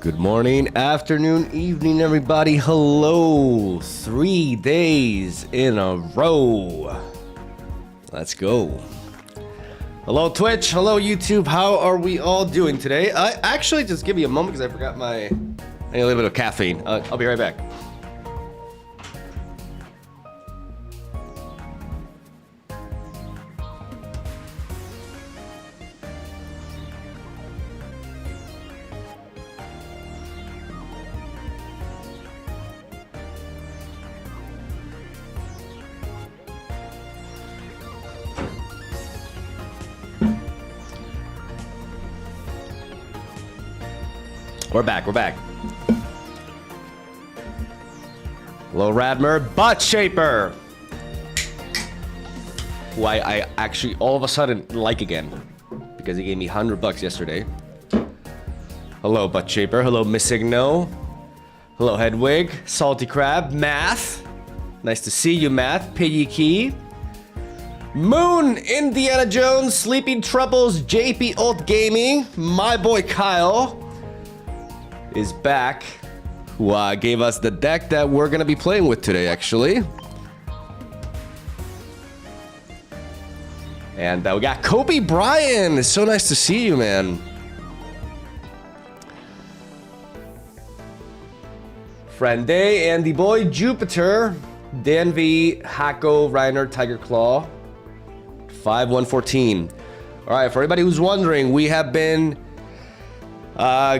Good morning, afternoon, evening, everybody. Hello. 3 days in a row. Let's go. Hello, Twitch. Hello, YouTube. How are we all doing today? Actually, just give me a moment because I forgot I need a little bit of caffeine. I'll be right back. We're back. Hello, Radmer. Butt Shaper! Who I actually all of a sudden like again. Because he gave me $100 yesterday. Hello, Butt Shaper. Hello, Missigno. Hello, Hedwig. Salty Crab. Math. Nice to see you, Math. Piggy Key. Moon, Indiana Jones, Sleeping Troubles, JP Old Gaming. My boy Kyle is back, who gave us the deck that we're gonna be playing with today, actually. And we got Kobe Bryan. It's so nice to see you, man. Friend Day, Andy Boy, Jupiter, Dan V, Hako, Reiner, Tiger Claw, 5114. All right, for everybody who's wondering, we have been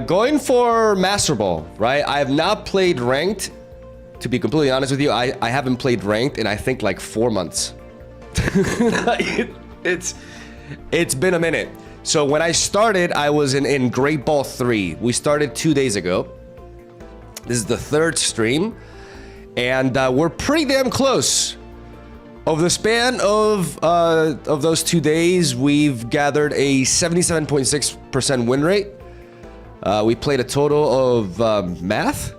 going for Masterball, right? I have not played ranked. To be completely honest with you, I haven't played ranked in I think like 4 months. It's been a minute. So when I started, I was in Great Ball 3. We started 2 days ago. This is the 3rd stream, and we're pretty damn close. Over the span of those 2 days, we've gathered a 77.6% win rate. We played a total of math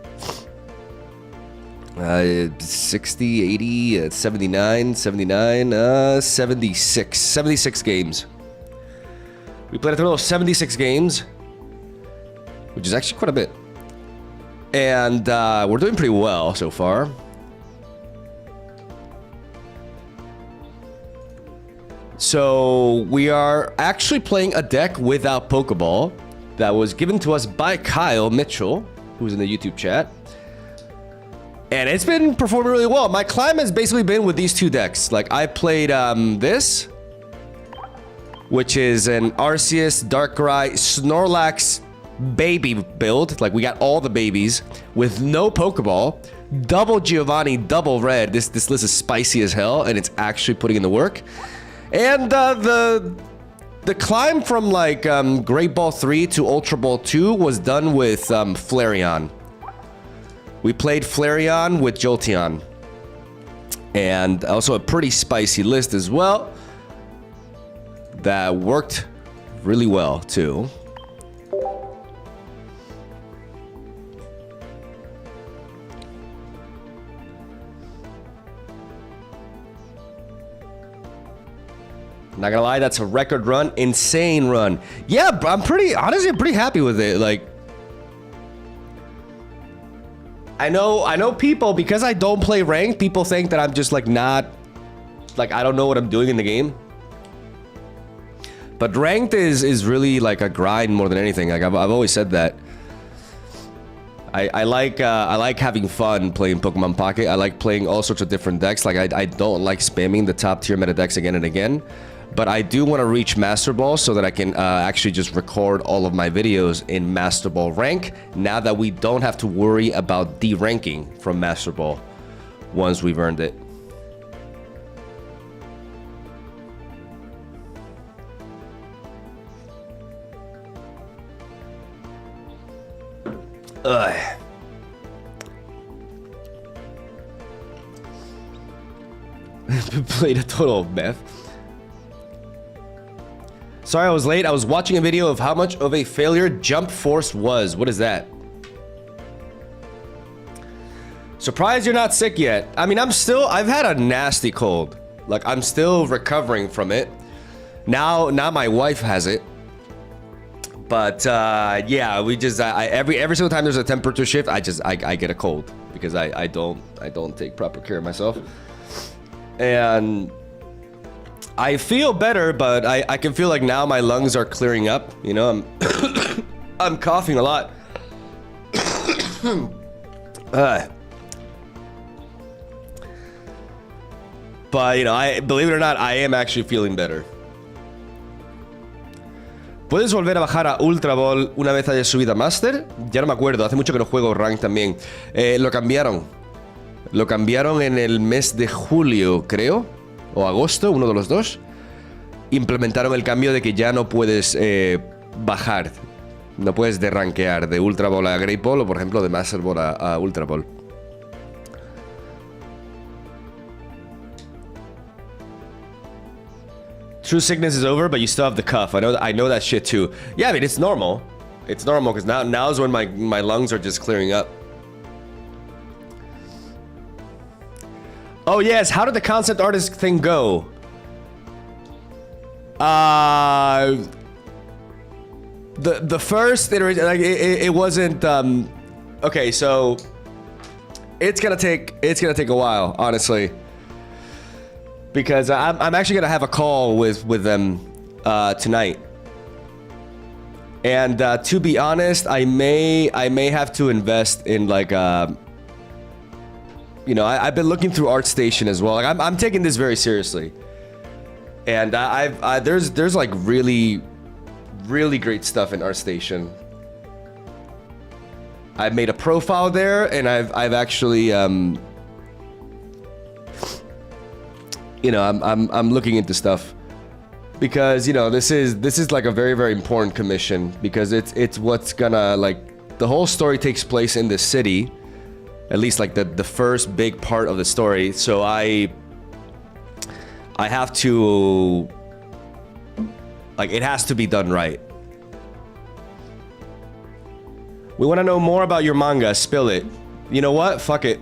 60, 80, 79, 76 games. We played a total of 76 games, which is actually quite a bit. And we're doing pretty well so far. So we are actually playing a deck without Pokeball that was given to us by Kyle Mitchell, who's in the YouTube chat. And it's been performing really well. My climb has basically been with these 2 decks. Like, I played this, which is an Arceus, Darkrai, Snorlax baby build. Like, we got all the babies with no Pokeball. Double Giovanni, double red. This list is spicy as hell, and it's actually putting in the work. And the climb from like Great Ball 3 to Ultra Ball 2 was done with Flareon. We played Flareon with Jolteon. And also a pretty spicy list as well. That worked really well too. Not gonna lie, that's a record run, insane run. Yeah, I'm honestly pretty happy with it. Like, I know people, because I don't play ranked, people think that I'm just like I don't know what I'm doing in the game. But ranked is really like a grind more than anything. Like I've always said that. I like having fun playing Pokemon Pocket. I like playing all sorts of different decks. Like I don't like spamming the top tier meta decks again and again. But I do want to reach Master Ball so that I can actually just record all of my videos in Master Ball rank, now that we don't have to worry about de-ranking from Master Ball once we've earned it. Ugh. Played a total of meth. Sorry I was late. I was watching a video of how much of a failure Jump Force was. What is that? Surprised you're not sick yet. I mean, I've had a nasty cold. Like, I'm still recovering from it. Now my wife has it. But yeah, we just every single time there's a temperature shift, I get a cold because I don't take proper care of myself. And I feel better, but I can feel like now my lungs are clearing up. You know, I'm coughing a lot. But you know, believe it or not, I am actually feeling better. ¿Puedes volver a bajar a Ultra Ball una vez hayas subido a Master? Ya no me acuerdo, hace mucho que no juego Rank también. Lo cambiaron. Lo cambiaron en el mes de julio, creo. O agosto, uno de los dos. Implementaron el cambio de que ya no puedes bajar. No puedes derranquear de Ultra Ball a Great Ball o, por ejemplo, de Masterball a Ultra Ball. True sickness is over, but you still have the cough. I know that shit too. Yeah, I mean, it's normal. It's normal because now is when my lungs are just clearing up. Oh yes, how did the concept artist thing go? The first iteration, like it wasn't. Okay, so it's gonna take a while, honestly. Because I'm actually gonna have a call with them tonight, and to be honest, I may have to invest in like you know, I've been looking through ArtStation as well. Like I'm taking this very seriously, and there's like really great stuff in ArtStation. I've made a profile there, and I've actually you know, I'm looking into stuff because, you know, this is like a very important commission because it's what's gonna, like, the whole story takes place in the city, at least like the first big part of the story. So I have to, like, it has to be done right. We want to know more about your manga. Spill it. You know what? Fuck it.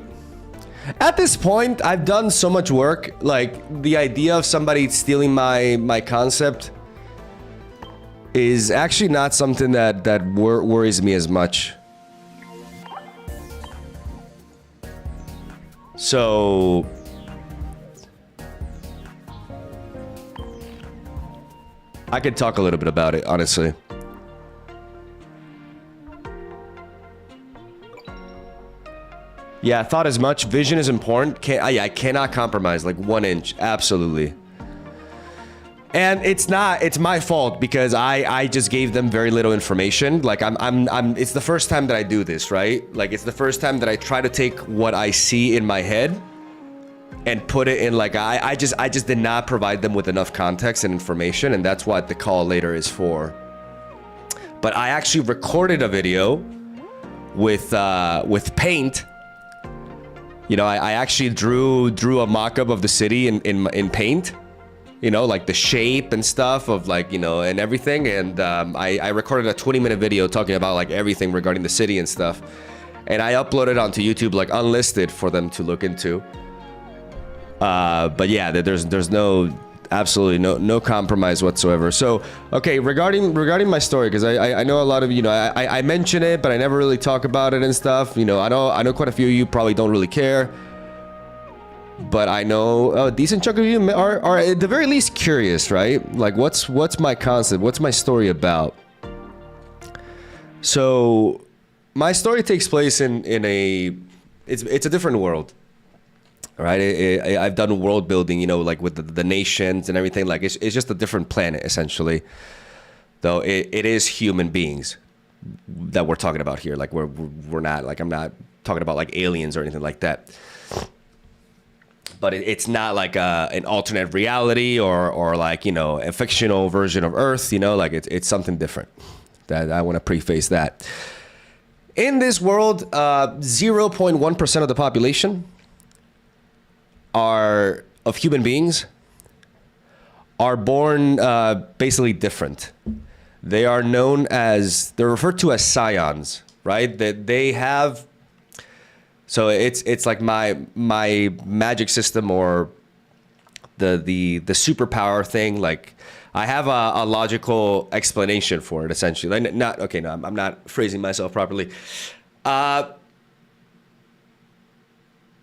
At this point, I've done so much work. Like, the idea of somebody stealing my concept is actually not something that worries me as much. So I could talk a little bit about it, honestly. Yeah, I thought as much. Vision is important. I cannot compromise, like 1 inch. Absolutely. And it's my fault because I just gave them very little information. Like it's the first time that I do this, right? Like it's the first time that I try to take what I see in my head and put it in, like, I just did not provide them with enough context and information, and that's what the call later is for. But I actually recorded a video with paint. You know, I actually drew a mock-up of the city in paint, you know, like the shape and stuff of, like, you know, and everything. And I recorded a 20-minute video talking about, like, everything regarding the city and stuff. And I uploaded onto YouTube, like, unlisted for them to look into. But yeah, there's absolutely no compromise whatsoever. So, okay, regarding my story, because I know a lot of, you know, I mention it, but I never really talk about it and stuff. You know, I know quite a few of you probably don't really care, but I know a decent chunk of you are at the very least curious, right? Like, what's my concept? What's my story about? So, my story takes place in it's a different world. Right, I've done world building, you know, like with the nations and everything. Like it's just a different planet, essentially. Though it is human beings that we're talking about here. Like we're not, like, I'm not talking about like aliens or anything like that. But it's not like an alternate reality or like, you know, a fictional version of Earth. You know, like it's something different. That I want to preface that. In this world, 0.1% of the population of human beings are born basically different. They are they're referred to as scions, right? That they have. So it's like my magic system or the superpower thing. Like, I have a logical explanation for it, essentially. Like, not okay. No, I'm not phrasing myself properly.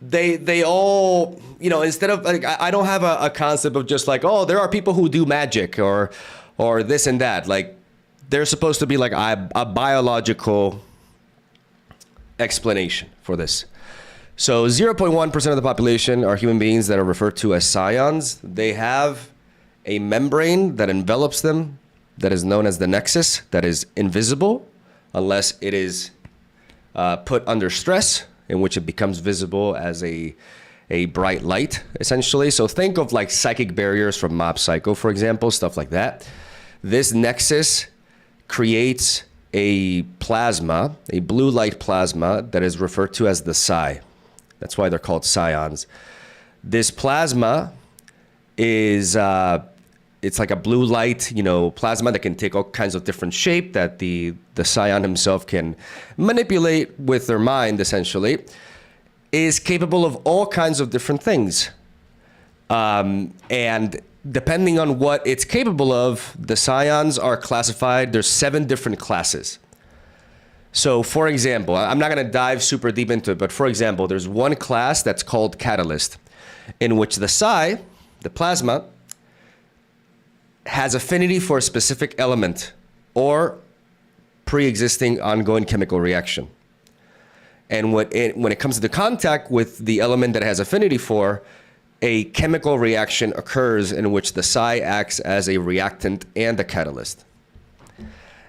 They all, you know, instead of like, I don't have a concept of just like, oh, there are people who do magic or this and that. Like, there's supposed to be like a biological explanation for this. So 0.1% of the population are human beings that are referred to as scions. They have a membrane that envelops them that is known as the nexus, that is invisible unless it is put under stress, in which it becomes visible as a bright light, essentially. So think of like psychic barriers from Mob Psycho, for example, stuff like that. This nexus creates a plasma, a blue light plasma that is referred to as the psi. That's why they're called scions. This plasma is, it's like a blue light, you know, plasma that can take all kinds of different shape that the scion himself can manipulate with their mind, essentially, is capable of all kinds of different things. And depending on what it's capable of, the scions are classified. There's 7 different classes. So for example, I'm not going to dive super deep into it, but for example, there's one class that's called catalyst, in which the psi, the plasma, has affinity for a specific element or pre-existing ongoing chemical reaction. And when it comes to contact with the element that it has affinity for, a chemical reaction occurs in which the psi acts as a reactant and a catalyst.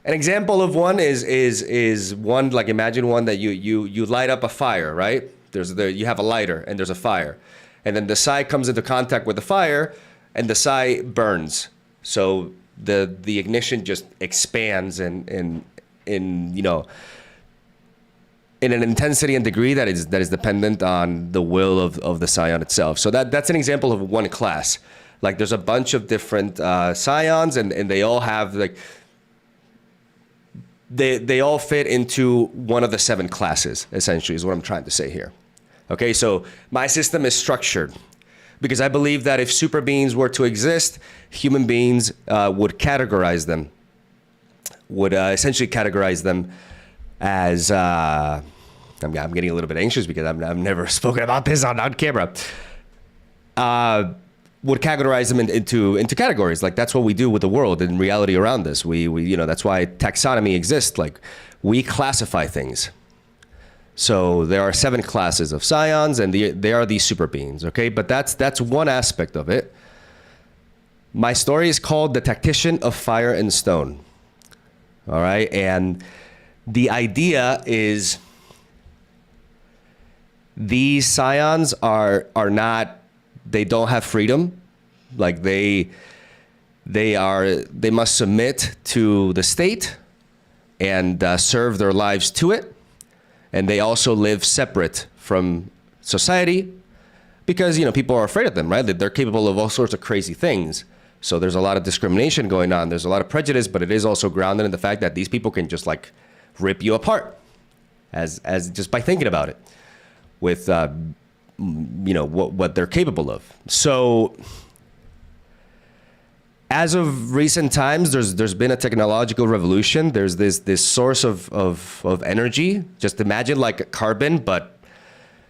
An example of one is one, like, imagine one that you light up a fire, right? You have a lighter and there's a fire. And then the psi comes into contact with the fire and the psi burns. So the ignition just expands in you know, in an intensity and degree that is dependent on the will of the scion itself. So that's an example of one class. Like, there's a bunch of different scions, and they all have like, they all fit into one of the 7 classes, essentially, is what I'm trying to say here. Okay, so my system is structured because I believe that if super beings were to exist, human beings would categorize them, would essentially categorize them as, I'm getting a little bit anxious because I've never spoken about this on camera. Would categorize them into categories. Like, that's what we do with the world and reality around us. We you know, that's why taxonomy exists. Like, we classify things. So there are 7 classes of scions, and they are these super beings. Okay, but that's one aspect of it. My story is called The Tactician of Fire and Stone. All right, and the idea is these scions are not, they don't have freedom. Like, they must submit to the state and serve their lives to it. And they also live separate from society because, you know, people are afraid of them, right? They're capable of all sorts of crazy things. So there's a lot of discrimination going on. There's a lot of prejudice, but it is also grounded in the fact that these people can just like rip you apart as just by thinking about it with, you know, what they're capable of. So as of recent times, there's been a technological revolution. There's this source of energy. Just imagine like carbon, but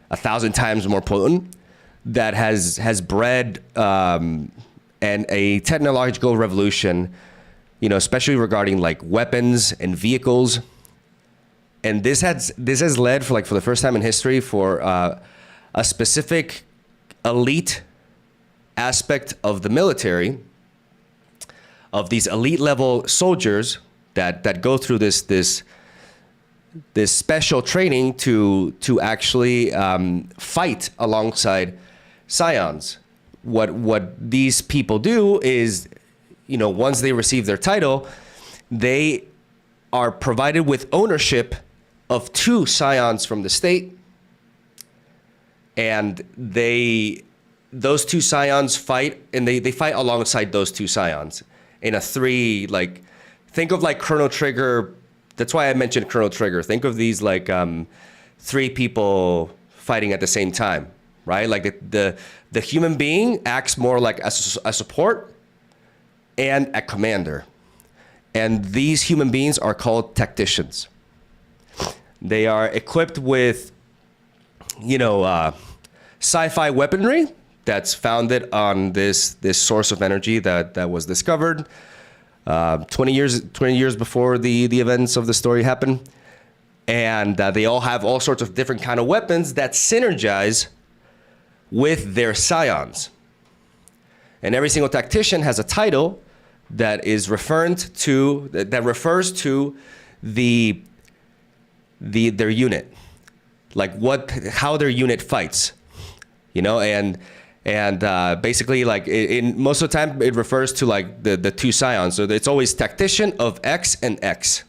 1,000 times more potent, that has bred and a technological revolution, you know, especially regarding like weapons and vehicles. And this has led for the first time in history for a specific elite aspect of the military, of these elite level soldiers that go through this special training to actually fight alongside scions. What these people do is, you know, once they receive their title, they are provided with ownership of 2 scions from the state, and those 2 scions fight, and they fight alongside those 2 scions in a 3, like, think of like Chrono Trigger. That's why I mentioned Chrono Trigger. Think of these like 3 people fighting at the same time. right? Like the human being acts more like a support and a commander. And these human beings are called tacticians. They are equipped with, sci-fi weaponry that's founded on this source of energy that was discovered 20 years before the events of the story happened. And they all have all sorts of different kind of weapons that synergize with their scions. And every single tactician has a title that is refers to their unit, like how their unit fights, and basically, like in most of the time it refers to like the two scions. So it's always tactician of X and X.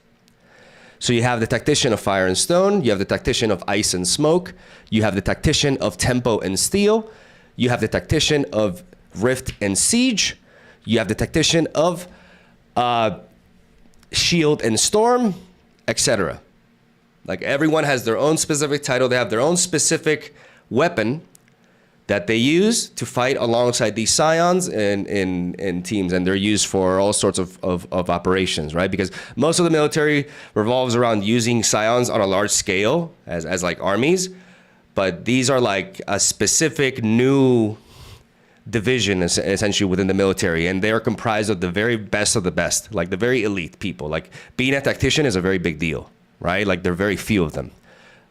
So you have the tactician of fire and stone, you have the tactician of ice and smoke, you have the tactician of tempo and steel, you have the tactician of rift and siege, you have the tactician of shield and storm, etc. Like everyone has their own specific title, they have their own specific weapon that they use to fight alongside these scions in teams, and they're used for all sorts of operations, right? Because most of the military revolves around using scions on a large scale as like armies, but these are like a specific new division essentially within the military, and they are comprised of the very best of the best, like the very elite people. Like being a tactician is a very big deal, right? Like there are very few of them,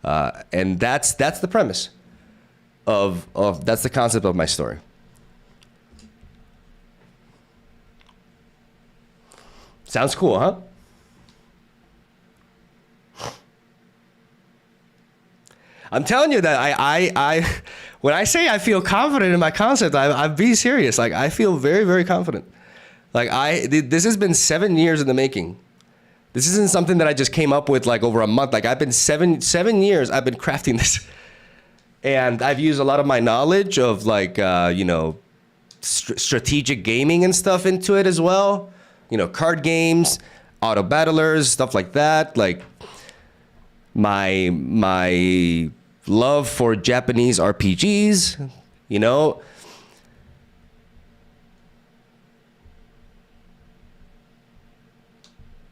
and that's the premise. That's the concept of my story. Sounds cool, huh? I'm telling you that I when I say I feel confident in my concept, I'm being serious. Like I feel very, very confident. Like this has been 7 years in the making. This isn't something that I just came up with like over a month. Like I've been seven years I've been crafting this. And I've used a lot of my knowledge of like, strategic gaming and stuff into it as well. Card games, auto battlers, stuff like that. Like my love for Japanese RPGs,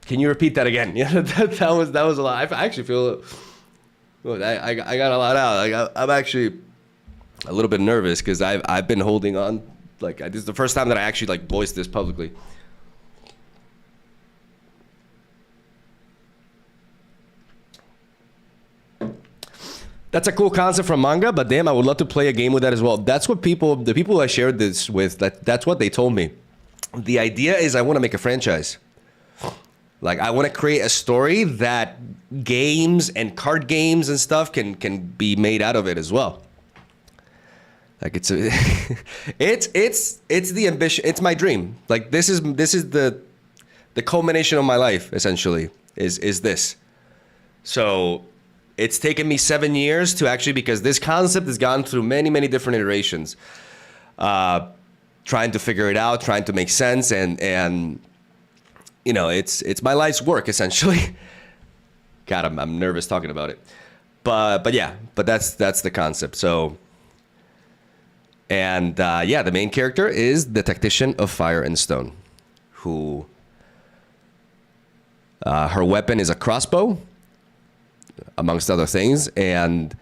Can you repeat that again? Yeah, that was a lot. I actually feel... Look, I got a lot out. I'm actually a little bit nervous because I've been holding on. Like this is the first time that I actually like voiced this publicly. That's a cool concept from manga, but damn, I would love to play a game with that as well. That's what the people I shared this with, that's what they told me. The idea is I want to make a franchise. Like I want to create a story that games and card games and stuff can be made out of it as well. Like it's the ambition. It's my dream. Like this is the culmination of my life essentially is this. So it's taken me 7 years to actually, because this concept has gone through many different iterations, trying to figure it out, trying to make sense, and it's my life's work essentially. God, I'm nervous talking about it, but that's the concept. So, and the main character is the tactician of fire and stone, who her weapon is a crossbow, amongst other things, and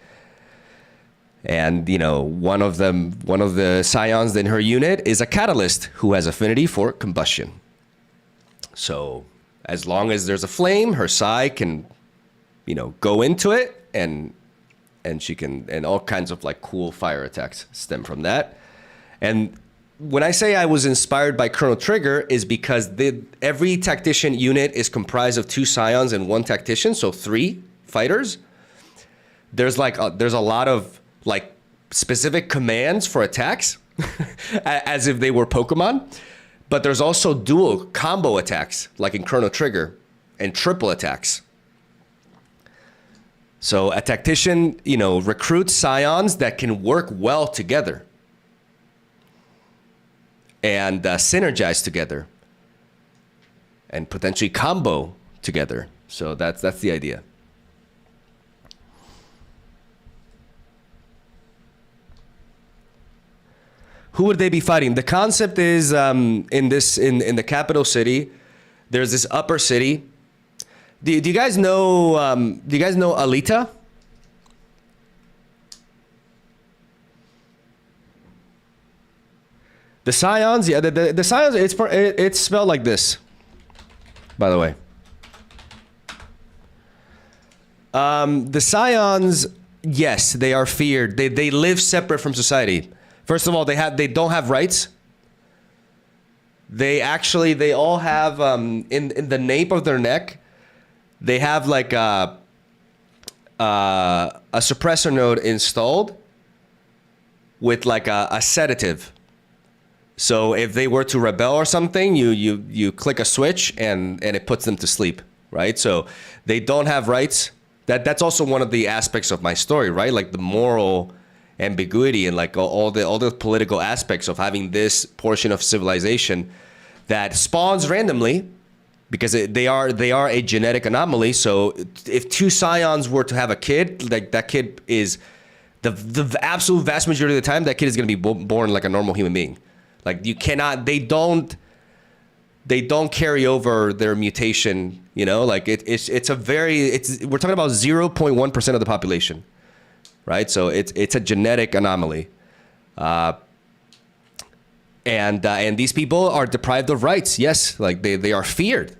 one of the scions in her unit is a catalyst who has affinity for combustion. So as long as there's a flame, her psi can, go into it, and she can, and all kinds of like cool fire attacks stem from that. And when I say I was inspired by Chrono Trigger is because every tactician unit is comprised of 2 scions and 1 tactician, so 3 fighters. There's a lot of like specific commands for attacks as if they were Pokemon. But there's also dual combo attacks, like in Chrono Trigger, and triple attacks. So a tactician, recruits scions that can work well together and synergize together and potentially combo together. So that's the idea. who would they be fighting? The concept is in the capital city, there's this upper city. Do you guys know Alita? The Scions, yeah, the Scions, it's spelled like this, by the way. The Scions, yes, they are feared. They live separate from society. First of all, they don't have rights. They all have in the nape of their neck, they have like a suppressor node installed with like a sedative. So if they were to rebel or something, you click a switch and it puts them to sleep, right? So they don't have rights. That's also one of the aspects of my story, right? Like the moral ambiguity and like all the political aspects of having this portion of civilization that spawns randomly because they are a genetic anomaly. So if two Scions were to have a kid, like that kid is the absolute vast majority of the time, that kid is going to be born like a normal human being. Like you cannot, they don't carry over their mutation, you know, like we're talking about 0.1% of the population, right? So it's a genetic anomaly. And these people are deprived of rights. Yes, like they are feared,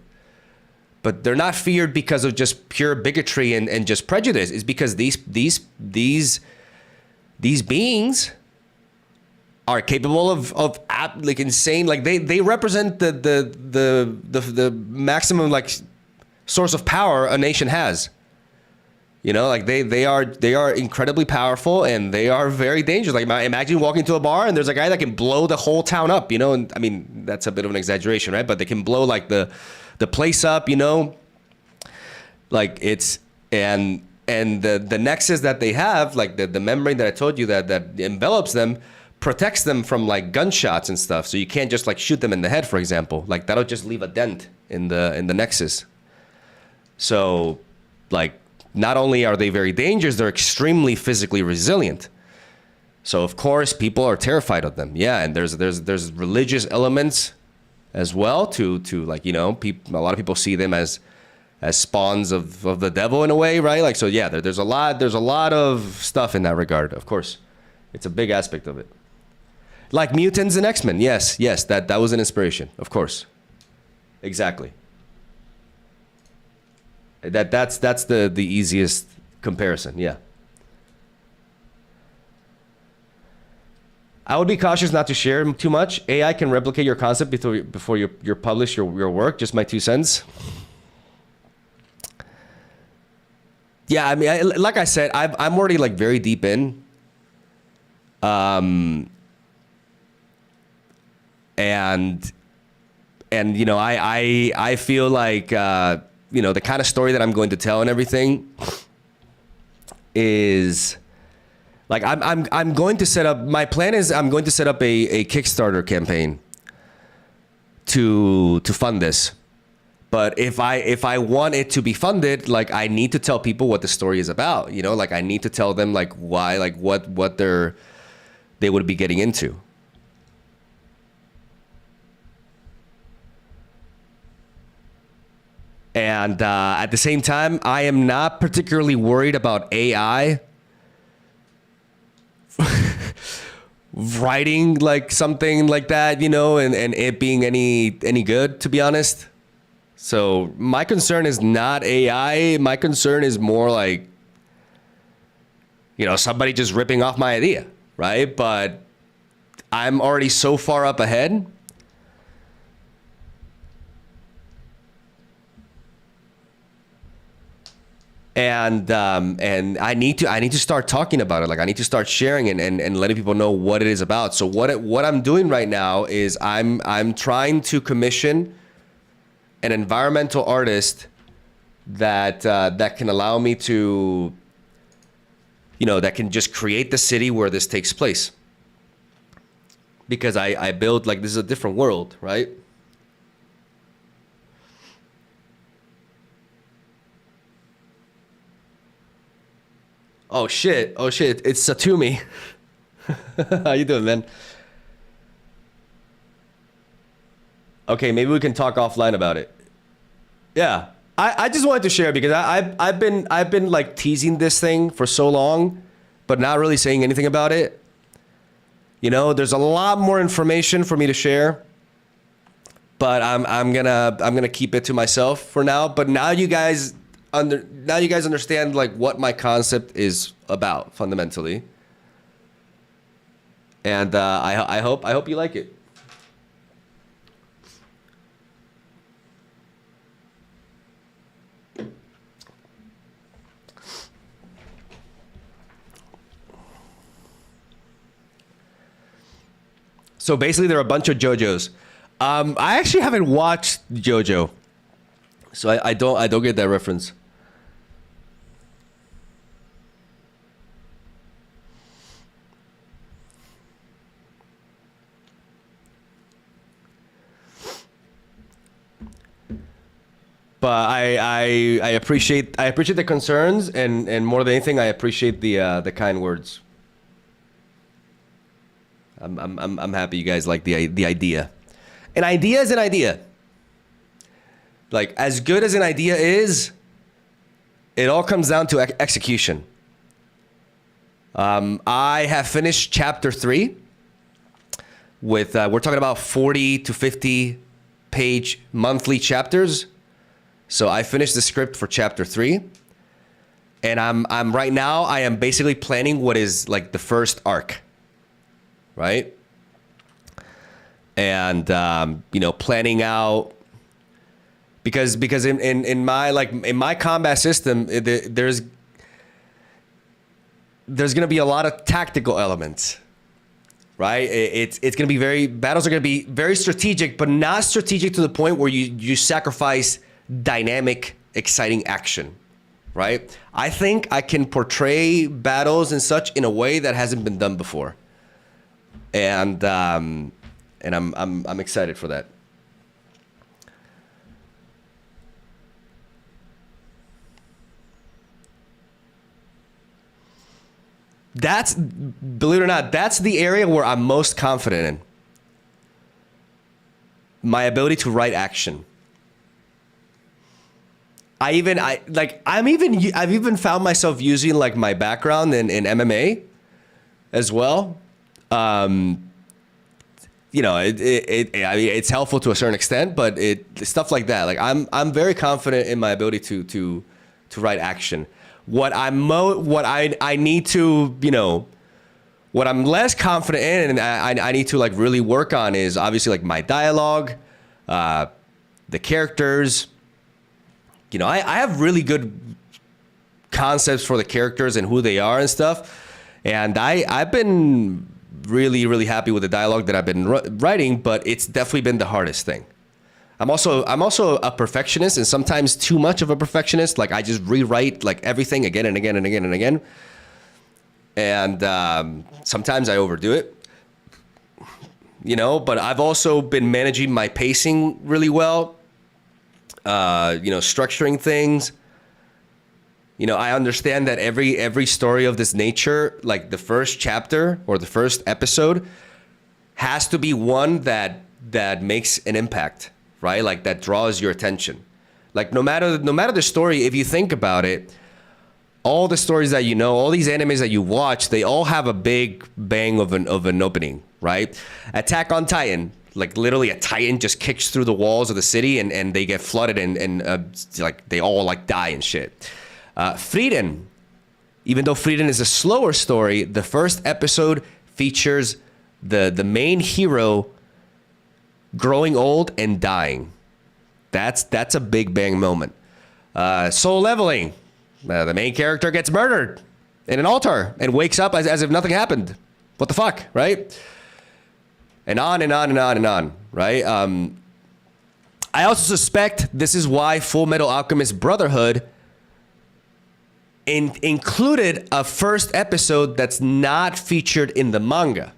but they're not feared because of just pure bigotry and just prejudice. It's because these beings are capable of like insane, like they represent the maximum like source of power a nation has. You know, like they are incredibly powerful and they are very dangerous. Like imagine walking to a bar and there's a guy that can blow the whole town up, you know, and I mean that's a bit of an exaggeration, right? But they can blow like the place up, you know. Like it's and the nexus that they have, like the membrane that I told you that envelops them, protects them from like gunshots and stuff. So you can't just like shoot them in the head, for example. Like that'll just leave a dent in the nexus. So like not only are they very dangerous, they're extremely physically resilient. So of course people are terrified of them. Yeah, and there's religious elements as well to like, you know, a lot of people see them as spawns of the devil in a way, right? Like so yeah, there's a lot of stuff in that regard. Of course. It's a big aspect of it. Like mutants and X-Men. Yes, that was an inspiration, of course. Exactly. That's the easiest comparison, yeah. I would be cautious not to share too much. AI can replicate your concept before you publish your work. Just my 2 cents. Yeah, I mean, like I said, I'm already like very deep in. And you know, I feel like you know, the kind of story that I'm going to tell and everything is like I'm going to set up, my plan is I'm going to set up a Kickstarter campaign to fund this. But if I want it to be funded, like I need to tell people what the story is about, you know, like I need to tell them like why, like what they would be getting into. And at the same time, I am not particularly worried about AI writing like something like that, you know, and it being any good, to be honest. So my concern is not AI. My concern is more like, you know, somebody just ripping off my idea, right? But I'm already so far up ahead. And I need to start talking about it. Like I need to start sharing it and letting people know what it is about. So what I'm doing right now is I'm trying to commission an environmental artist that can allow me to, you know, that can just create the city where this takes place. Because I build, like, this is a different world, right? Oh shit, it's Satumi. How you doing, man? Okay, maybe we can talk offline about it. Yeah, I just wanted to share because I've been like teasing this thing for so long, but not really saying anything about it. You know, there's a lot more information for me to share, but I'm gonna keep it to myself for now. But now you guys understand like what my concept is about fundamentally, and I hope you like it. So basically, there are a bunch of JoJos. I actually haven't watched JoJo, so I don't get that reference. But I appreciate the concerns, and more than anything, I appreciate the kind words. I'm happy you guys like the idea. An idea is an idea. Like, as good as an idea is, it all comes down to execution. I have finished chapter 3 with we're talking about 40 to 50 page monthly chapters. So I finished the script for chapter 3, and I'm right now I am basically planning what is like the first arc. Right? And you know, planning out because in my combat system, there's gonna be a lot of tactical elements, right? It's gonna be battles are gonna be very strategic, but not strategic to the point where you sacrifice dynamic, exciting action, right? I think I can portray battles and such in a way that hasn't been done before. And I'm excited for that. That's, believe it or not, that's the area where I'm most confident in. My ability to write action. I've even found myself using like my background in MMA as well. You know, I mean, it's helpful to a certain extent, but stuff like that. Like I'm very confident in my ability to write action. What I need to, you know, what I'm less confident in, and I need to like really work on is obviously like my dialogue, the characters. You know, I have really good concepts for the characters and who they are and stuff, and I've been really, really happy with the dialogue that I've been writing, but it's definitely been the hardest thing. I'm also a perfectionist, and sometimes too much of a perfectionist. Like I just rewrite like everything again and again and again and again. And sometimes I overdo it, you know, but I've also been managing my pacing really well, you know, structuring things. You know, I understand that every story of this nature, like the first chapter or the first episode, has to be one that makes an impact, right? Like that draws your attention. Like no matter the story, if you think about it, all the stories that you know, all these animes that you watch, they all have a big bang of an opening, right? Attack on Titan, like literally a Titan just kicks through the walls of the city and they get flooded and like they all like die and shit. Frieren, even though Frieren is a slower story, the first episode features the main hero growing old and dying. That's a big bang moment. Soul Leveling, the main character gets murdered in an altar and wakes up as if nothing happened. What the fuck, right? And on and on and on and on, right? I also suspect this is why Full Metal Alchemist Brotherhood included a first episode that's not featured in the manga.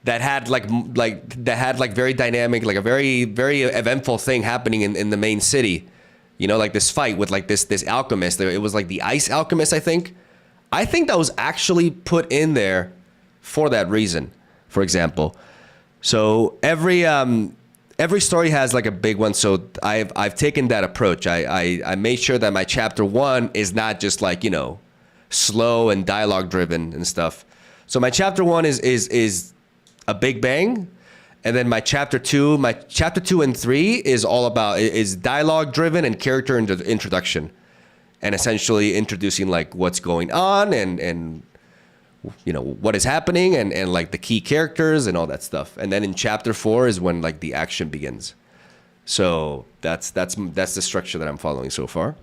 That had like very dynamic, like a very, very eventful thing happening in the main city. You know, like this fight with like this alchemist. It was like the ice alchemist, I think. I think that was actually put in there for that reason, for example. So every every story has like a big one. So I've taken that approach. I made sure that my chapter 1 is not just like, you know, slow and dialogue driven and stuff. So my chapter 1 is a big bang. And then my chapter 2 and 3 is all about, is dialogue driven and character introduction, and essentially introducing like what's going on and you know, what is happening and like the key characters and all that stuff. And then in chapter 4 is when like the action begins. So that's the structure that I'm following so far.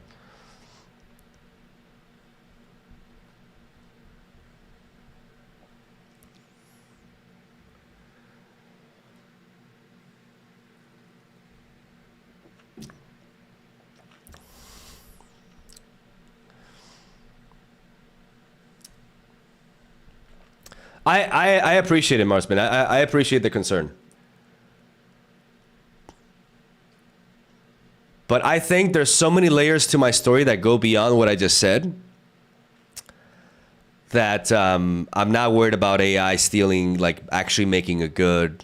I appreciate it, Marsman. I appreciate the concern. But I think there's so many layers to my story that go beyond what I just said that I'm not worried about AI stealing, like actually making a good...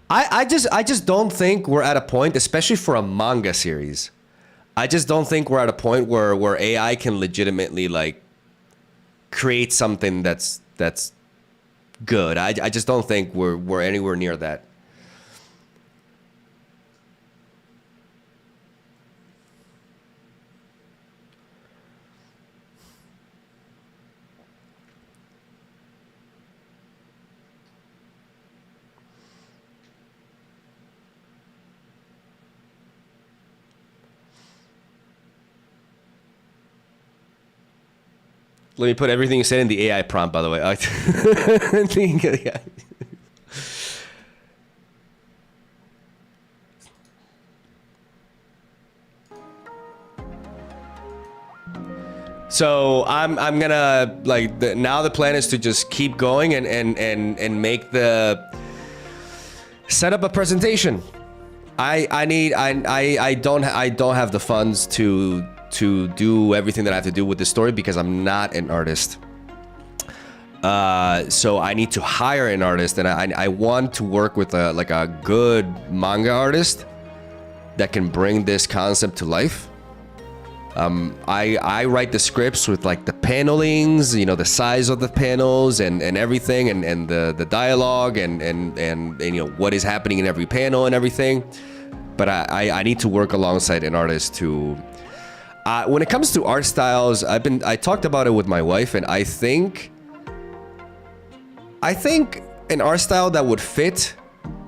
I just don't think we're at a point, especially for a manga series. I just don't think we're at a point where AI can legitimately like create something that's good. I just don't think we're anywhere near that. Let me put everything you said in the AI prompt, by the way. So I'm gonna like now the plan is to just keep going and make the set up a presentation. I don't have the funds to do everything that I have to do with the story because I'm not an artist. So I need to hire an artist, and I want to work with a good manga artist that can bring this concept to life. I write the scripts with like the panelings, you know, the size of the panels and everything, and the dialogue and you know what is happening in every panel and everything. But I need to work alongside an artist to. When it comes to art styles, I talked about it with my wife, and I think an art style that would fit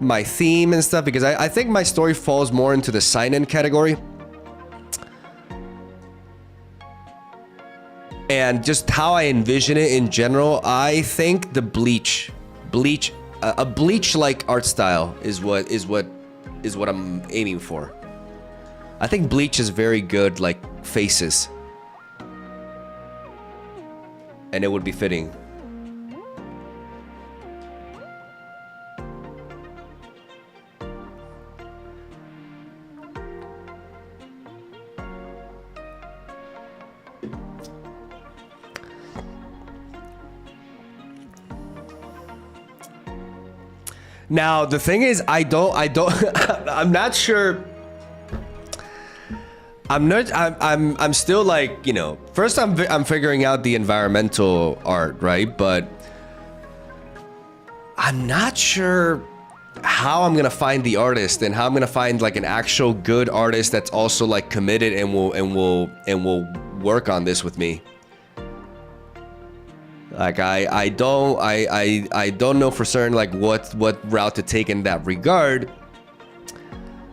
my theme and stuff, because I think my story falls more into the seinen category. And just how I envision it in general, I think the a Bleach-like art style is what I'm aiming for. I think Bleach is very good, like, faces. And it would be fitting. Now, the thing is, I'm not sure. I'm still like, you know, first I'm figuring out the environmental art, right? But I'm not sure how I'm gonna find the artist and how I'm gonna find like an actual good artist that's also like committed and will work on this with me. Like I don't know for certain like what route to take in that regard.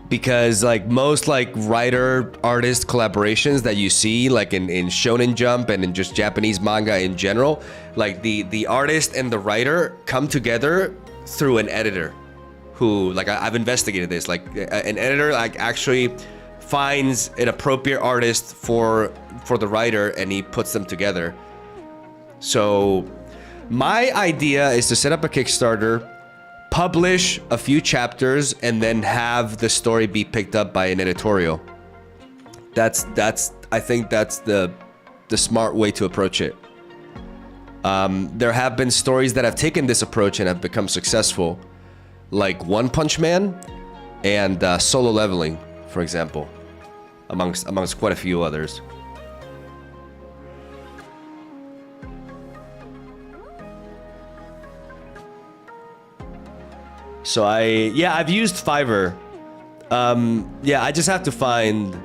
Because like most like writer artist collaborations that you see like in Shonen Jump and in just Japanese manga in general, like the artist and the writer come together through an editor who, like, I've investigated this, like an editor like actually finds an appropriate artist for the writer and he puts them together. So my idea is to set up a Kickstarter, publish a few chapters, and then have the story be picked up by an editorial. I think that's the smart way to approach it. There have been stories that have taken this approach and have become successful, like One Punch Man and Solo Leveling, for example, amongst quite a few others. So I've used Fiverr. Yeah, I just have to find.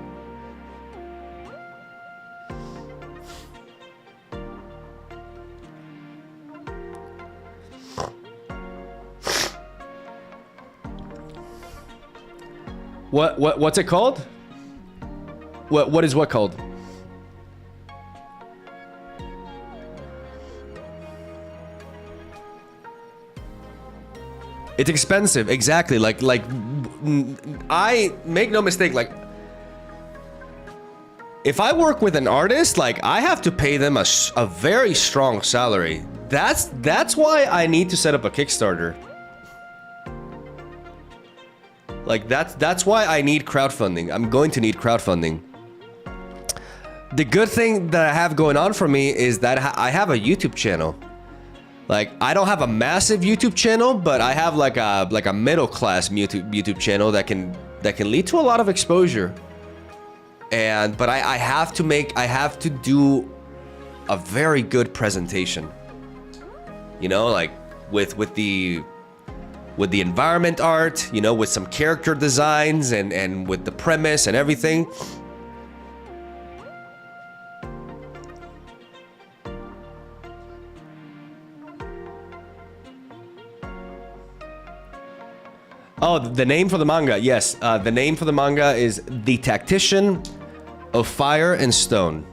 What's it called? What is what called? It's expensive, exactly. Like I make no mistake. Like, if I work with an artist, like I have to pay them a very strong salary. That's why I need to set up a Kickstarter. Like that's why I need crowdfunding. I'm going to need crowdfunding. The good thing that I have going on for me is that I have a YouTube channel. Like, I don't have a massive YouTube channel, but I have like a middle class YouTube channel that can lead to a lot of exposure. But I have to do a very good presentation. You know, like with the environment art, you know, with some character designs and with the premise and everything. Oh, the name for the manga, yes. The name for the manga is The Tactician of Fire and Stone.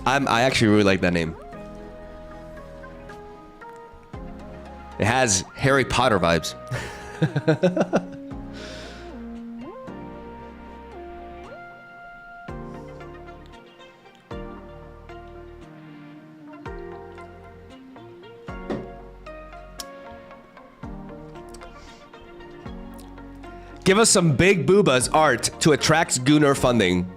I actually really like that name. It has Harry Potter vibes. Give us some big boobas art to attract Gunnar funding.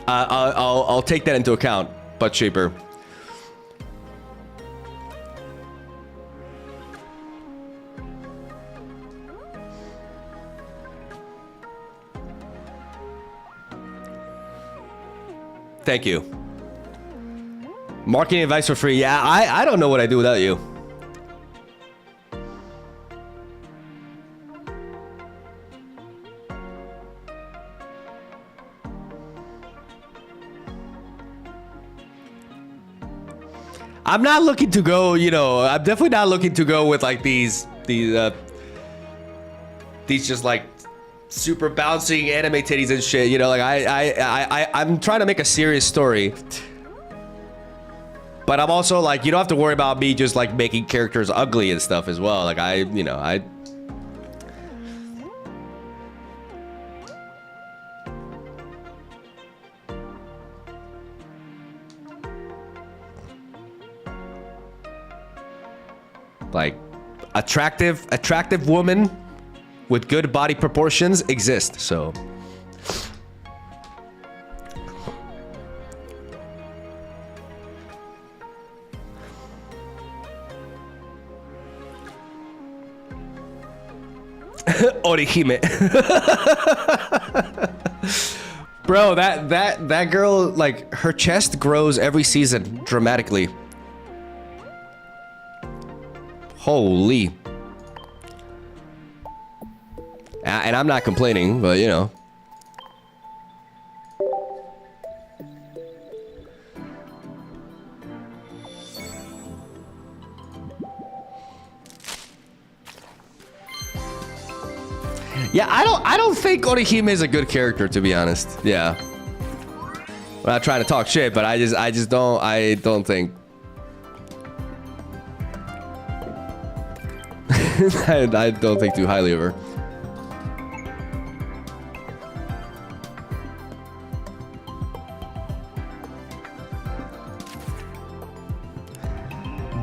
I'll take that into account, Butt Shaper. Thank you. Marketing advice for free. Yeah, I don't know what I'd do without you. I'm not looking to go, you know, I'm definitely not looking to go with like these just like super bouncing anime titties and shit, you know, like I'm trying to make a serious story. But I'm also like, you don't have to worry about me just like making characters ugly and stuff as well. Like you know, like attractive women with good body proportions exist, so Orihime. Bro, that girl, like, her chest grows every season dramatically. Holy. And I'm not complaining, but you know. Yeah, I don't think Orihime is a good character, to be honest. Yeah. I'm not trying to talk shit, but I just don't think. I don't think too highly of her.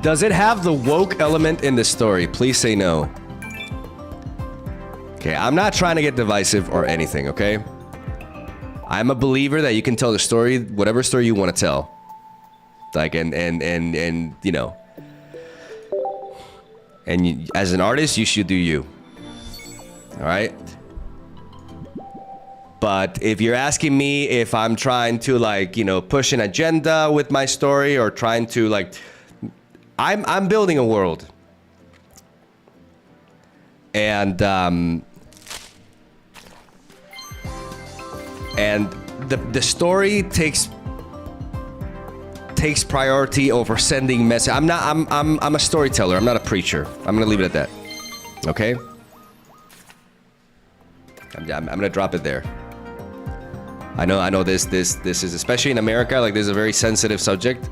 Does it have the woke element in the story? Please say no. Okay, I'm not trying to get divisive or anything, okay? I'm a believer that you can tell the story, whatever story you want to tell. Like, and you know, and you, as an artist, you should do you. All right. But if you're asking me if I'm trying to, like, you know, push an agenda with my story, or trying to, like, I'm building a world. And the story takes priority over sending message. I'm a storyteller. I'm not a preacher. I'm gonna leave it at that. Okay. I'm gonna drop it there. I know this is, especially in America, like, this is a very sensitive subject.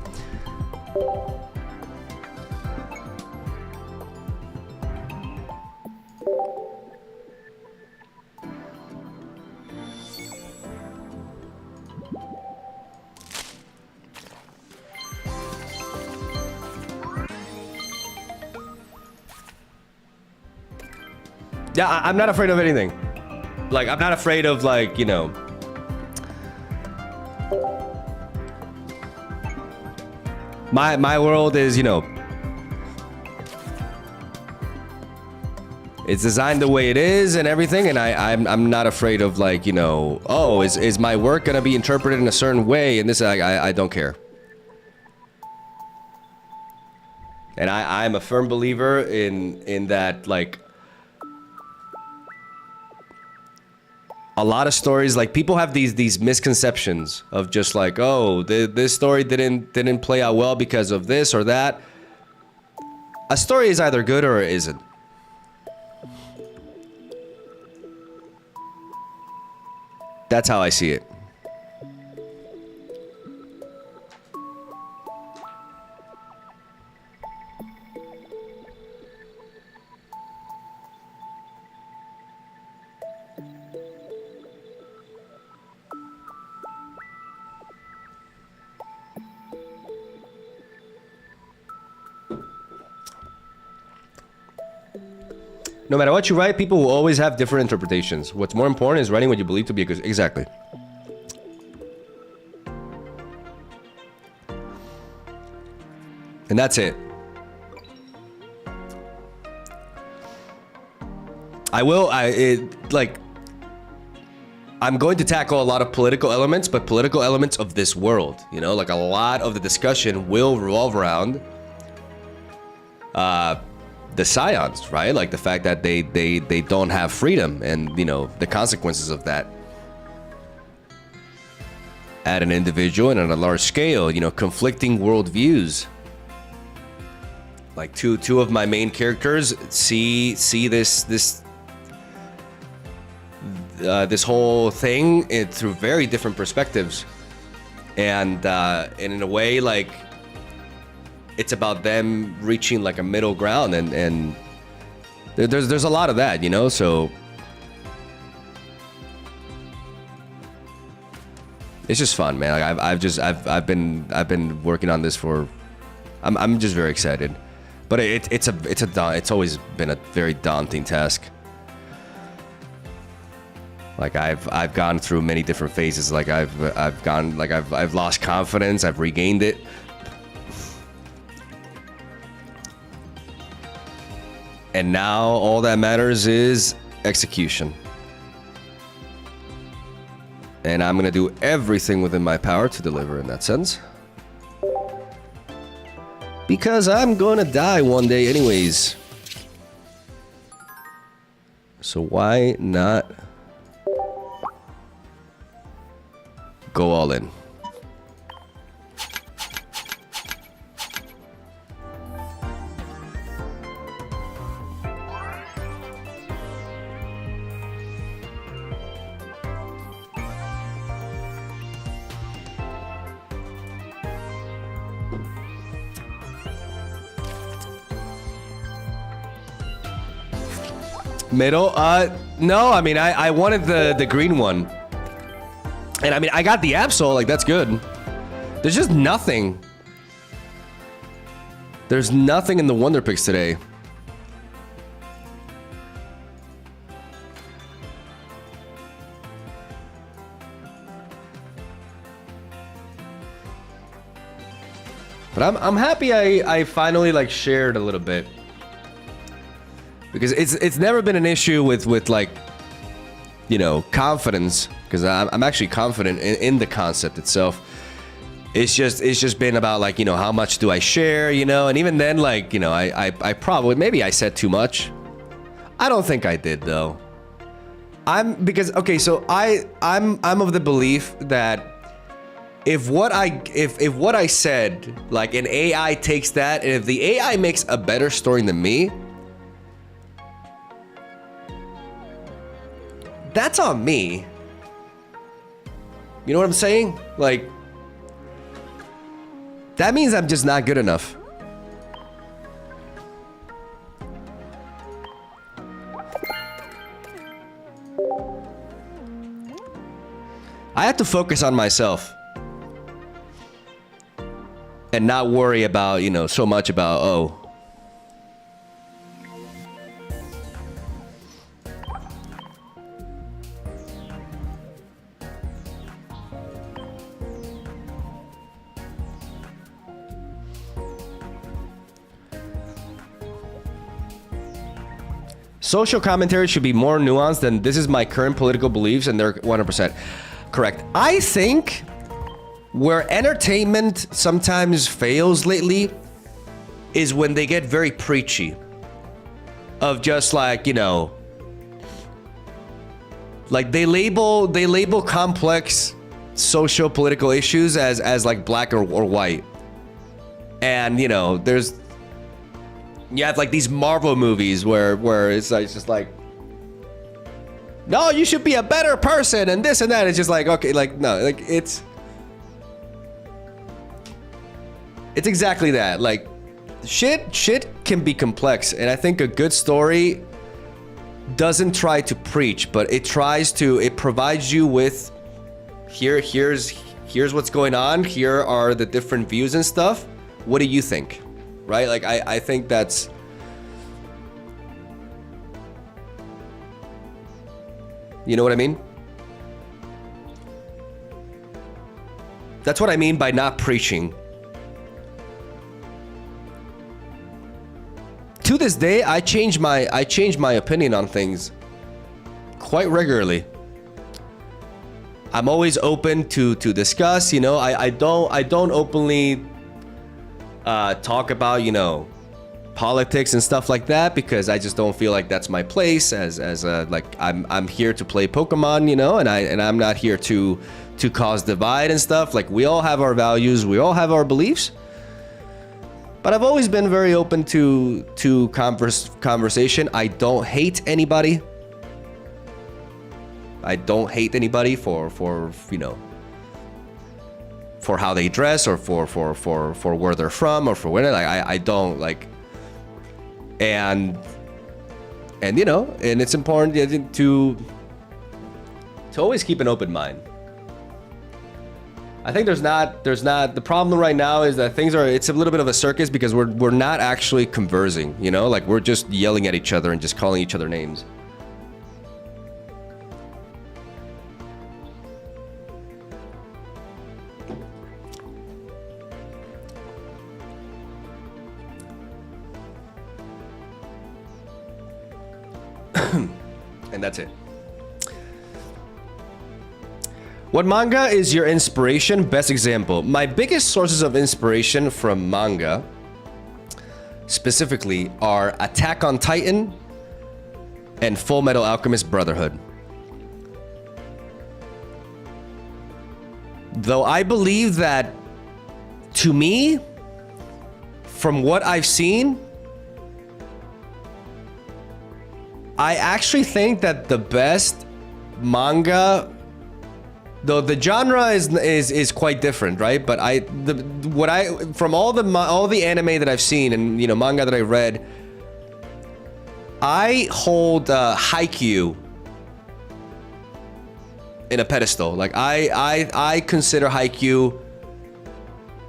Yeah, I'm not afraid of anything. Like, I'm not afraid of, like, you know, my world is, you know, it's designed the way it is and everything, and I'm not afraid of, like, you know, oh, is my work gonna be interpreted in a certain way, and this, I don't care. And I'm a firm believer in that, like, a lot of stories, like, people have these misconceptions of just like, oh, this story didn't play out well because of this or that. A story is either good or it isn't. That's how I see it. No matter what you write, people will always have different interpretations. What's more important is writing what you believe to be a good... Exactly. And that's it. I'm going to tackle a lot of political elements, but political elements of this world. You know, like, a lot of the discussion will revolve around the Scions, right? Like, the fact that they don't have freedom, and, you know, the consequences of that at an individual and on a large scale. You know, conflicting worldviews. Like, two of my main characters see this whole thing through very different perspectives, and in a way, like, it's about them reaching, like, a middle ground, and there's a lot of that, you know. So it's just fun, man. Like, I've been working on this for. I'm just very excited, but it's always been a very daunting task. Like, I've gone through many different phases. Like, I've lost confidence. I've regained it. And now all that matters is execution. And I'm gonna do everything within my power to deliver in that sense. Because I'm gonna die one day anyways. So why not go all in? Middle? No, I mean, I wanted the green one. And I mean, I got the Absol, like, that's good. There's just nothing. There's nothing in the Wonder Picks today. But I'm happy I finally like shared a little bit. Because it's never been an issue with like, you know, confidence, because I'm actually confident in the concept itself. It's just been about like, you know, how much do I share, you know, and even then, like, you know, I probably, maybe I said too much. I don't think I did though. Okay, so I'm of the belief that if what I said, like an AI takes that, and if the AI makes a better story than me, that's on me. You know what I'm saying? Like, that means I'm just not good enough. I have to focus on myself and not worry about, you know, so much about, oh, social commentary should be more nuanced than this is my current political beliefs and they're 100% correct. I think where entertainment sometimes fails lately is when they get very preachy. Of just like, you know, like they label complex social political issues as like black or white. And, you know, you have like these Marvel movies where it's like, just like, no, you should be a better person and this and that. It's just like, okay, like, no, like it's exactly that. Like shit can be complex. And I think a good story doesn't try to preach, but it provides you with here's what's going on. Here are the different views and stuff. What do you think? Right? Like, I think that's... You know what I mean? That's what I mean by not preaching. To this day, I change my opinion on things quite regularly. I'm always open to discuss, you know. I don't openly talk about, you know, politics and stuff like that, because I just don't feel like that's my place as like I'm here to play Pokemon, you know, and I'm not here to cause divide and stuff. Like, we all have our values, we all have our beliefs. But I've always been very open to conversation. I don't hate anybody. I don't hate anybody for you know, for how they dress or for where they're from or for where, like, I don't like, and you know, and it's important to always keep an open mind. I think there's not the problem right now is that it's a little bit of a circus because we're not actually conversing, you know, like we're just yelling at each other and just calling each other names. And that's it. What manga is your inspiration? Best example. My biggest sources of inspiration from manga specifically are Attack on Titan and Full Metal Alchemist Brotherhood. Though I believe that, to me, from what I've seen, I actually think that the best manga, though the genre is quite different, right? But from all the anime that I've seen and, you know, manga that I've read, I hold Haikyuu in a pedestal. Like I consider Haikyuu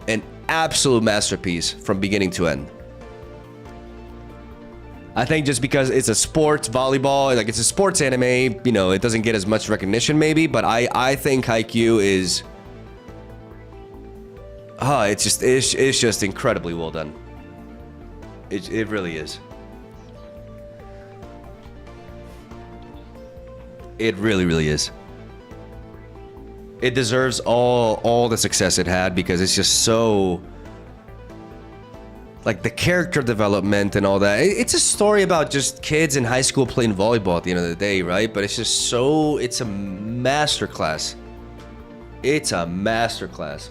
an absolute masterpiece from beginning to end. I think just because it's a sports volleyball, like it's a sports anime, you know, it doesn't get as much recognition maybe, but I think Haikyuu is Oh, it's just incredibly well done. It really is. It really, really is. It deserves all the success it had because it's just so, like, the character development and all that. It's a story about just kids in high school playing volleyball at the end of the day, right? But it's just so, it's a masterclass. It's a masterclass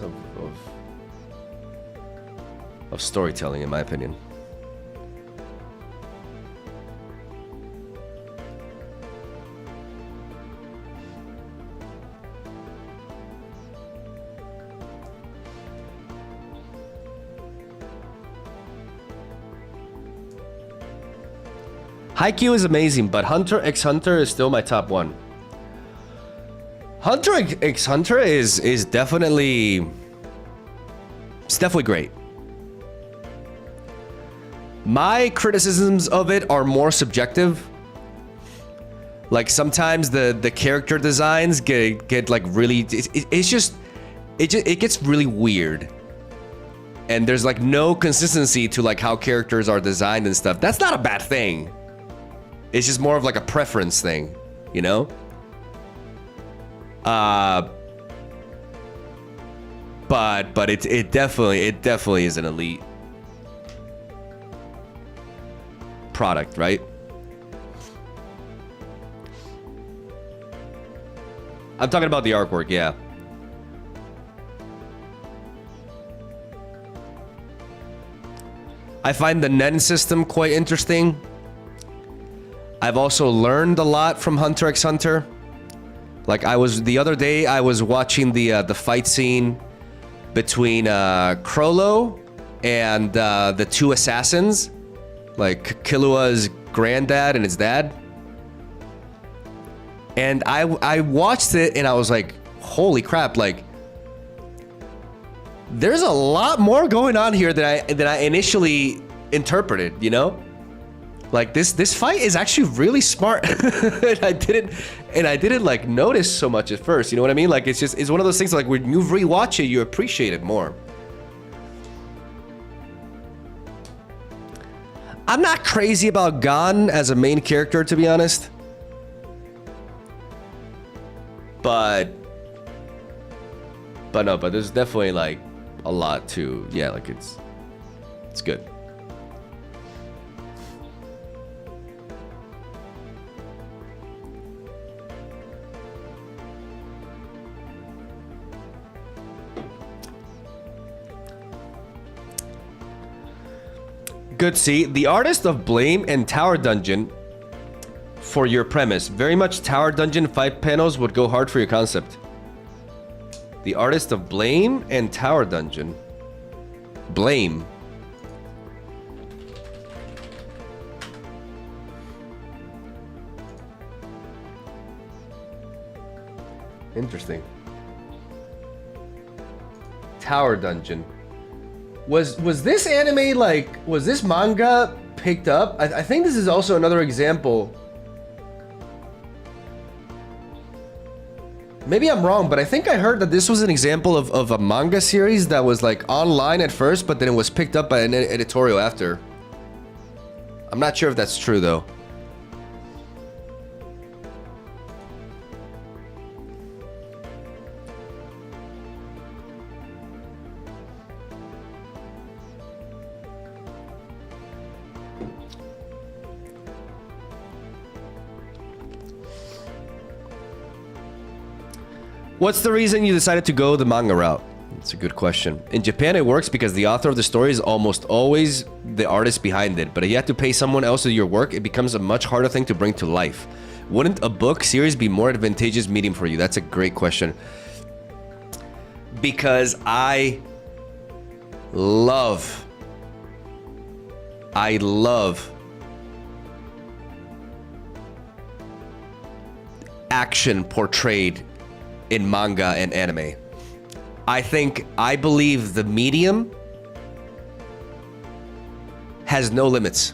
of storytelling, in my opinion. Haikyuu is amazing, but Hunter x Hunter is still my top one. Hunter x Hunter is definitely, it's definitely great. My criticisms of it are more subjective. Like sometimes the character designs get like really, it gets really weird. And there's like no consistency to like how characters are designed and stuff. That's not a bad thing. It's just more of like a preference thing, you know? But it definitely is an elite product, right? I'm talking about the artwork, yeah. I find the Nen system quite interesting. I've also learned a lot from Hunter x Hunter. Like the other day I was watching the fight scene between Crollo and the two assassins, like Killua's granddad and his dad. And I watched it and I was like, holy crap, like there's a lot more going on here than I initially interpreted, you know? Like this fight is actually really smart. and I didn't like notice so much at first, you know what I mean? Like it's one of those things like when you rewatch it, you appreciate it more. I'm not crazy about Gon as a main character, to be honest. But there's definitely like a lot to, yeah, like it's good. Good, see, the artist of Blame and Tower Dungeon for your premise. Very much Tower Dungeon 5 panels would go hard for your concept. The artist of Blame and Tower Dungeon. Blame. Interesting. Tower Dungeon. Was this anime like, was this manga picked up? I think this is also another example. Maybe I'm wrong, but I think I heard that this was an example of a manga series that was like online at first, but then it was picked up by an editorial after. I'm not sure if that's true though. What's the reason you decided to go the manga route? That's a good question. In Japan, it works because the author of the story is almost always the artist behind it. But if you have to pay someone else to do your work, it becomes a much harder thing to bring to life. Wouldn't a book series be more advantageous medium for you? That's a great question. Because I love action portrayed in manga and anime. I believe the medium has no limits.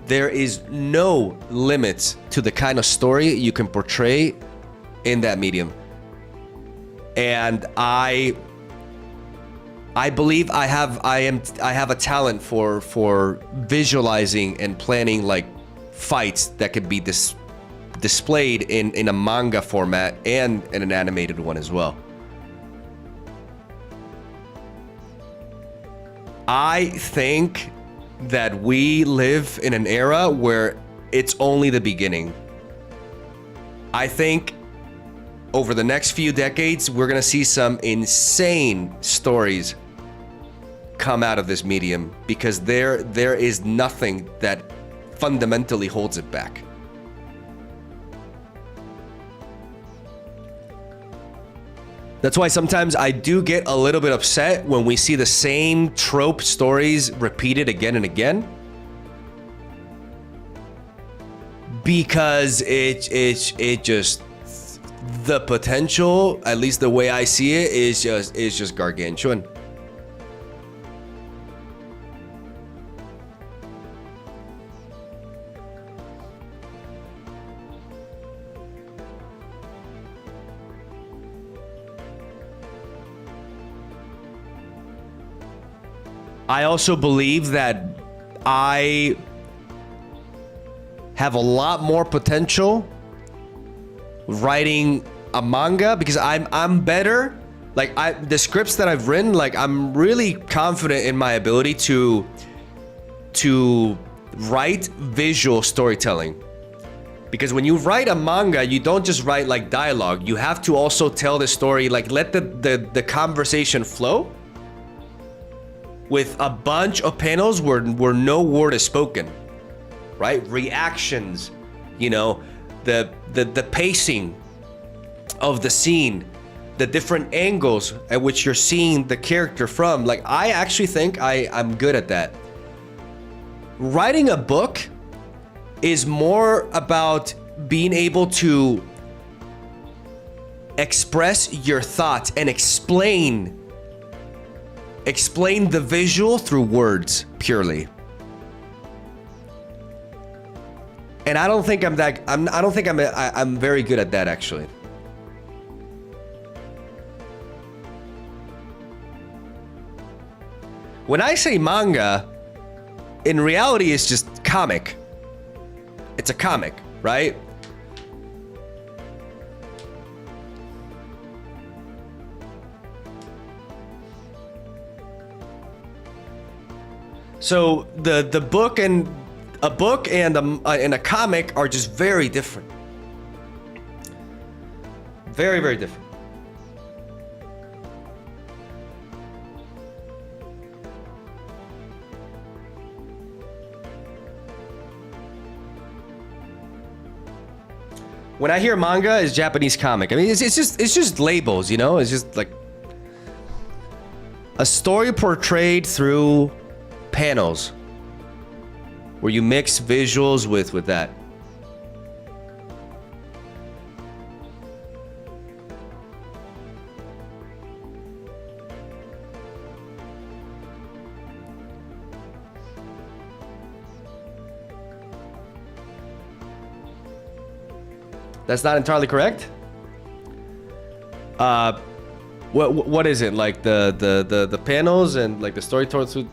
There is no limits to the kind of story you can portray in that medium. And I I believe I have a talent for visualizing and planning like fights that could be displayed in a manga format and in an animated one as well. I think that we live in an era where it's only the beginning. I think over the next few decades, we're gonna see some insane stories come out of this medium because there is nothing that fundamentally holds it back. That's why sometimes I do get a little bit upset when we see the same trope stories repeated again and again. Because it just, the potential, at least the way I see it, is just gargantuan. I also believe that I have a lot more potential writing a manga because I'm better. Like the scripts that I've written, like I'm really confident in my ability to write visual storytelling. Because when you write a manga, you don't just write like dialogue. You have to also tell the story, like let the conversation flow with a bunch of panels where no word is spoken, right? Reactions, you know, the pacing of the scene, the different angles at which you're seeing the character from. Like, I actually think I'm good at that. Writing a book is more about being able to express your thoughts and explain the visual through words purely. And I don't think I'm very good at that actually. When I say manga, in reality it's just comic. It's a comic, right? So the book and a comic are just very different. Very, very different. When I hear manga, it's Japanese comic. I mean, it's just labels, you know? It's just like a story portrayed through panels where you mix visuals with that. That's not entirely correct. What is it, like the panels and like the story towards who?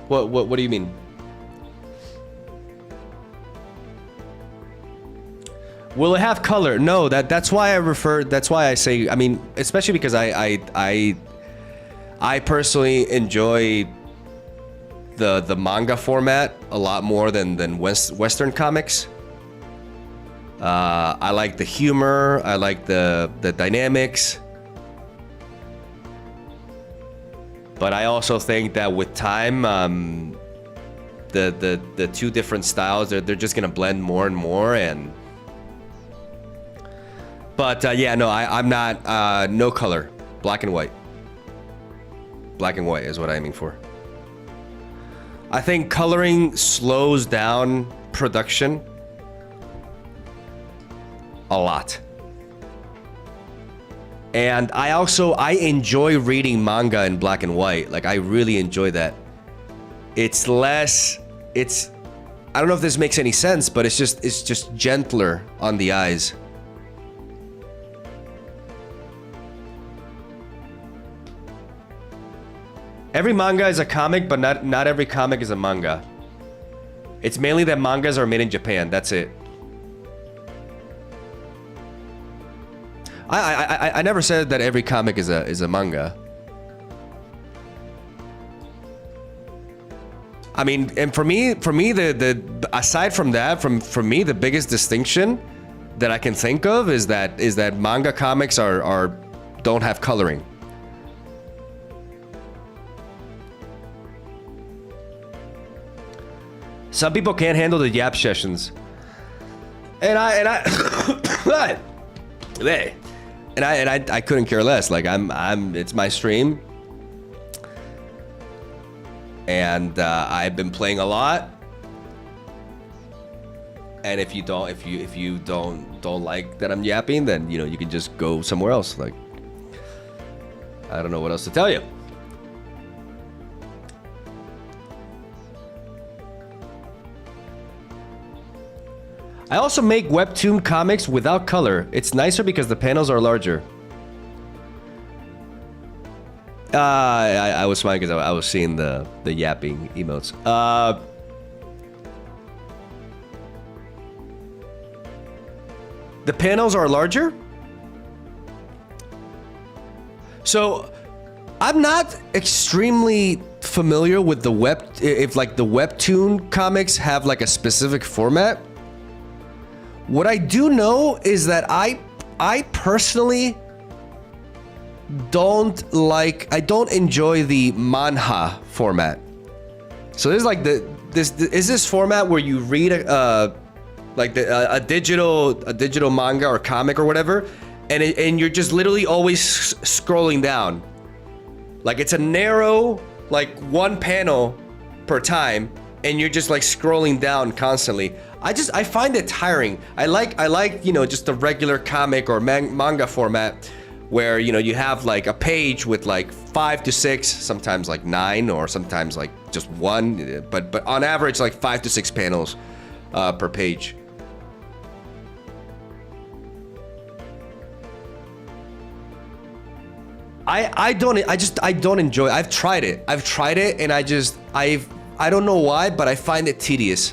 What do you mean? Will it have color? No, that's why I say, I mean, especially because I personally enjoy the manga format a lot more than Western comics. I like the humor, I like the dynamics. But I also think that with time, the two different styles, they're just gonna blend more and more. But yeah, no, I'm not, no color, black and white. Black and white is what I'm aiming for. I think coloring slows down production a lot. And I enjoy reading manga in black and white. Like, I really enjoy that. It's less, I don't know if this makes any sense, but it's just gentler on the eyes. Every manga is a comic, but not every comic is a manga. It's mainly that mangas are made in Japan. That's it. I never said that every comic is a manga. I mean, and for me, the aside from that, for me, the biggest distinction that I can think of is that manga comics are don't have coloring. Some people can't handle the yap sessions, and I couldn't care less. Like it's my stream, and I've been playing a lot. And if you don't like that I'm yapping, then you can just go somewhere else. Like, I don't know what else to tell you. I also make webtoon comics without color. It's nicer because the panels are larger. I was smiling because I was seeing the yapping emotes. The panels are larger? So, I'm not extremely familiar with the if like the webtoon comics have like a specific format. What I do know is that I personally don't enjoy the manhwa format. So there's like this format where you read a digital manga or comic or whatever, and you're just literally always scrolling down. Like it's a narrow, like one panel per time, and you're just like scrolling down constantly. I find it tiring. I like just the regular comic or manga format where you have like a page with like 5 to 6, sometimes like 9, or sometimes like just 1, but on average like 5 to 6 panels per page. I don't enjoy it. I've tried it and I don't know why, but I find it tedious.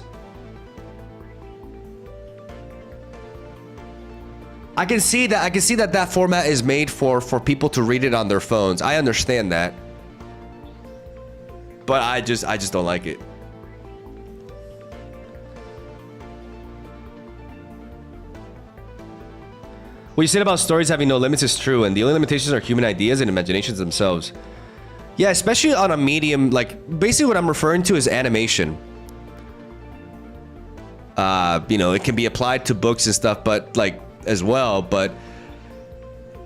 I can see that format is made for people to read it on their phones. I understand that. But I just don't like it. What you said about stories having no limits is true, and the only limitations are human ideas and imaginations themselves. Yeah, especially on a medium, like, basically what I'm referring to is animation. It can be applied to books and stuff, but like, as well, but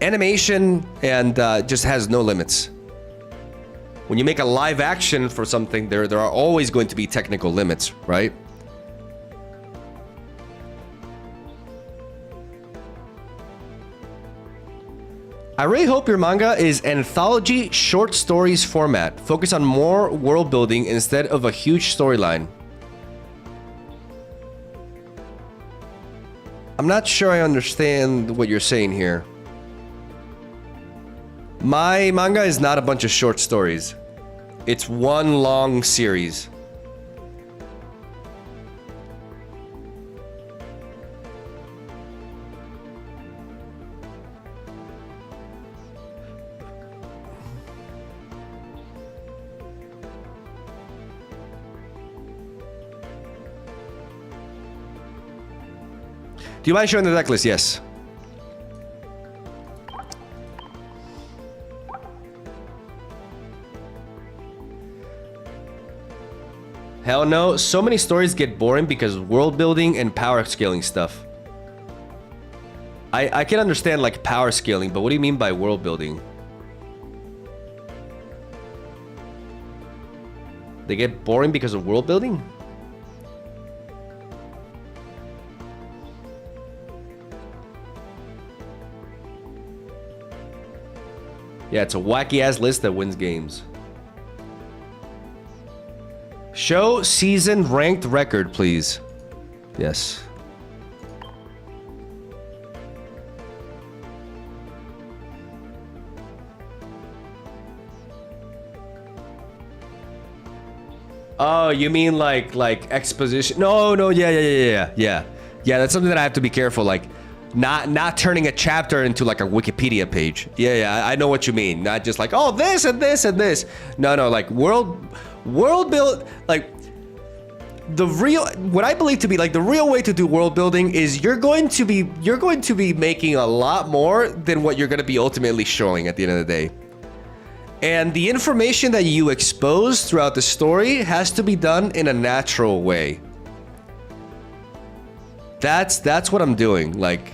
animation and just has no limits. When you make a live action for something, there are always going to be technical limits, right? I really hope your manga is anthology short stories format. Focus on more world building instead of a huge storyline. I'm not sure I understand what you're saying here. My manga is not a bunch of short stories. It's one long series. Do you mind showing the deck list? Yes. Hell no. So many stories get boring because world building and power scaling stuff. I can understand like power scaling, but what do you mean by world building? They get boring because of world building? Yeah, it's a wacky-ass list that wins games. Show season ranked record, please. Yes. Oh, you mean like exposition? No, no, yeah. That's something that I have to be careful, like not turning a chapter into like a Wikipedia page. Yeah, I know what you mean. Not just like, oh, this and this and this. No, like world build, like what I believe to be like the real way to do world building is you're going to be making a lot more than what you're going to be ultimately showing at the end of the day. And the information that you expose throughout the story has to be done in a natural way. That's what I'm doing. Like,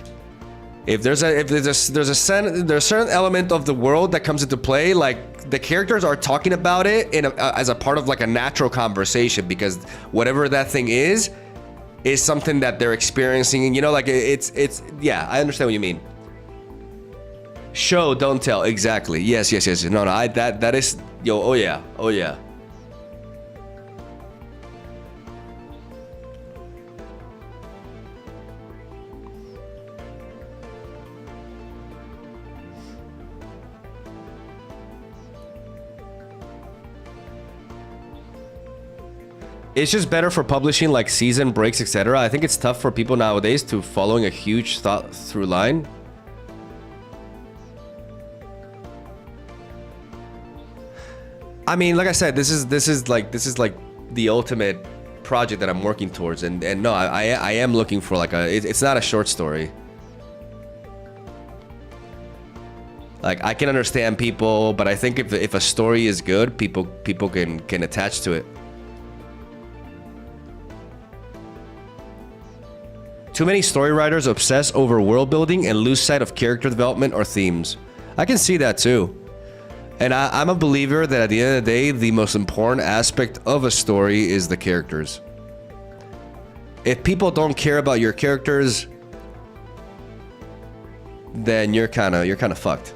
if there's a certain element of the world that comes into play, like the characters are talking about it as a part of like a natural conversation, because whatever that thing is something that they're experiencing. And, you know, like it's yeah, I understand what you mean. Show, don't tell. Exactly. Yes. No, that is, yo, oh yeah. It's just better for publishing like season breaks, etc. I think it's tough for people nowadays to following a huge thought through line. I mean, like I said, this is like the ultimate project that I'm working towards, and no, I am looking for like it's not a short story. Like, I can understand people, but I think if a story is good, people can attach to it. Too many story writers obsess over world building and lose sight of character development or themes. I can see that too. And I'm a believer that at the end of the day, the most important aspect of a story is the characters. If people don't care about your characters, then you're kind of fucked.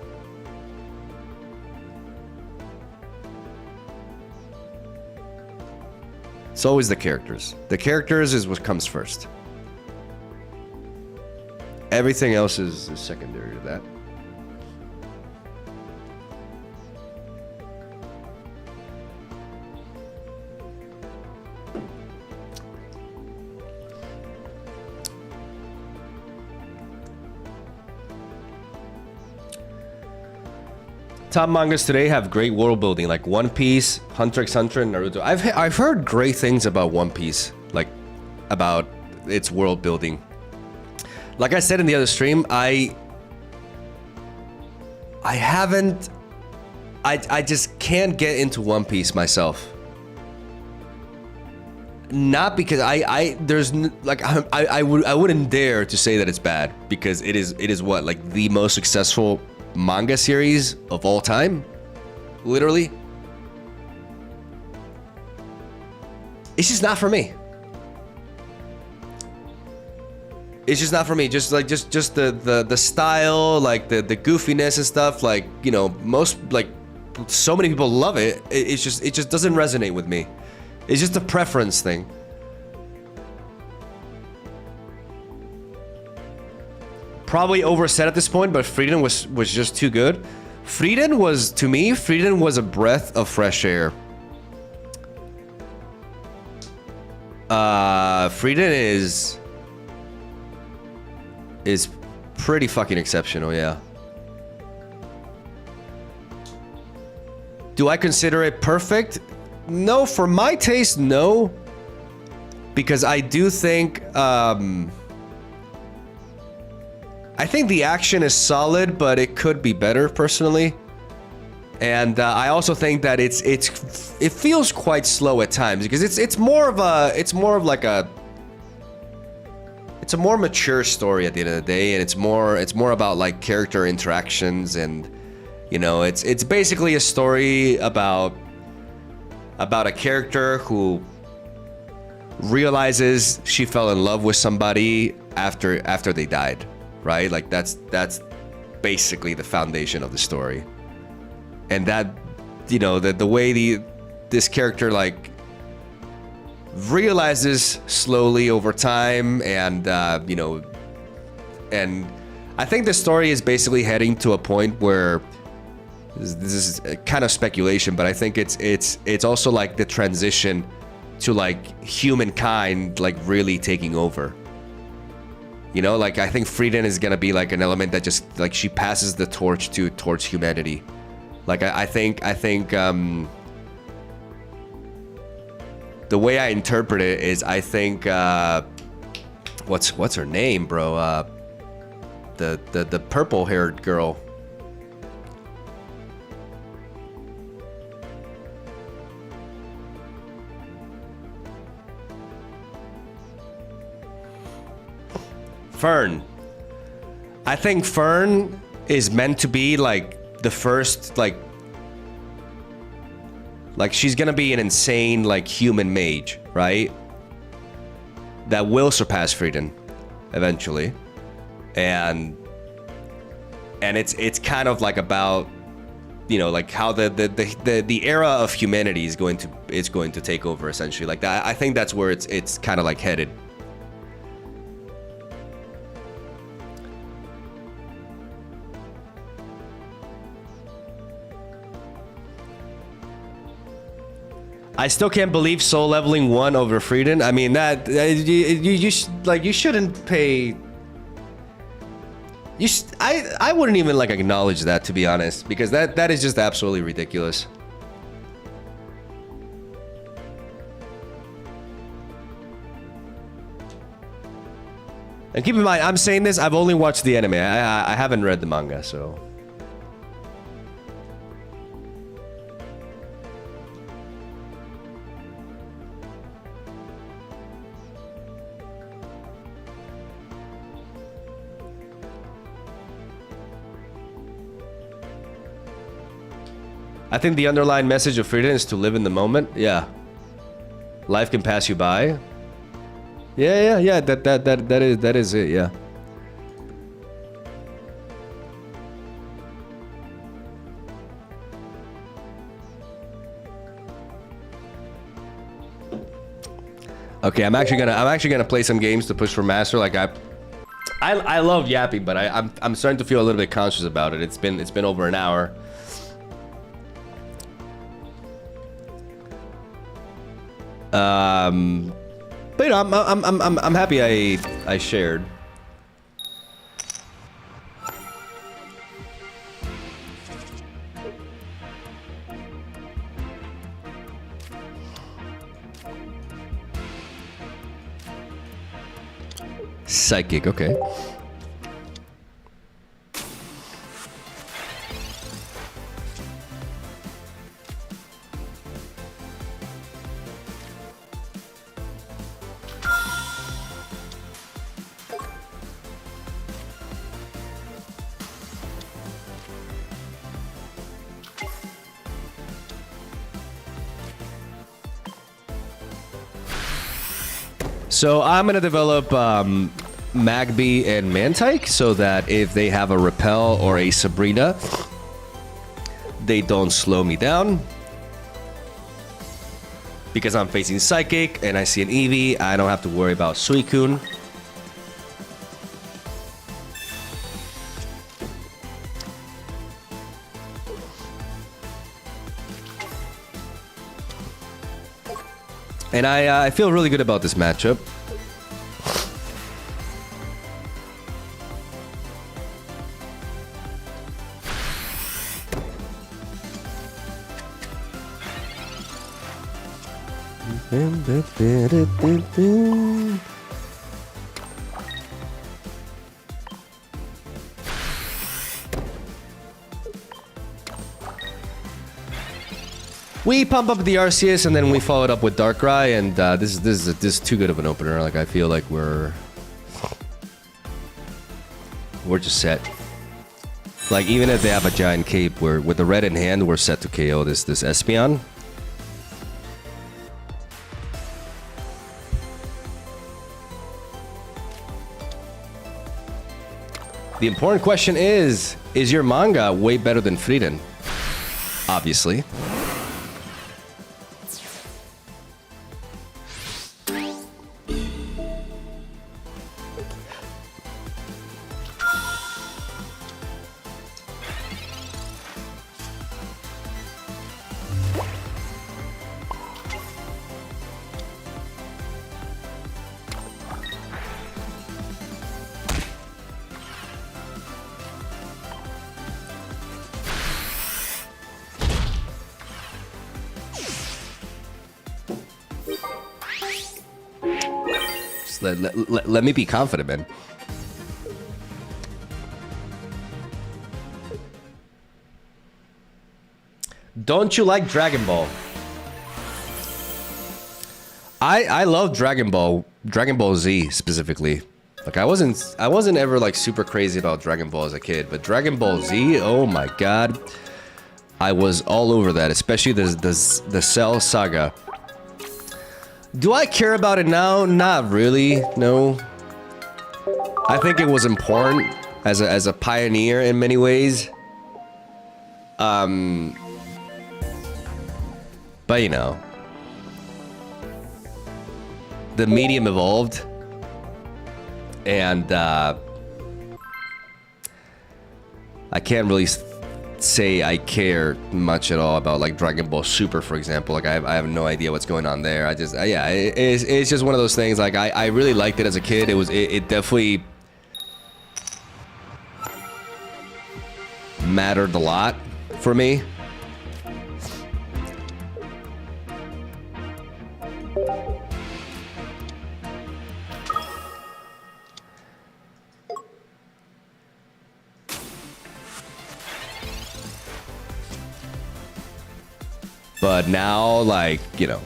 It's always the characters. The characters is what comes first. Everything else is secondary to that. Top mangas today have great world building, like One Piece, Hunter x Hunter, and Naruto. I've heard great things about One Piece, like about its world building. Like I said in the other stream, I just can't get into One Piece myself. Not because I wouldn't dare to say that it's bad, because it is what, like the most successful manga series of all time, literally. It's just not for me. It's just not for me. Just the style, like the goofiness and stuff. Like, you know, most, like, so many people love it. It just doesn't resonate with me. It's just a preference thing. Probably overset at this point, but Frieden was just too good. Frieden was a breath of fresh air. Frieden is pretty fucking exceptional, yeah. Do I consider it perfect? No, for my taste, no. Because I do think, I think the action is solid, but it could be better, personally. And I also think that it feels quite slow at times, because it's more of a more mature story at the end of the day, and it's more about like character interactions, and you know, it's basically a story about a character who realizes she fell in love with somebody after they died. Right? Like that's basically the foundation of the story. And that, you know, the way this character like realizes slowly over time, and you know, and I think the story is basically heading to a point where this is kind of speculation, but I think it's also like the transition to like humankind like really taking over. You know, like I think Frieden is gonna be like an element that just like she passes the torch towards humanity. Like I think the way I interpret it is I think what's her name, bro? The purple haired girl. Fern. I think Fern is meant to be like the first like she's gonna be an insane like human mage, right? That will surpass Frieden eventually. And it's kind of like about, you know, like how the era of humanity is going to take over essentially. Like that, I think that's where it's kind of like headed. I still can't believe soul leveling 1 over Frieden. I mean that you shouldn't pay. I wouldn't even like acknowledge that, to be honest, because that is just absolutely ridiculous. And keep in mind, I'm saying this, I've only watched the anime. I haven't read the manga, so. I think the underlying message of Frieden is to live in the moment. Yeah. Life can pass you by. Yeah. That is it. Yeah. Okay, I'm actually gonna play some games to push for master. Like I love yapping, but I'm starting to feel a little bit conscious about it. It's been over an hour. But you know, I'm happy I shared. Psychic, okay. So I'm gonna develop Magby and Mantike so that if they have a Repel or a Sabrina, they don't slow me down. Because I'm facing Psychic and I see an Eevee, I don't have to worry about Suicune. And I feel really good about this matchup. We pump up the RCS and then we follow it up with Darkrai, and this is too good of an opener. Like I feel like we're just set. Like even if they have a giant cape, we're with the red in hand, we're set to KO this Espeon. The important question is your manga way better than Frieden? Obviously. Let me be confident, man. Don't you like Dragon Ball? I love Dragon Ball Z specifically. Like I wasn't ever like super crazy about Dragon Ball as a kid, but Dragon Ball Z, oh my god, I was all over that, especially the Cell Saga. Do I care about it now? Not really, no. I think it was important as a pioneer in many ways. But you know, the medium evolved, and I can't really say I care much at all about like Dragon Ball Super, for example. Like I have no idea what's going on there. I just yeah, it's just one of those things. Like I really liked it as a kid. It definitely mattered a lot for me. But now, like, you know,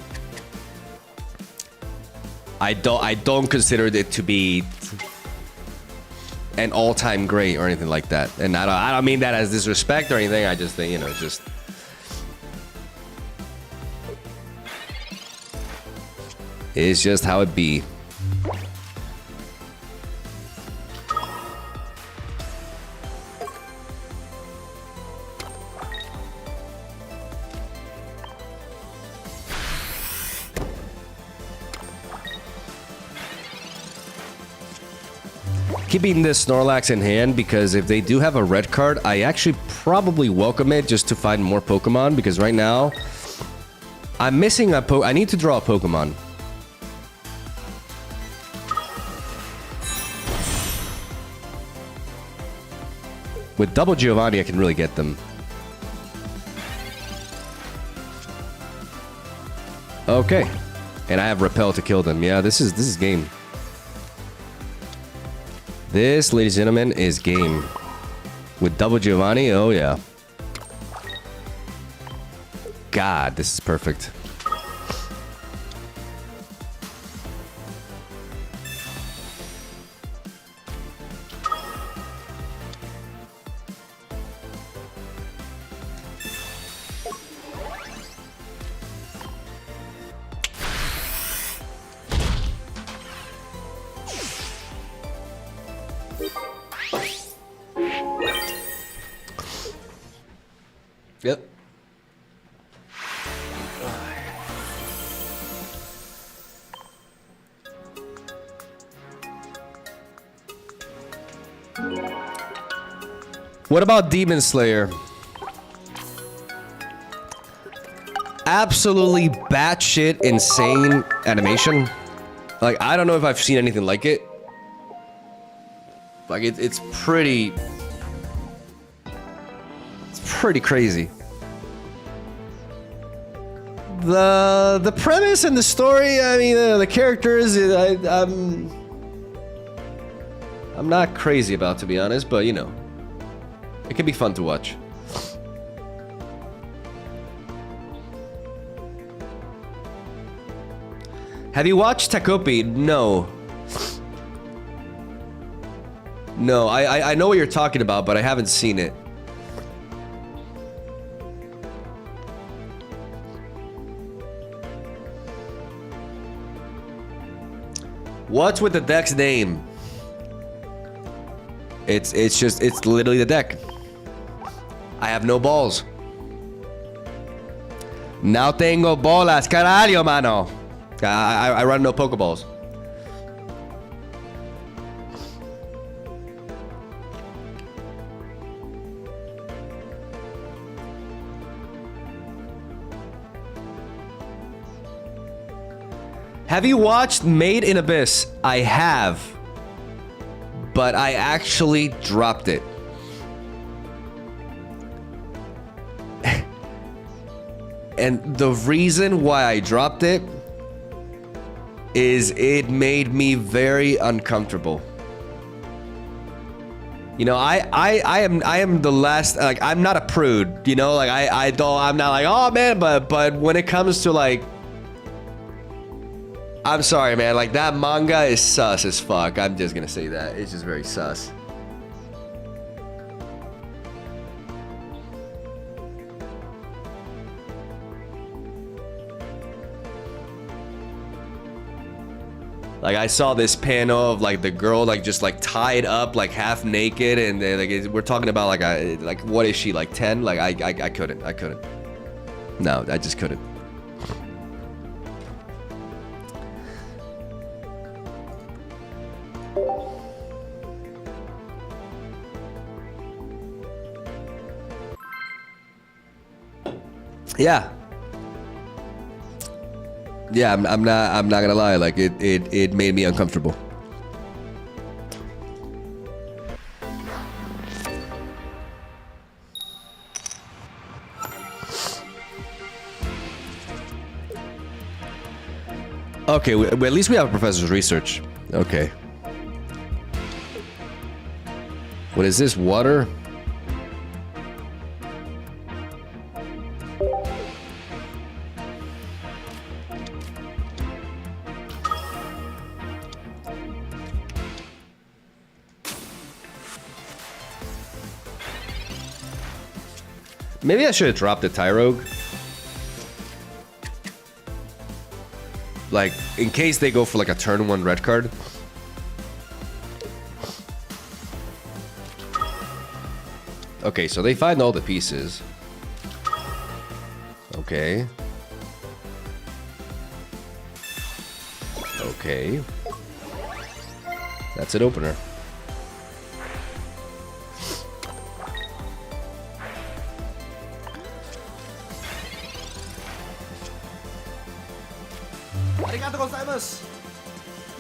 I don't consider it to be an all-time great or anything like that. And I don't mean that as disrespect or anything. I just think, you know, just it's just how it be. Keeping this Snorlax in hand, because if they do have a red card, I actually probably welcome it just to find more Pokemon, because right now I'm missing a I need to draw a Pokemon. With double Giovanni, I can really get them. Okay. And I have Repel to kill them. Yeah, this is game. This, ladies and gentlemen, is game. With double Giovanni, oh yeah. God, this is perfect. Yep. What about Demon Slayer? Absolutely batshit insane animation. Like, I don't know if I've seen anything like it. Like, it's pretty crazy. The premise and the story, I mean, the characters, I'm not crazy about, to be honest, but you know, it can be fun to watch. Have you watched Takopi? No. No, I know what you're talking about, but I haven't seen it. What's with the deck's name? It's literally the deck. I have no balls. No tengo bolas, caralho, mano. I run no Pokeballs. Have you watched Made in Abyss? I have. But I actually dropped it. And the reason why I dropped it is it made me very uncomfortable. You know, I am the last, like, I'm not a prude, you know, like I'm not like, oh man, but when it comes to like, I'm sorry, man, like that manga is sus as fuck. I'm just gonna say that. It's just very sus. Like I saw this panel of like the girl like just like tied up like half naked, and like we're talking about like what is she, like 10? Like I couldn't. No, I just couldn't. Yeah. Yeah, I'm not gonna lie, like it made me uncomfortable. Okay, at least we have a professor's research. Okay. What is this, water? Maybe I should have dropped the Tyrogue. Like, in case they go for like a turn 1 red card. Okay, so they find all the pieces. Okay. Okay. That's an opener.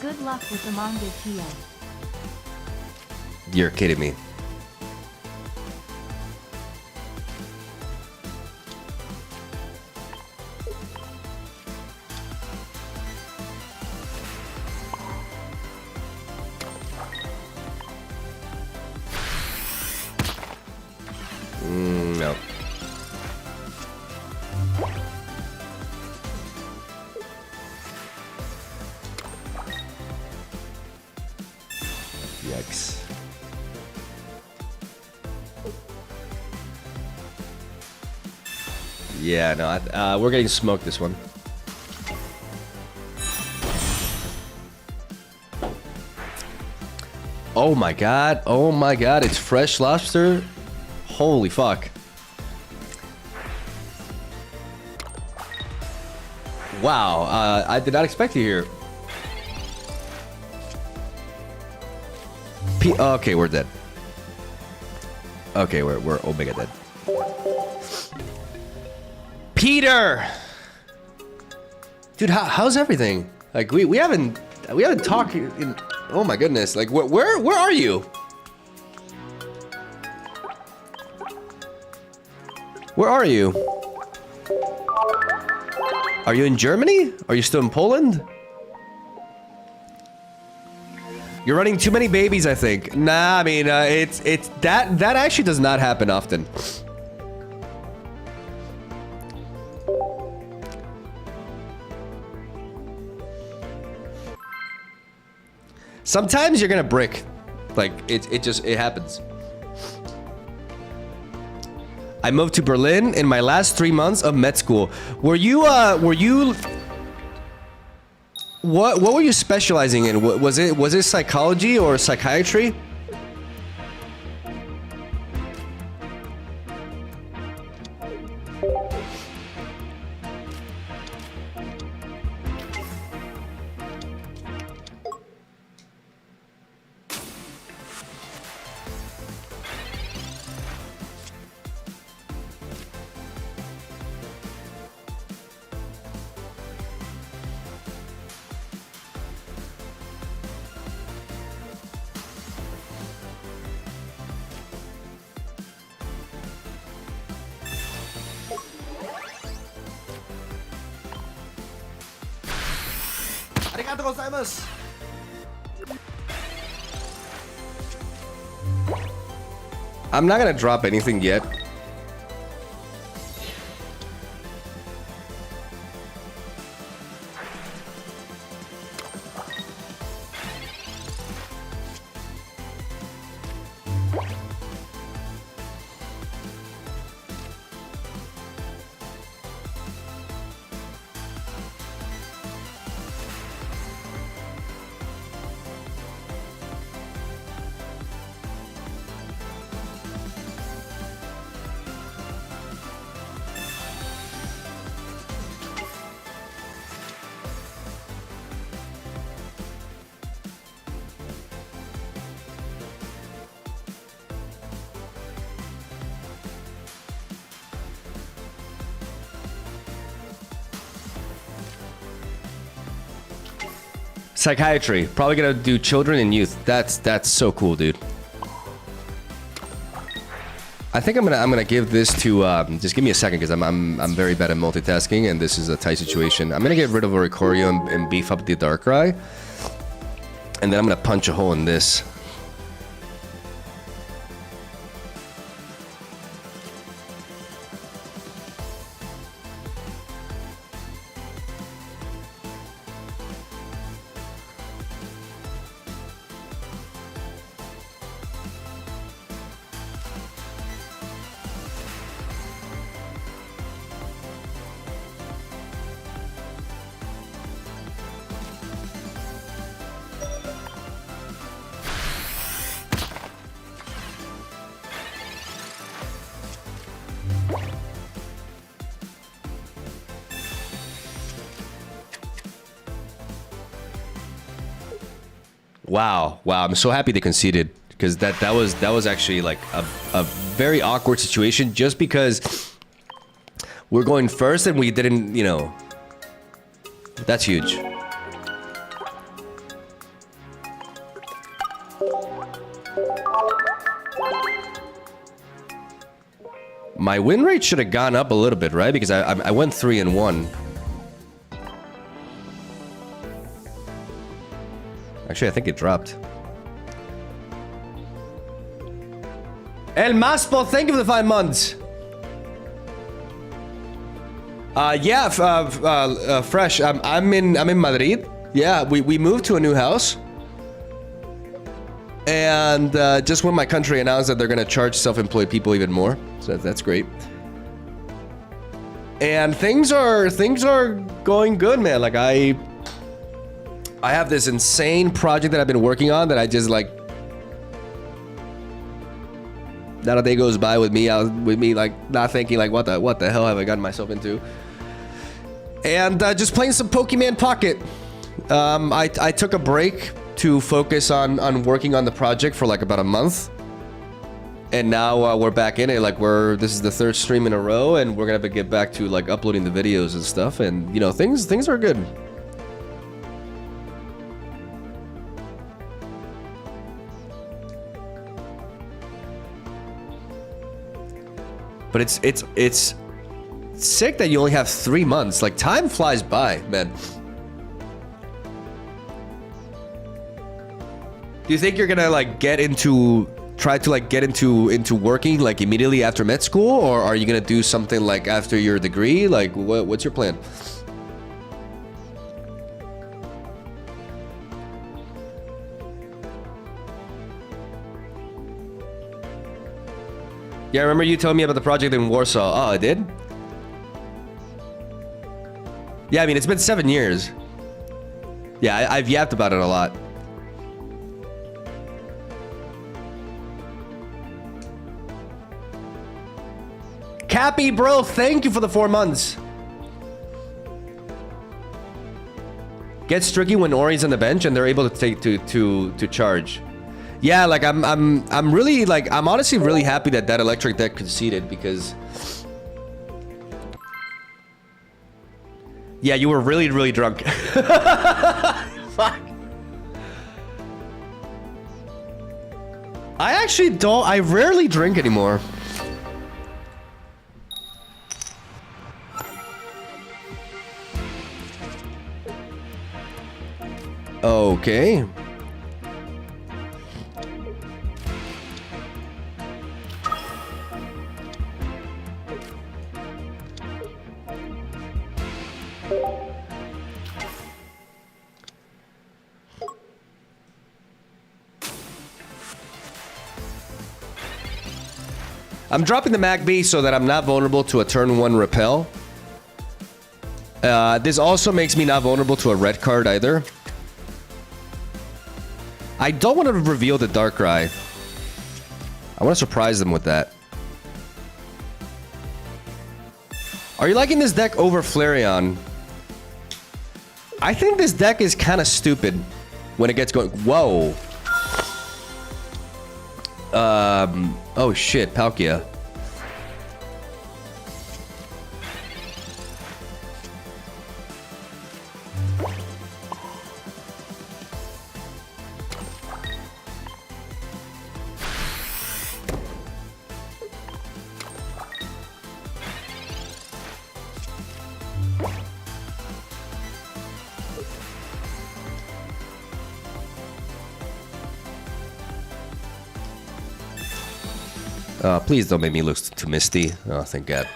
Good luck with the manga, Tio. You're kidding me. No. Yikes. Yeah, no, we're getting smoked this one. Oh my god, it's fresh lobster? Holy fuck. Wow, I did not expect you here. Okay, we're dead. Okay, we're Omega dead. Peter! Dude, how's everything? Like we haven't talked in, oh my goodness, like where are you? Where are you? Are you in Germany? Are you still in Poland? You're running too many babies, I think. Nah, I mean, it's that actually does not happen often. Sometimes you're gonna brick, like it happens. I moved to Berlin in my last 3 months of med school. Were you What were you specializing in? Was it psychology or psychiatry? Arigatou gozaimasu. I'm not gonna drop anything yet. Psychiatry. Probably gonna do children and youth. That's so cool, dude. I think I'm gonna give this to just give me a second because I'm very bad at multitasking and this is a tight situation. I'm gonna get rid of Oricorio and beef up the Darkrai, and then I'm gonna punch a hole in this. Wow, I'm so happy they conceded because that was actually like a very awkward situation just because we're going first and we didn't, you know. That's huge. My win rate should have gone up a little bit, right? Because I went 3-1. Actually, I think it dropped. El Masterball, thank you for the 5 months. Yeah, fresh. I'm in Madrid. Yeah, we moved to a new house, and just when my country announced that they're gonna charge self-employed people even more, so that's great. And things are going good, man. Like I have this insane project that I've been working on that I just like. Not a day goes by with me like not thinking like what the hell have I gotten myself into. And just playing some Pokemon Pocket. I took a break to focus on working on the project for like about a month. And now we're back in it. Like this is the 3rd stream in a row, and we're gonna get back to like uploading the videos and stuff. And you know, things are good. But it's sick that you only have 3 months. Like time flies by, man. Do you think you're gonna like try to get into working like immediately after med school, or are you gonna do something like after your degree? Like what's your plan? Yeah, I remember you telling me about the project in Warsaw. Oh, I did? Yeah, I mean, it's been 7 years. Yeah, I've yapped about it a lot. Cappy, bro, thank you for the 4 months. Gets tricky when Ori's on the bench and they're able to take to charge. Yeah, like I'm really like I'm honestly really happy that electric deck conceded because yeah, you were really drunk. Fuck. I rarely drink anymore. Okay. I'm dropping the MacB so that I'm not vulnerable to a turn 1 repel. This also makes me not vulnerable to a red card either. I don't want to reveal the Darkrai. I want to surprise them with that. Are you liking this deck over Flareon? I think this deck is kind of stupid when it gets going. Whoa. Oh shit, Palkia. Please don't make me look too misty. Oh, thank God.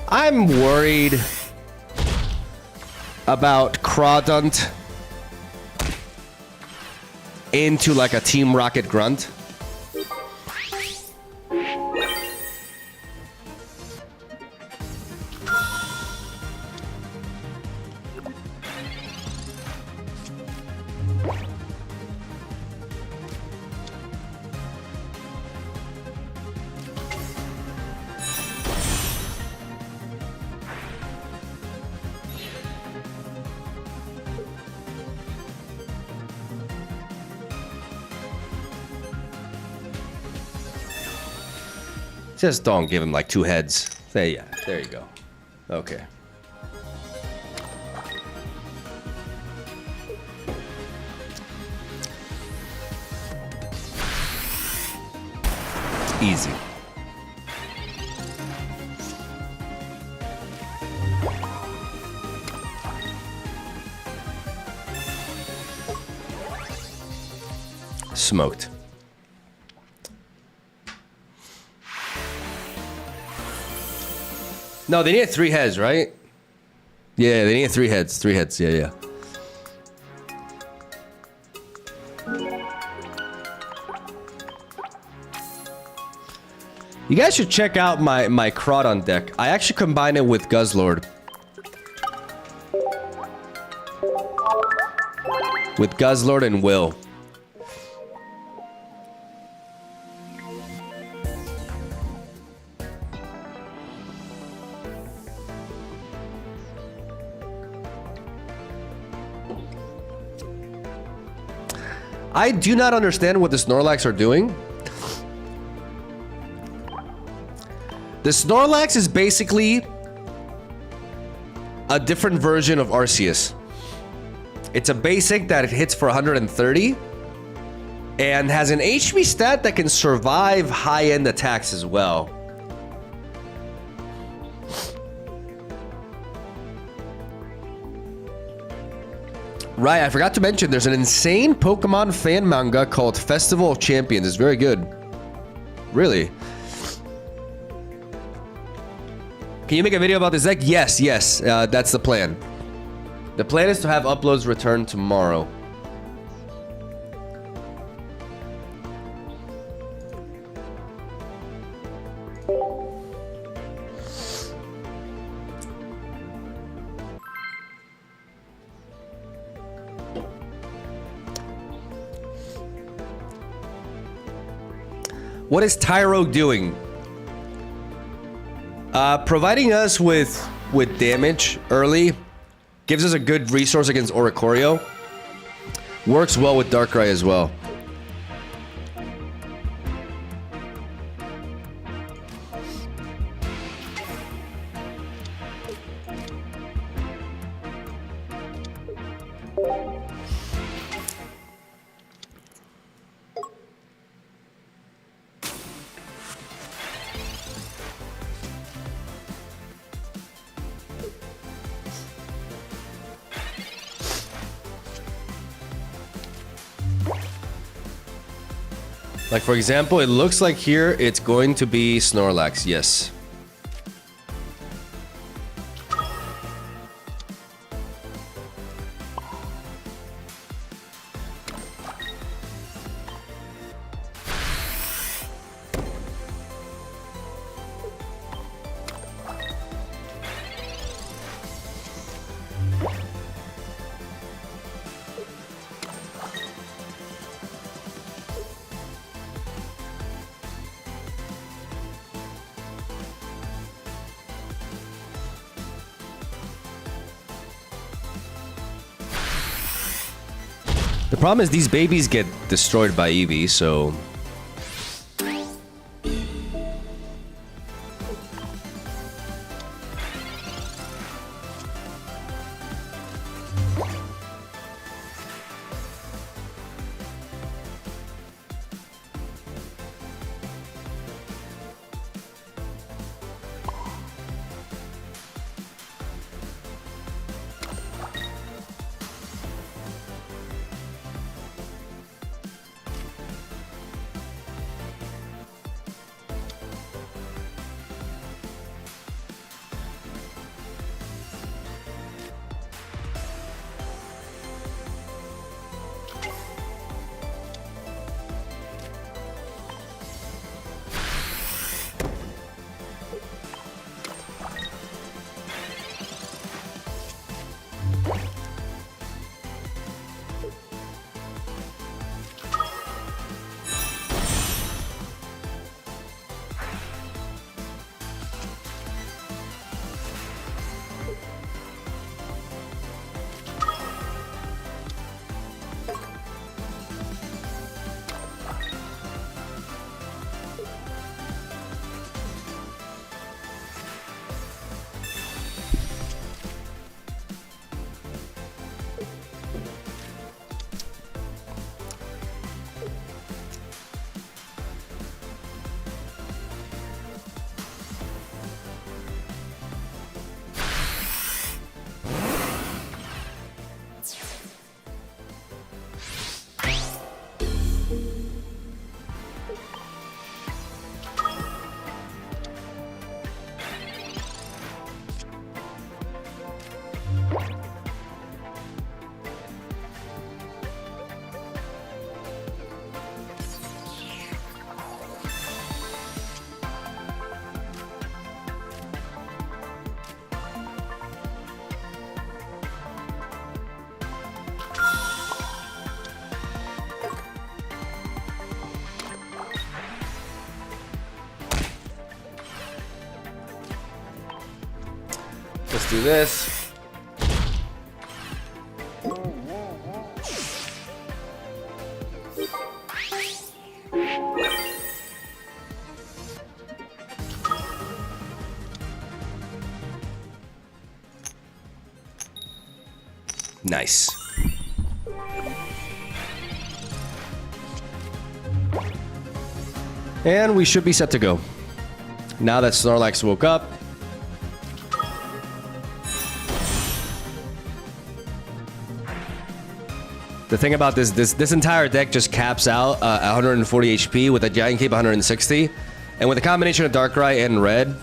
I'm worried about Crawdunt into like a Team Rocket Grunt. Just don't give him like 2 heads. Yeah, there you go. Okay. Easy. Smoked. No, they needed 3 heads, right? Yeah, they needed 3 heads. 3 heads, yeah, yeah. You guys should check out my Crawdon deck. I actually combine it with Guzzlord. With Guzzlord and Will. I do not understand what the Snorlax are doing. The Snorlax is basically a different version of Arceus. It's a basic that it hits for 130 and has an HP stat that can survive high-end attacks as well. Right, I forgot to mention there's an insane Pokemon fan manga called Festival of Champions. It's very good. Really. Can you make a video about this deck? Yes, yes. That's the plan. The plan is to have uploads return tomorrow. What is Tyro doing? Providing us with with damage early. Gives us a good resource against Oricorio. Works well with Darkrai as well. Like, for example, it looks like here it's going to be Snorlax, yes. The problem is these babies get destroyed by Eevee, so... Let's do this. Nice. And we should be set to go. Now that Snorlax woke up. The thing about this entire deck just caps out 140 HP with a Giant Cape 160. And with a combination of Darkrai and Red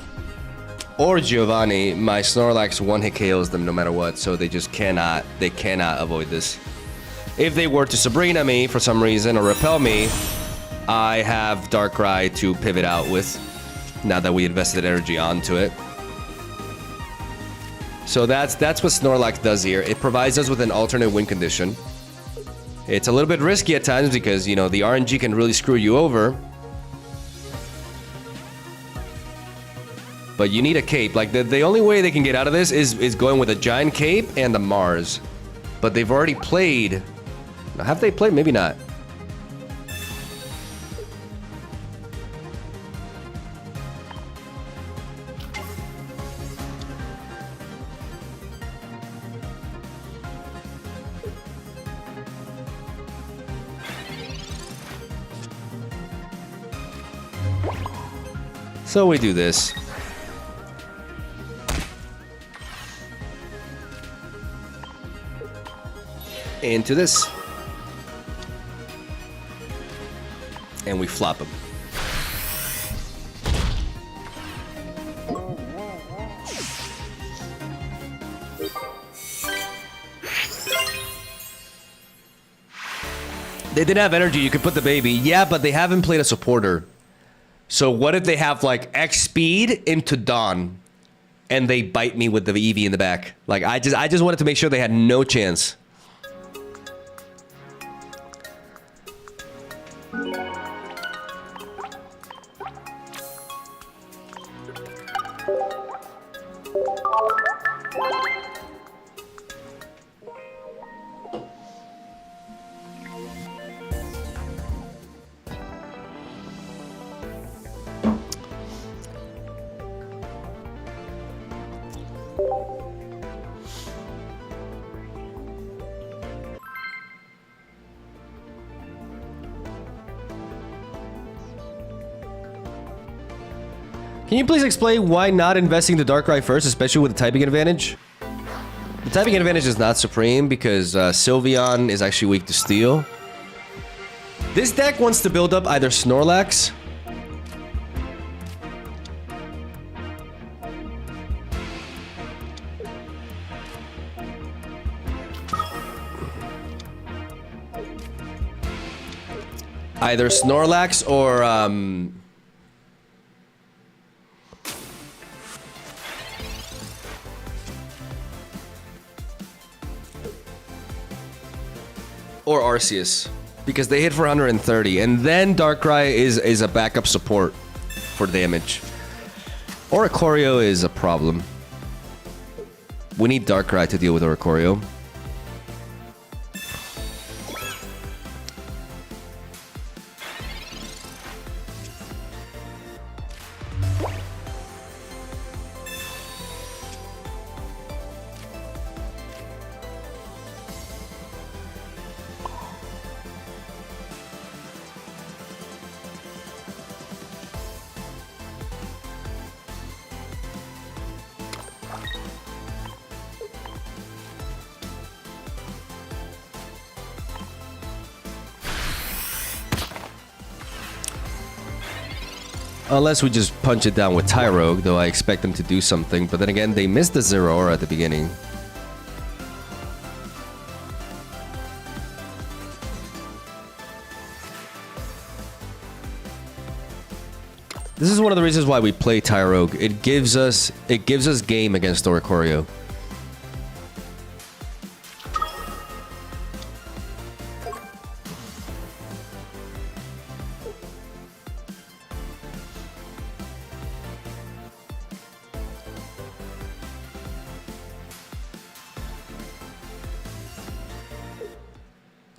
or Giovanni, my Snorlax one-hit KOs them no matter what. So they just cannot avoid this. If they were to Sabrina me for some reason or repel me, I have Darkrai to pivot out with now that we invested energy onto it. So that's what Snorlax does here. It provides us with an alternate win condition. It's a little bit risky at times because, you know, the RNG can really screw you over. But you need a cape. Like, the only way they can get out of this is going with a giant cape and a Mars. But they've already played... Now, have they played? Maybe not. So we do this. Into this. And we flop him. They didn't have energy, you could put the baby. Yeah, but they haven't played a supporter. So what if they have like X speed into Dawn and they bite me with the Eevee in the back? Like I just wanted to make sure they had no chance. Can you please explain why not investing the Darkrai first, especially with the typing advantage? The typing advantage is not supreme because Sylveon is actually weak to Steel. This deck wants to build up either Snorlax or Arceus, because they hit for 130, and then Darkrai is a backup support for damage. Oricorio is a problem. We need Darkrai to deal with Oricorio. Unless we just punch it down with Tyrogue, though I expect them to do something. But then again, they missed the Zeraora at the beginning. This is one of the reasons why we play Tyrogue. It gives us game against Oricorio.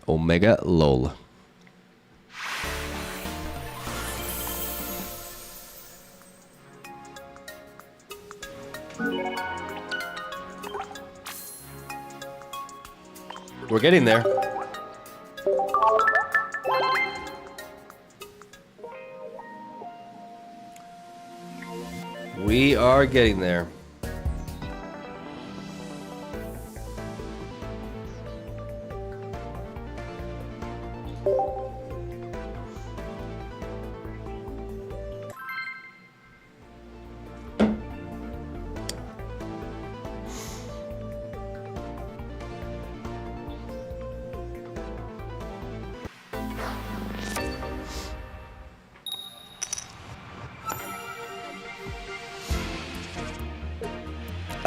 Omega lol. We're getting there. We are getting there.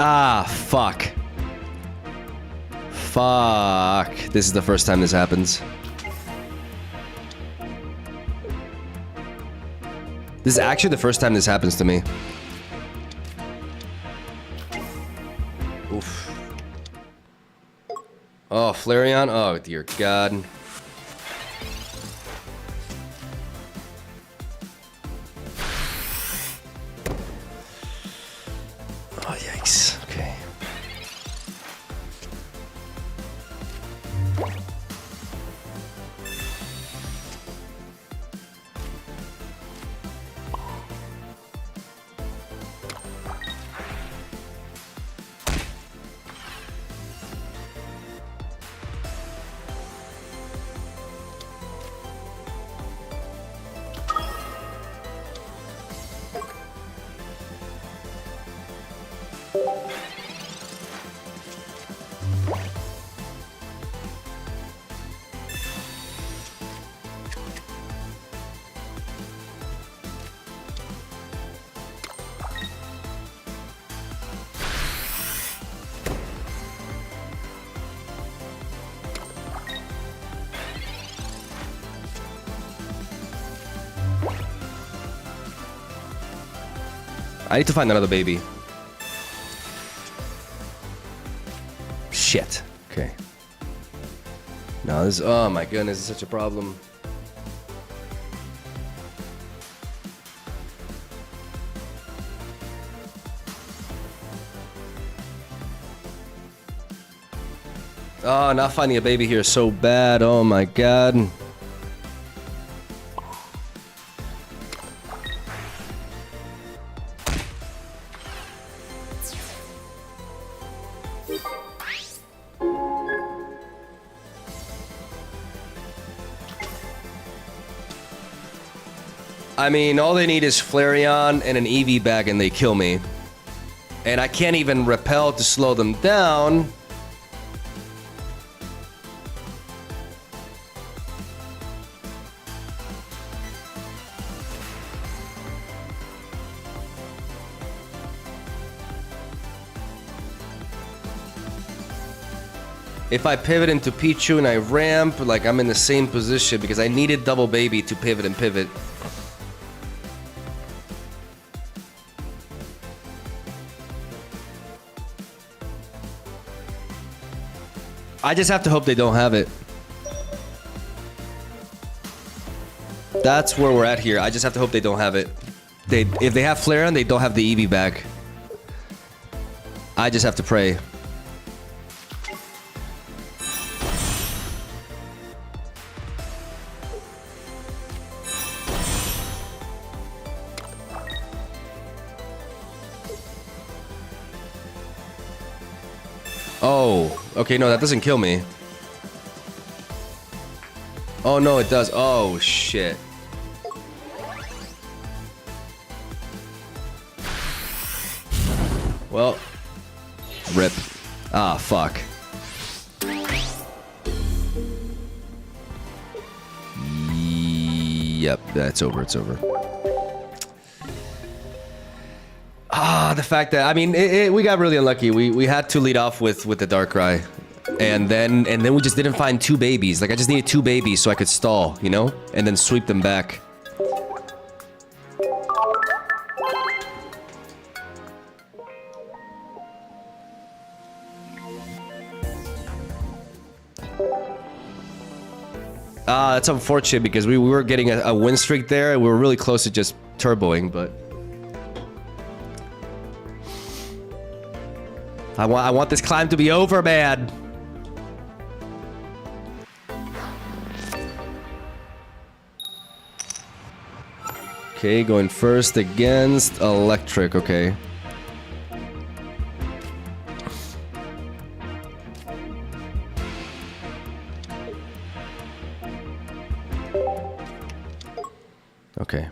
Ah, fuck. Fuck. This is the first time this happens. This is actually the first time this happens to me. Oh, Flareon. Oh, dear God. Oh, yikes. Okay. I need to find another baby. Shit. Okay. No, this. Oh my goodness, this is such a problem. Oh, not finding a baby here is so bad. Oh my god. I mean, all they need is Flareon and an EV bag and they kill me. And I can't even repel to slow them down. If I pivot into Pichu and I ramp, like I'm in the same position because I needed double baby to pivot and pivot. I just have to hope they don't have it. That's where we're at here. I just have to hope they don't have it. If they have Flareon, they don't have the EV back. I just have to pray. Oh, okay, no, that doesn't kill me. Oh, no, it does. Oh, shit. Well, rip. Ah, fuck. Yep, that's over, it's over. Ah, the fact that, I mean, we got really unlucky. We had to lead off with the Darkrai. And then we just didn't find two babies. Like, I just needed two babies so I could stall, you know? And then sweep them back. Ah, that's unfortunate because we were getting a win streak there. And we were really close to just turboing, but... I want this climb to be over, man. Okay, going first against Electric, okay. Okay.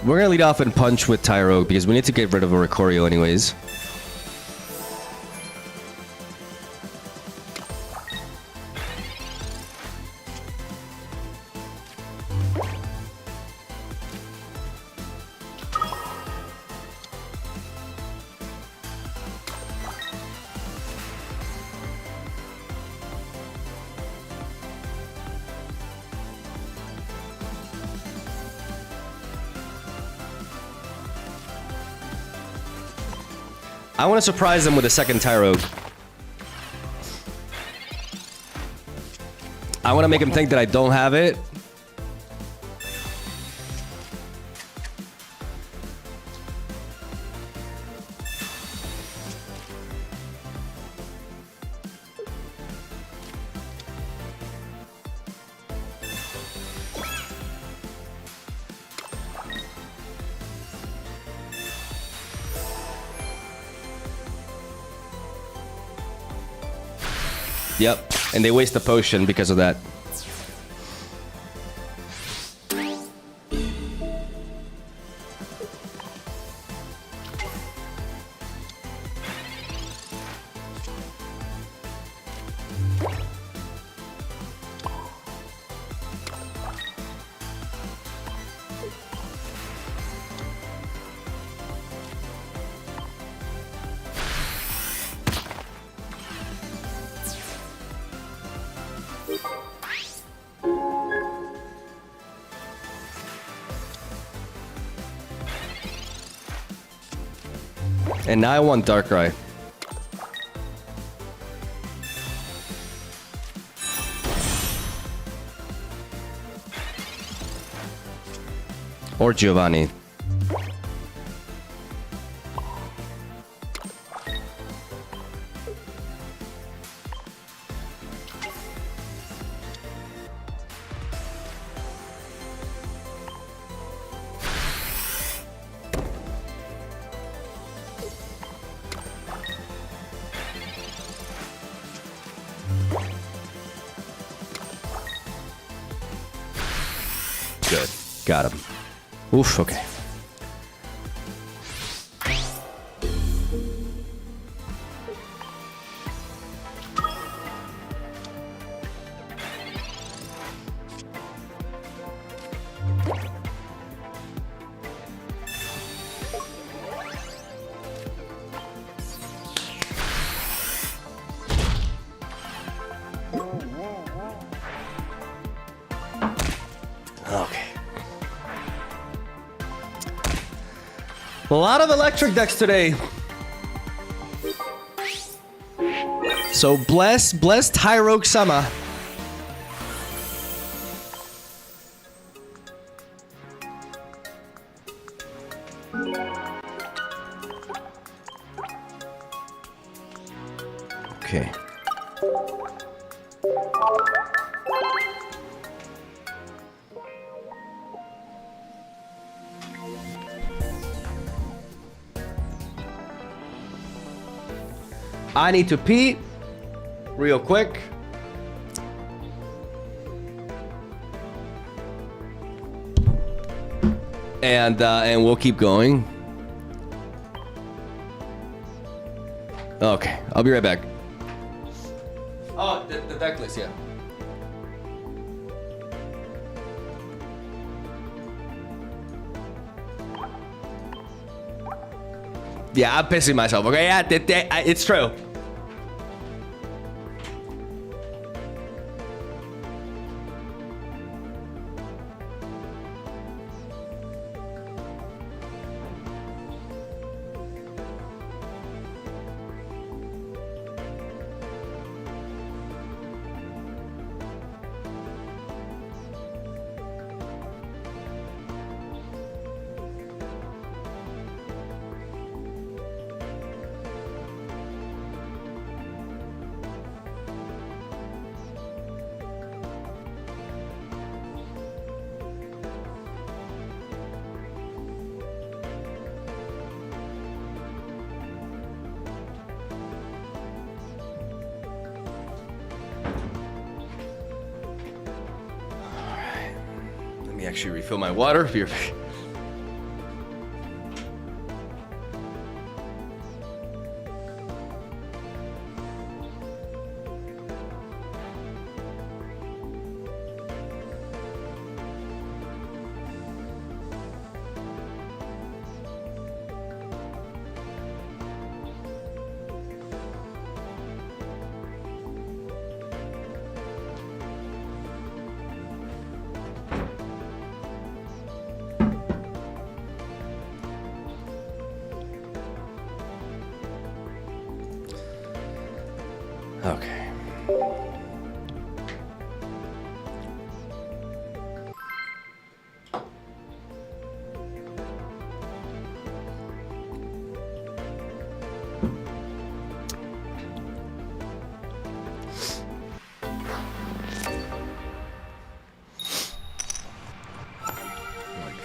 We're gonna lead off and punch with Tyrogue because we need to get rid of Oricorio anyways. I want to surprise them with a second Tyrogue. I want to make them think that I don't have it. Yep, and they waste the potion because of that. And now I want Darkrai. Or Giovanni. Good. Got him. Oof, okay. Okay. A lot of electric decks today. So bless Tyrogue Sama. Okay. I need to pee real quick. And we'll keep going. Okay, I'll be right back. Oh, the deck list, yeah. Yeah, I'm pissing myself. Okay, yeah, it's true. Let me actually refill my water. Okay.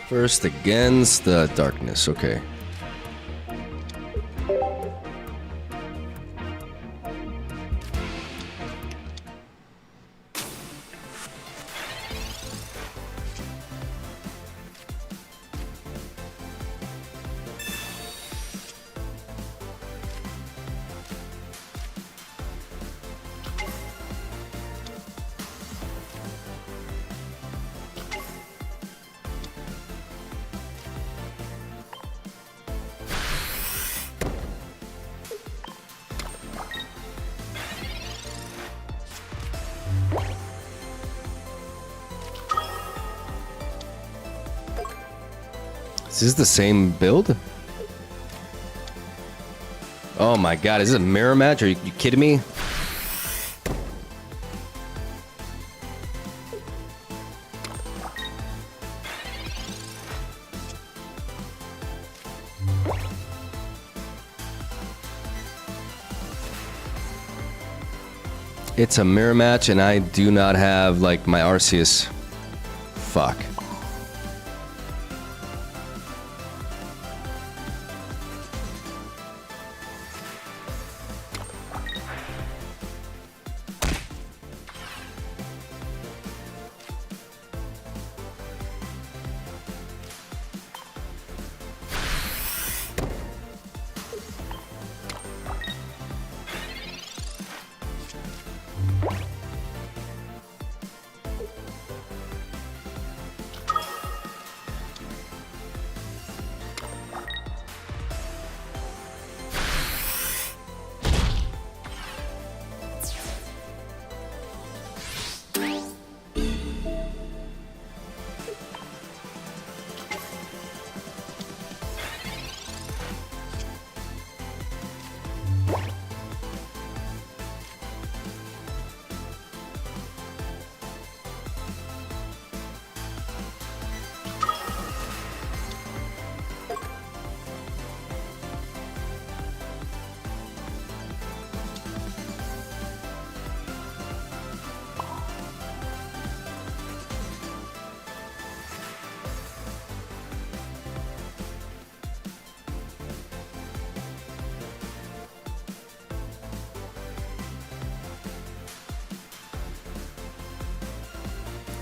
First against the darkness, okay. Is this the same build? Oh my god, is this a mirror match? Are you kidding me? It's a mirror match and I do not have like my Arceus. Fuck.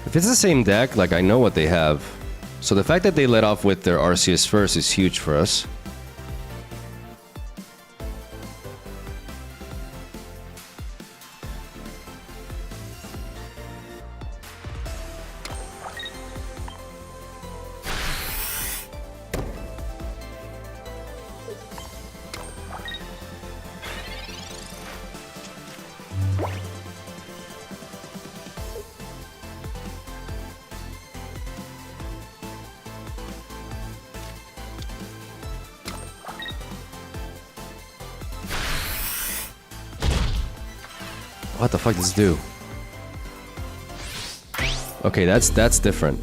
If it's the same deck, like I know what they have. So the fact that they let off with their Arceus first is huge for us. What the fuck does this do? Okay, that's different.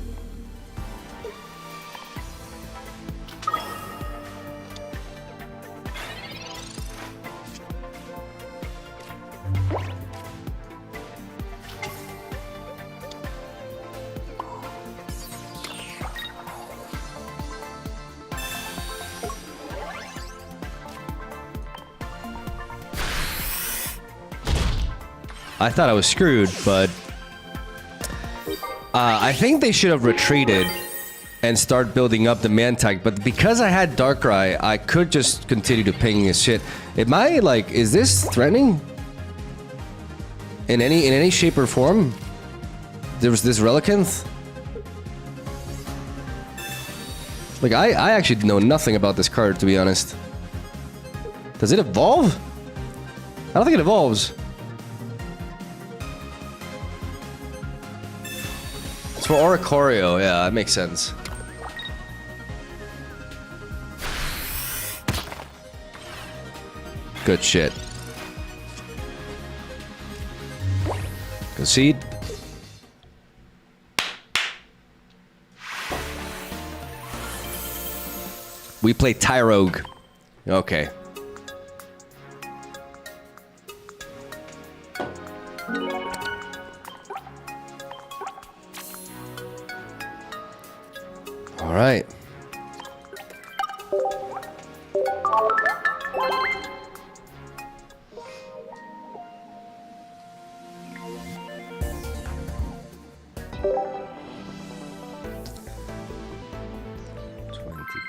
I thought I was screwed, but I think they should have retreated and start building up the man tag. But because I had Darkrai, I could just continue to ping his shit. Am I like, is this threatening in any shape or form? There was this Relicanth. Like I actually know nothing about this card, to be honest. Does it evolve? I don't think it evolves. It's for Oricorio, yeah, that makes sense. Good shit. Concede. We play Tyrogue. Okay. All right.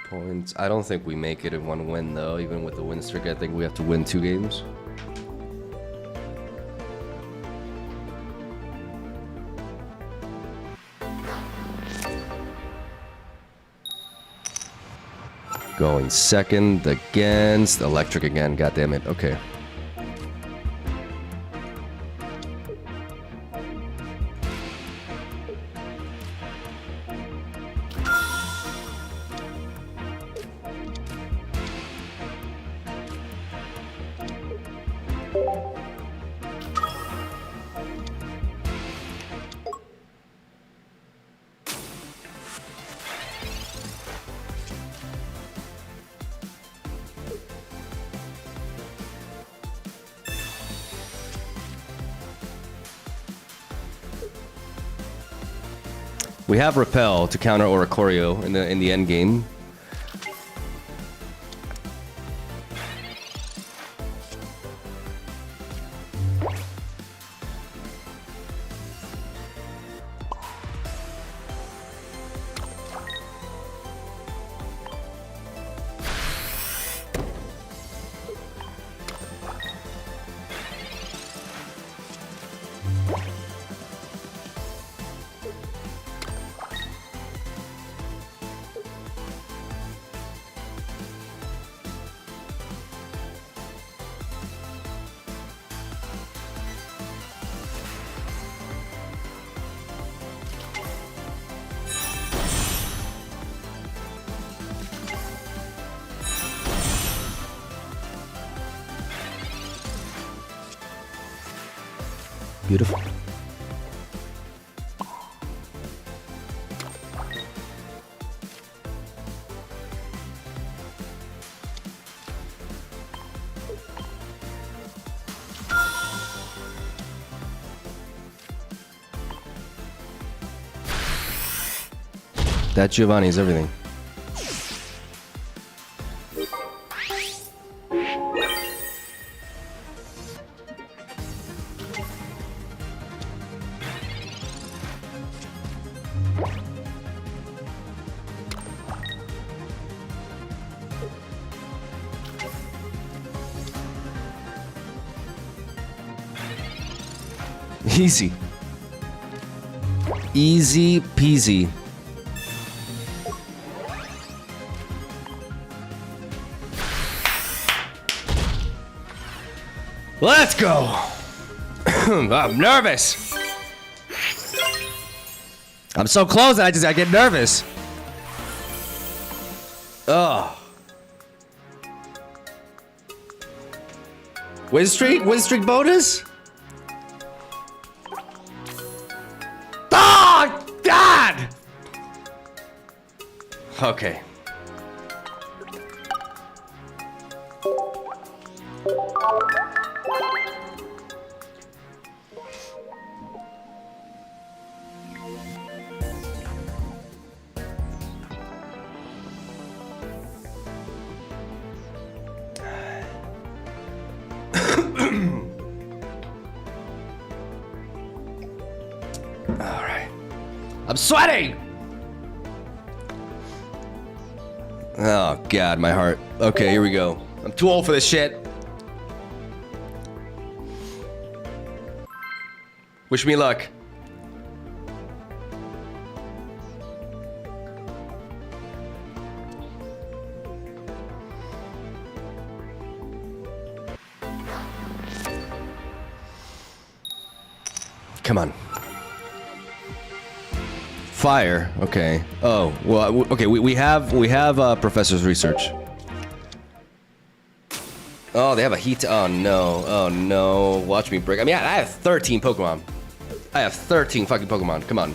Points. I don't think we make it in one win though. Even with the win streak, I think we have to win 2 games. Going second against Electric again. God damn it. Okay. We have Repel to counter Oricorio in the end game. Beautiful. That Giovanni is everything. Easy. Easy peasy. Let's go. I'm nervous. I'm so close and I get nervous. Oh. Win streak bonus? Oh, God! Okay. I'm sweating! Oh, God, my heart. Okay, here we go. I'm too old for this shit. Wish me luck. Come on. Fire. Okay. Oh, well, okay. We have Professor's Research. Oh, they have a heat. Oh no. Oh no. Watch me break. I mean, I have 13 Pokemon. I have 13 fucking Pokemon. Come on.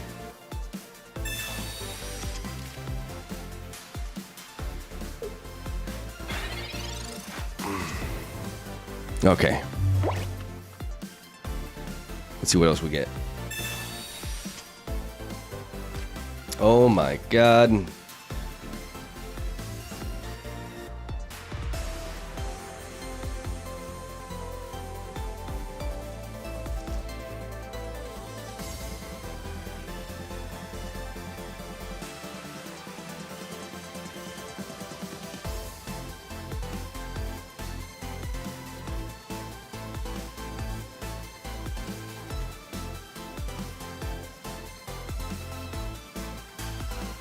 Okay. Let's see what else we get. Oh my god.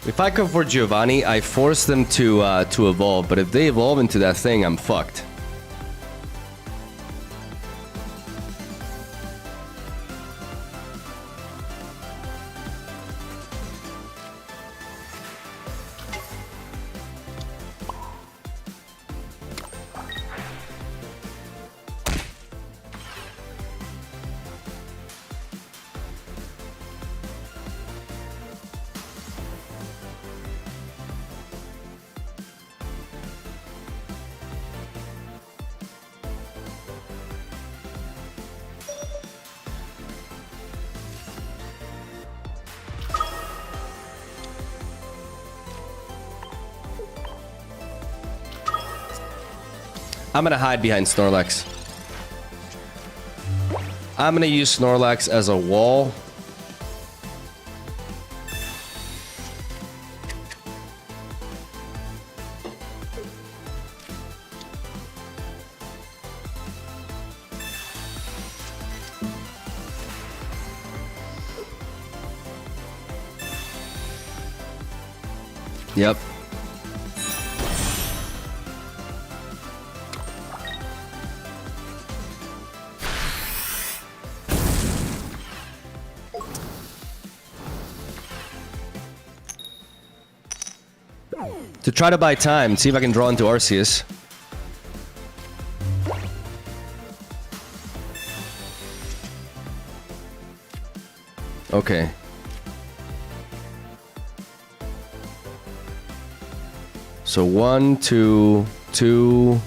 If I go for Giovanni, I force them to evolve, but if they evolve into that thing, I'm fucked. I'm gonna hide behind Snorlax. I'm gonna use Snorlax as a wall. Yep. To try to buy time, see if I can draw into Arceus. Okay. So 1, 2, 2,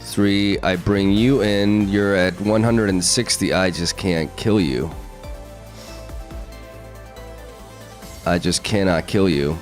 3. I bring you in. You're at 160. I just can't kill you. I just cannot kill you.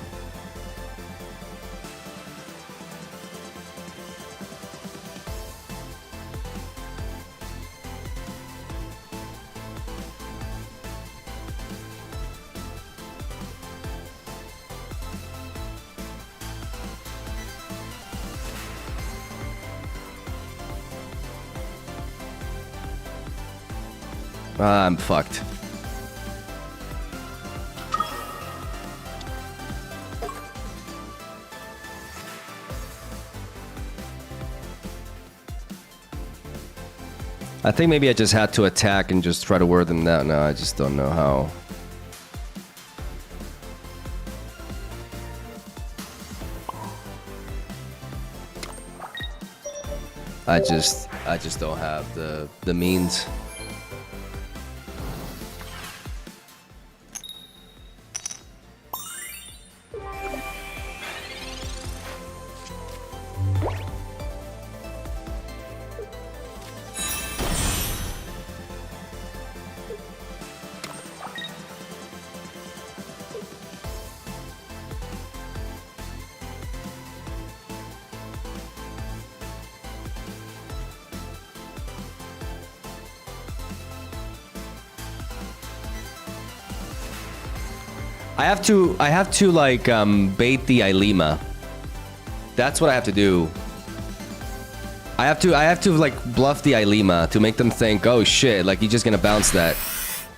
I'm fucked. I think maybe I just had to attack and just try to wear them down. No, I just don't know how. I just don't have the means. I have to like bait the Ilima. That's what I have to do. I have to like bluff the Ilima to make them think, oh shit, like he's just gonna bounce that.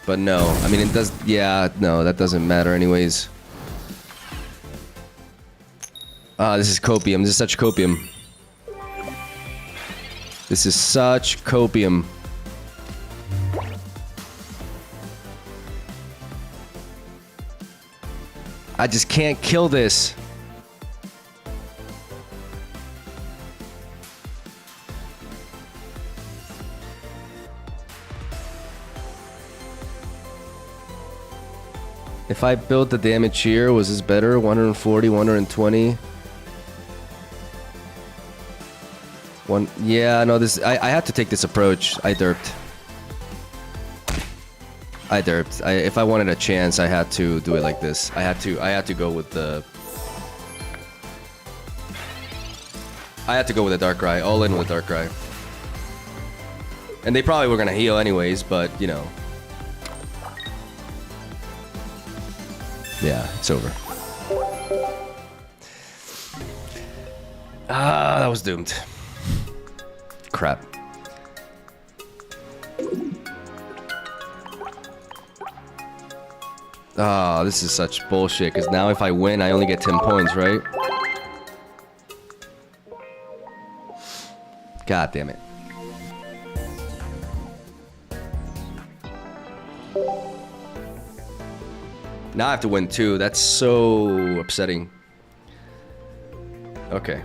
But no, I mean it does. Yeah, no, that doesn't matter anyways. This is copium. This is such copium. This is such copium. I just can't kill this. If I built the damage here, was this better? 140, 120. Yeah, no, this. I had to take this approach. I derped. If I wanted a chance, I had to do it like this. I had to go with the. I had to go with a Darkrai, all in with a Darkrai. And they probably were gonna heal anyways, but you know. Yeah, it's over. Ah, that was doomed. Crap. Ah, this is such bullshit, because now if I win, I only get 10 points, right? God damn it. Now I have to win 2. That's so upsetting. Okay.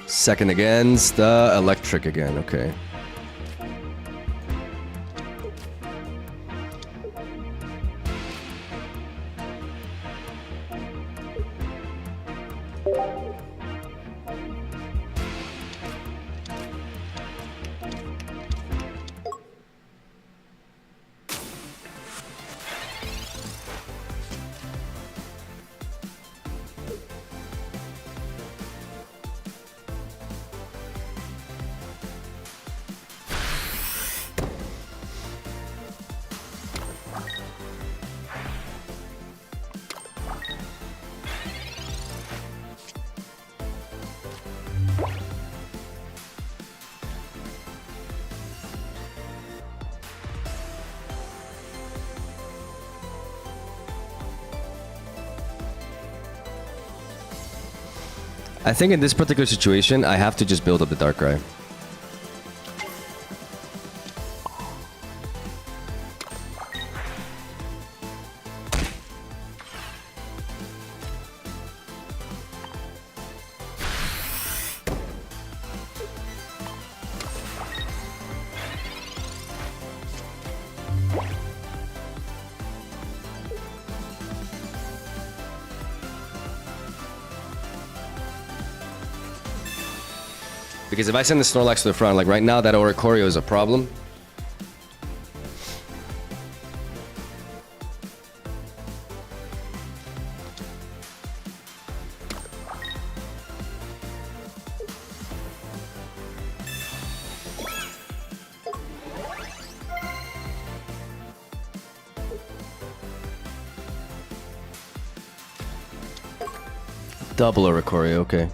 Second against the electric again, okay. I think in this particular situation, I have to just build up the Darkrai. Because if I send the Snorlax to the front, like right now, that Oricorio is a problem. Double Oricorio, okay.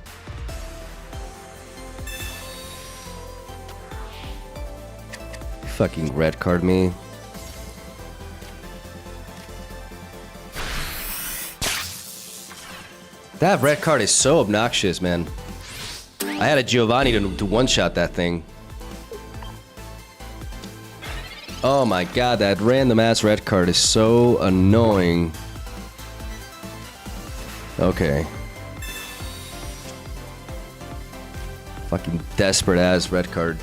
Fucking red card me. That red card is so obnoxious, man. I had a Giovanni to one-shot that thing. Oh my god, that random ass red card is so annoying. Okay. Fucking desperate ass red card.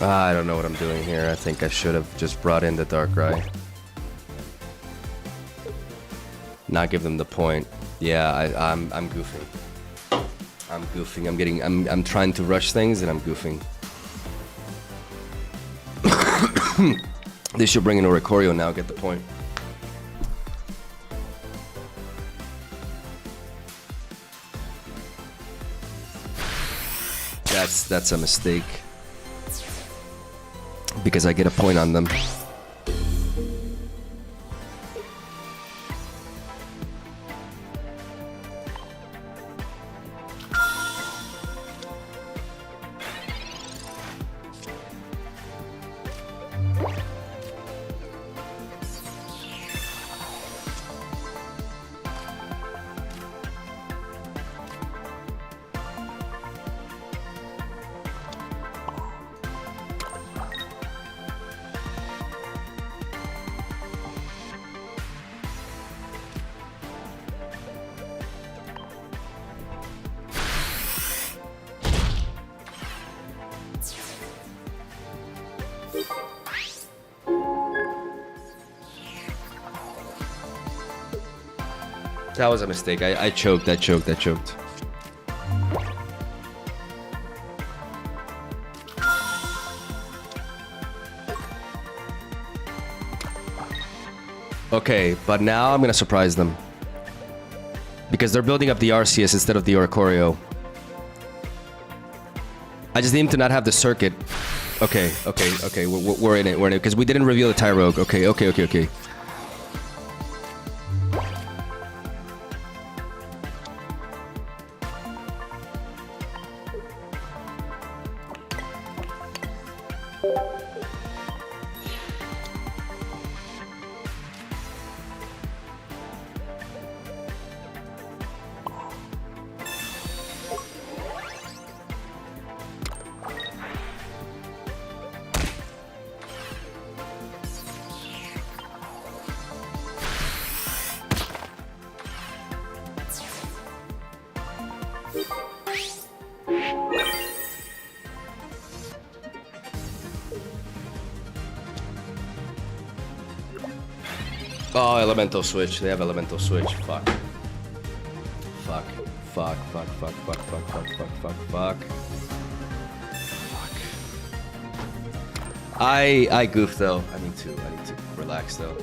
I don't know what I'm doing here. I think I should have just brought in the Darkrai. Not give them the point. Yeah, I'm goofing. I'm goofing. I'm trying to rush things and I'm goofing. They should bring in Oricorio now, get the point. That's a mistake. Because I get a point on them. That was a mistake. I choked. I choked. Okay, but now I'm gonna surprise them. Because they're building up the Arceus instead of the Oricorio. I just need him to not have the circuit. Okay. We're in it. Because we didn't reveal the Tyrogue. Okay. Oh, elemental switch. They have elemental switch. Fuck. I goofed though. I need to relax though.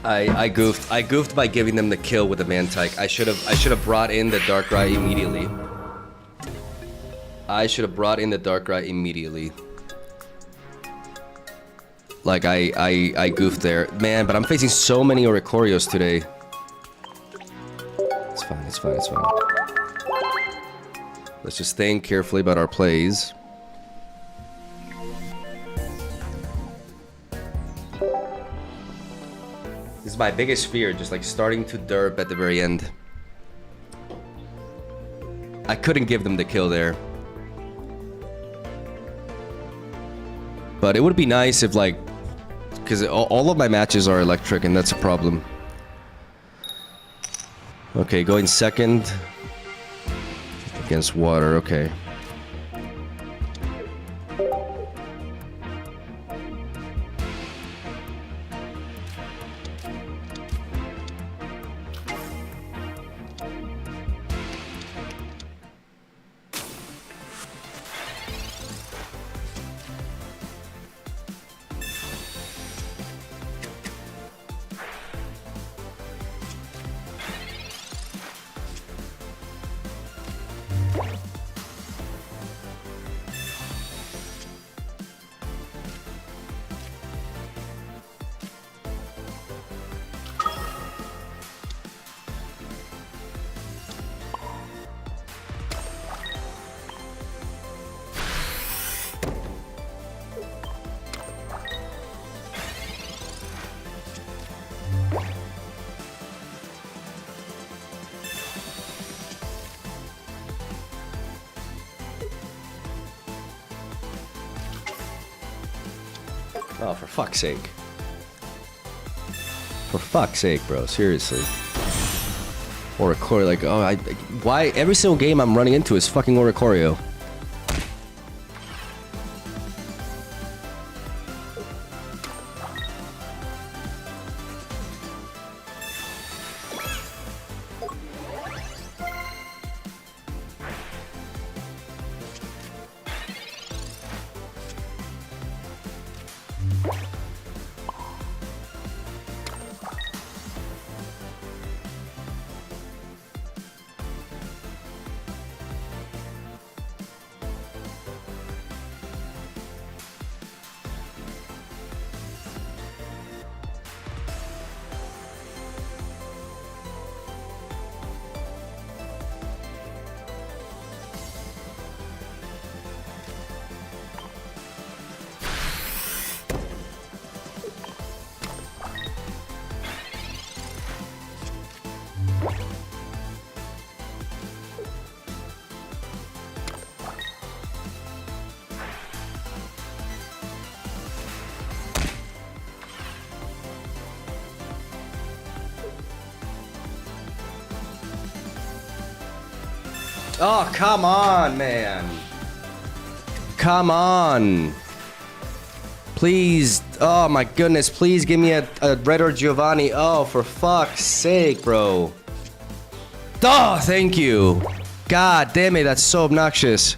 I goofed by giving them the kill with the Mantike. I should have brought in the Darkrai immediately. Like, I goofed there. Man, but I'm facing so many Oricorios today. It's fine. Let's just think carefully about our plays. This is my biggest fear, just like starting to derp at the very end. I couldn't give them the kill there. But it would be nice if, like, because all of my matches are electric, and that's a problem. Okay, going second against water. Okay. Oh, for fuck's sake. For fuck's sake, bro. Seriously. Oricorio, like, oh, why every single game I'm running into is fucking Oricorio. Oh, come on, man. Come on. Please. Oh, my goodness. Please give me a Red or Giovanni. Oh, for fuck's sake, bro. Oh, thank you. God damn it. That's so obnoxious.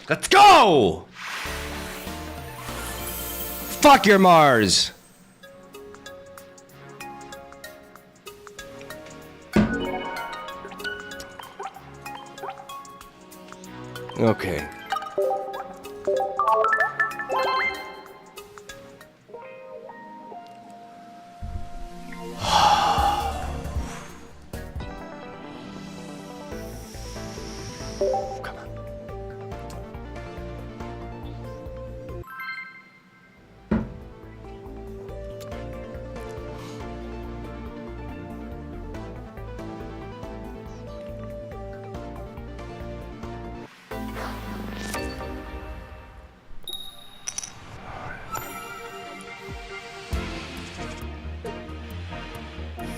Let's go! Fuck your Mars! Okay.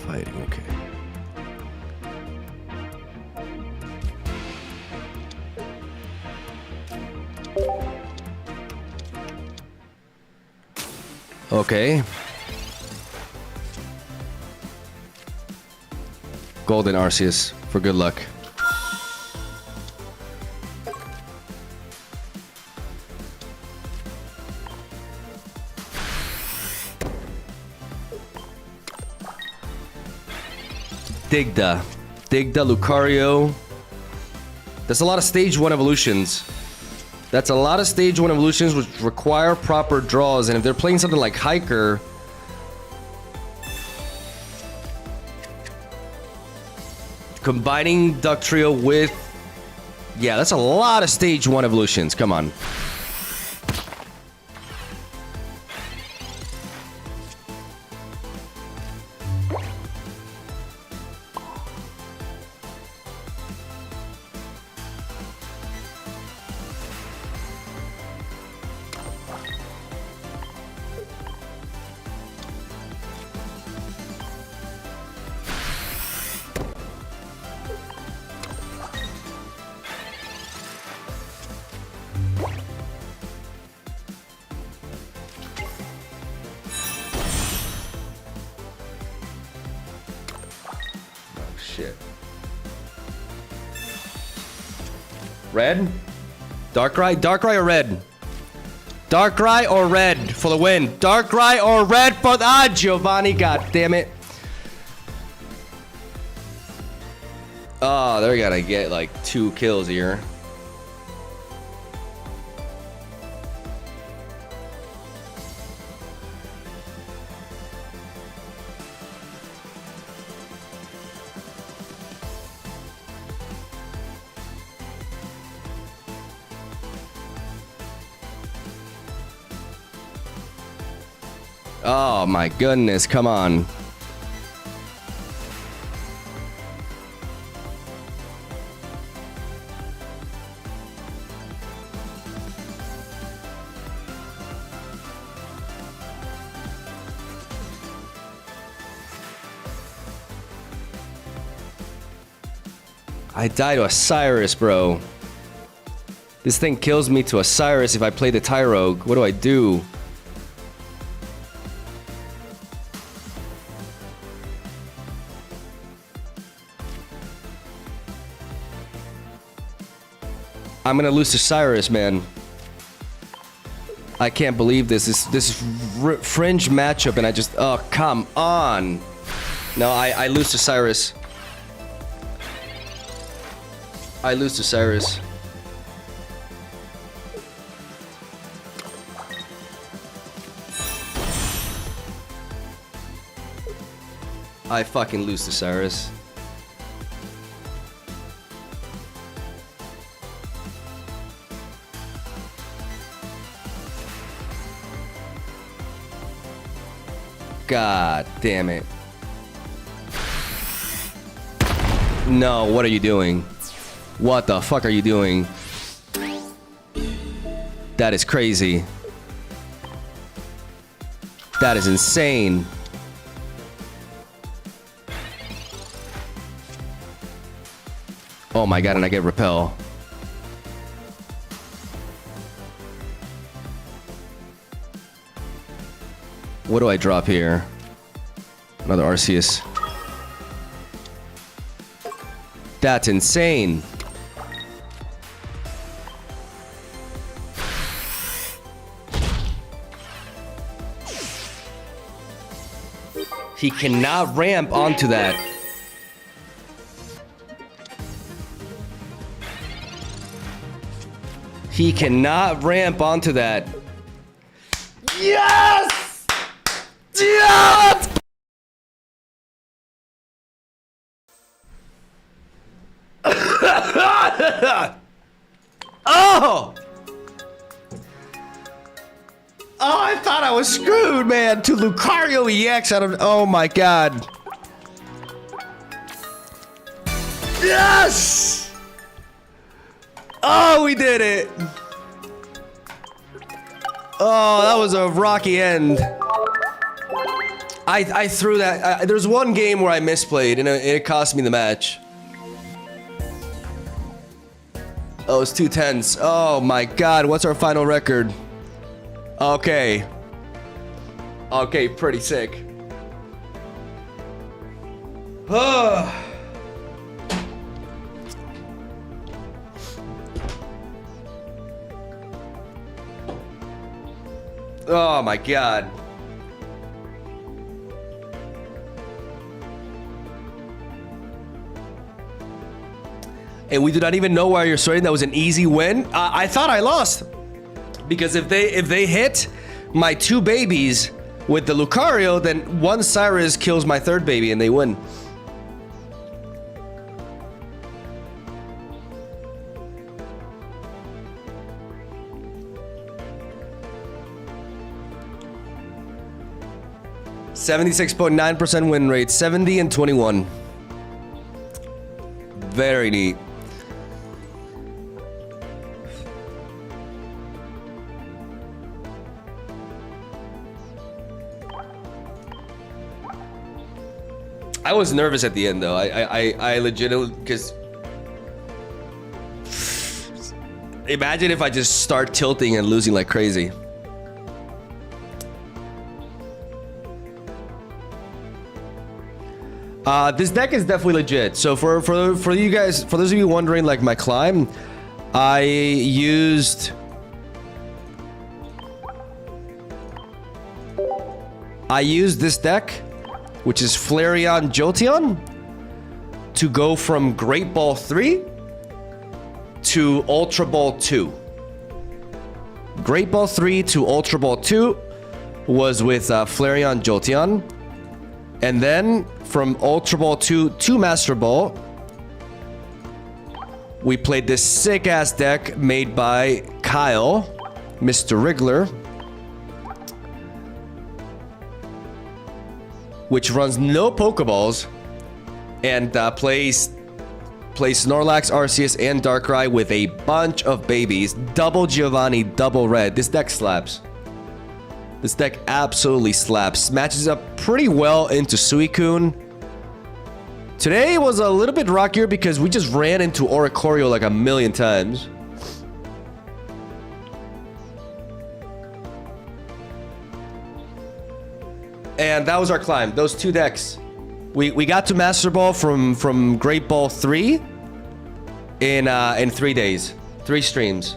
Fighting, okay. Okay. Golden Arceus for good luck. Digda, Lucario. That's a lot of stage 1 evolutions. That's a lot of stage 1 evolutions which require proper draws, and if they're playing something like Hiker, combining Ductrio with... Yeah, that's a lot of stage 1 evolutions. Come on. Shit. Red? Darkrai or red? Darkrai or red for the win? Darkrai or red for the... Ah, Giovanni, god damn it. Oh, they're gonna get like 2 kills here. Oh my goodness, come on. I die to a Cyrus, bro. This thing kills me to a Cyrus if I play the Tyrogue. What do I do? I'm gonna lose to Cyrus, man. I can't believe this. This fringe matchup, and I just... Oh, come on. No, I lose to Cyrus. I lose to Cyrus. I fucking lose to Cyrus. God damn it. No, what are you doing? What the fuck are you doing? That is crazy. That is insane. Oh my god, and I get repel. What do I drop here? Another Arceus. That's insane. He cannot ramp onto that. He cannot ramp onto that. Yes! Yes! Oh! Oh, I thought I was screwed, man. To Lucario EX out of... Oh, my God. Yes! Oh, we did it. Oh, that was a rocky end. I threw that... there's one game where I misplayed, and it cost me the match. Oh, it's 2 tenths. Oh, my God. What's our final record? Okay. Okay, pretty sick. Oh my god. And we do not even know why you're starting. That was an easy win. I thought I lost. Because if they hit my 2 babies with the Lucario, then 1 Cyrus kills my 3rd baby and they win. .9% win rate, 70 and 21. Very neat. I was nervous at the end though. I legitimately, because imagine if I just start tilting and losing like crazy. This deck is definitely legit. So for you guys, for those of you wondering, like my climb, I used this deck, which is Flareon Jolteon, to go from Great Ball 3 to Ultra Ball 2. Great Ball 3 to Ultra Ball 2 was with Flareon Jolteon. And then from Ultra Ball 2 to Master Ball, we played this sick-ass deck made by Kyle, Mr. Wriggler, which runs no Pokeballs and plays Snorlax, Arceus, and Darkrai with a bunch of babies. Double Giovanni, double red. This deck slaps. This deck absolutely slaps. Matches up pretty well into Suicune. Today was a little bit rockier because we just ran into Oricorio like a million times. And that was our climb. Those 2 decks. We got to Master Ball from Great Ball 3 in 3 days. 3 streams.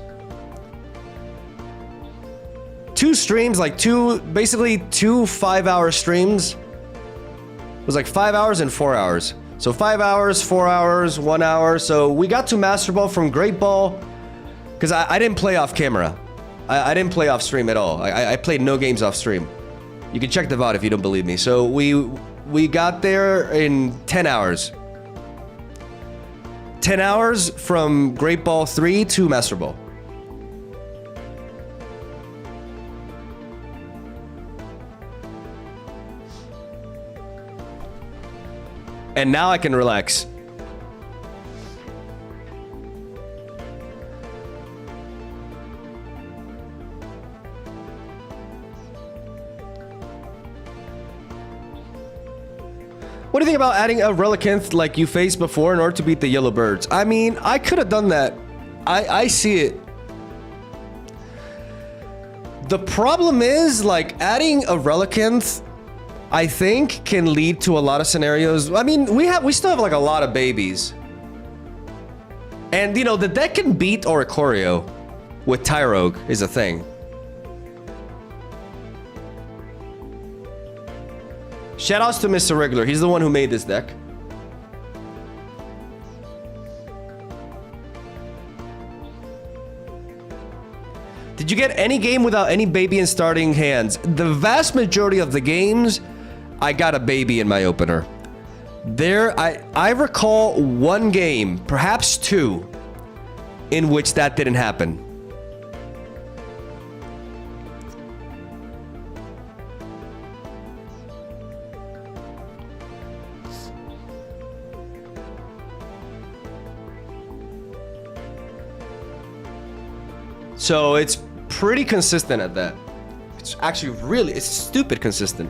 2 streams, like basically 2 5-hour streams. It was like 5 hours and 4 hours. So 5 hours, 4 hours, 1 hour. So we got to Master Ball from Great Ball because I didn't play off camera. I didn't play off stream at all. I played no games off stream. You can check the VOD if you don't believe me. So we We got there in 10 hours. 10 hours from Great Ball 3 to Masterball. And now I can relax. What do you think about adding a Relicanth like you faced before in order to beat the yellow birds? I mean, I could have done that. I see it. The problem is, like, adding a Relicanth, I think, can lead to a lot of scenarios. I mean, we still have like a lot of babies. And, you know, the deck can beat Oricorio with Tyrogue is a thing. Shoutouts to Mr. Regular. He's the one who made this deck. Did you get any game without any baby in starting hands? The vast majority of the games, I got a baby in my opener. I recall one game, perhaps two, in which that didn't happen. So it's pretty consistent at that. It's actually really, it's stupid consistent.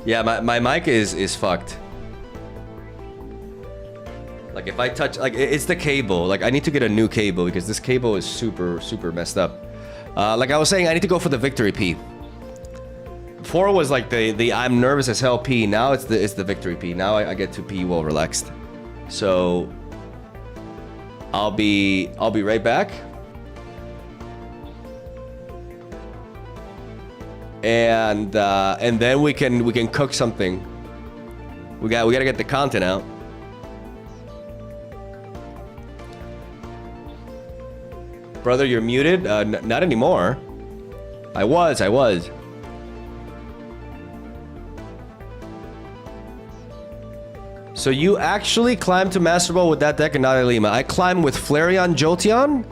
Yeah, my mic is fucked. Like if I touch, like it's the cable. Like I need to get a new cable because this cable is super messed up. Like I was saying, I need to go for the victory P. Before was like the I'm nervous as hell P. Now it's the victory P. Now I get to P well relaxed. So I'll be right back. And then we can cook something. We gotta get the content out. Brother, you're muted. Not anymore. I was. So you actually climbed to Masterball with that deck and not Lima. I climbed with Flareon Jolteon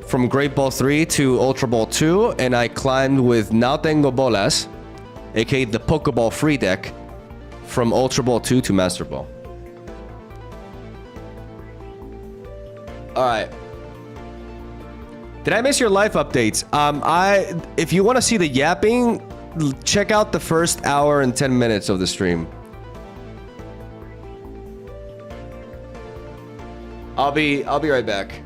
from Great Ball 3 to Ultra Ball 2, and I climbed with Now Tengo Bolas, aka the Pokeball free deck, from Ultra Ball 2 to Master Ball. Alright. Did I miss your life updates? If you want to see the yapping, check out the first hour and 10 minutes of the stream. I'll be right back.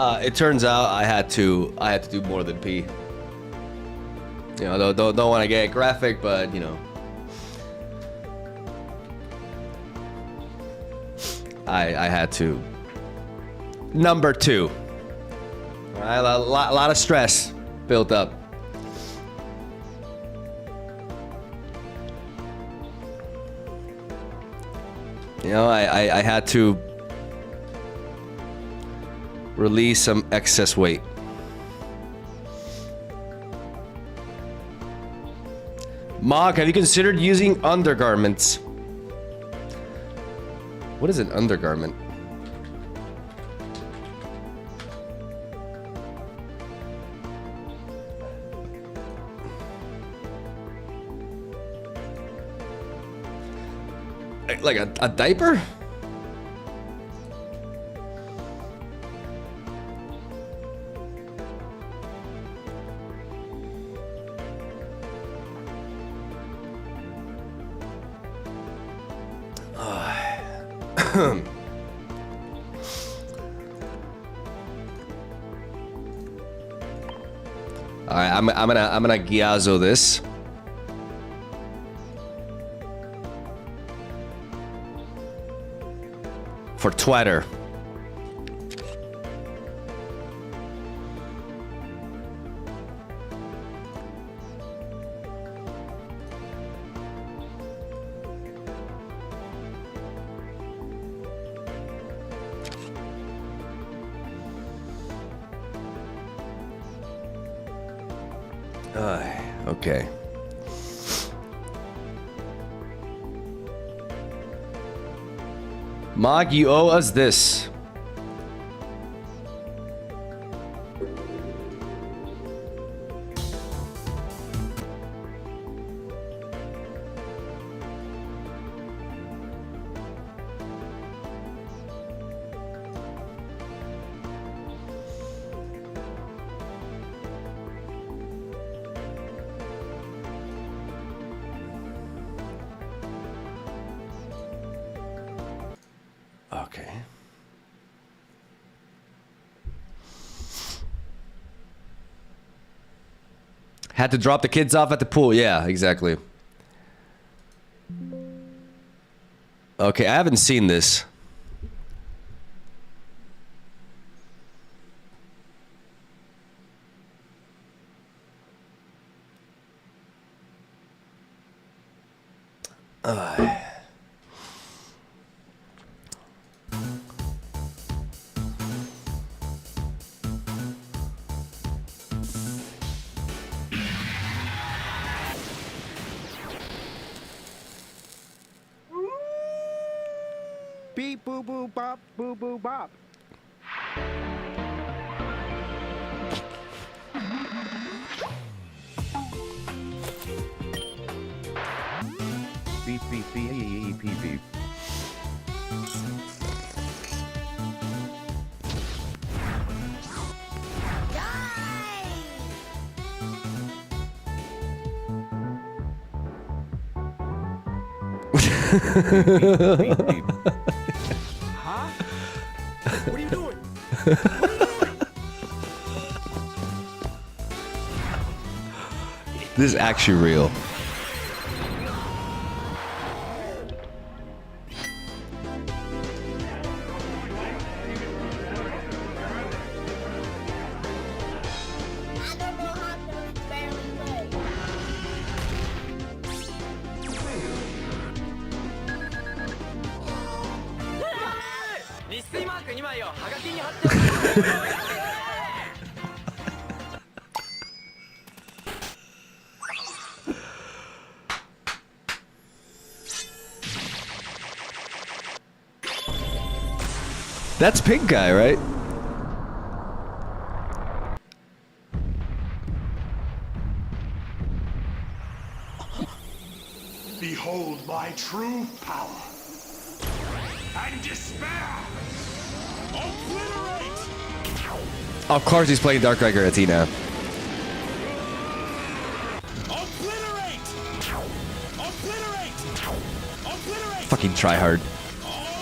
It turns out I had to do more than pee. You know, don't want to get graphic, but you know, I had to. Number 2. All right, a lot of stress built up. You know, I had to release some excess weight. Mog, have you considered using undergarments? What is an undergarment? Like a diaper? All right, I'm gonna Gyazo this. For Twitter. Okay. Mog, you owe us this. Okay. Had to drop the kids off at the pool. Yeah, exactly. Okay, I haven't seen this. Beep boo boo bop boo boo bop. Beep beep beep beep beep. Beep, beep. Huh? What are you doing? What are you doing? This is actually real. That's Pink Guy, right? Behold my true power and despair. Obliterate! Of course he's playing Dark Riker Athena. Obliterate! Obliterate! Obliterate! Fucking tryhard. Obliterate!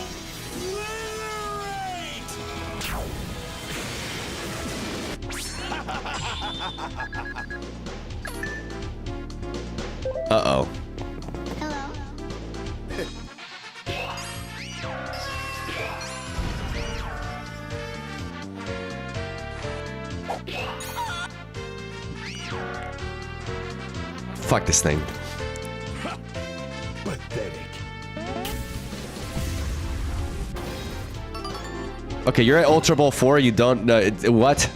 Uh-oh. Hello. Fuck this thing. Pathetic. Okay, you're at Ultra Ball 4. You don't know what?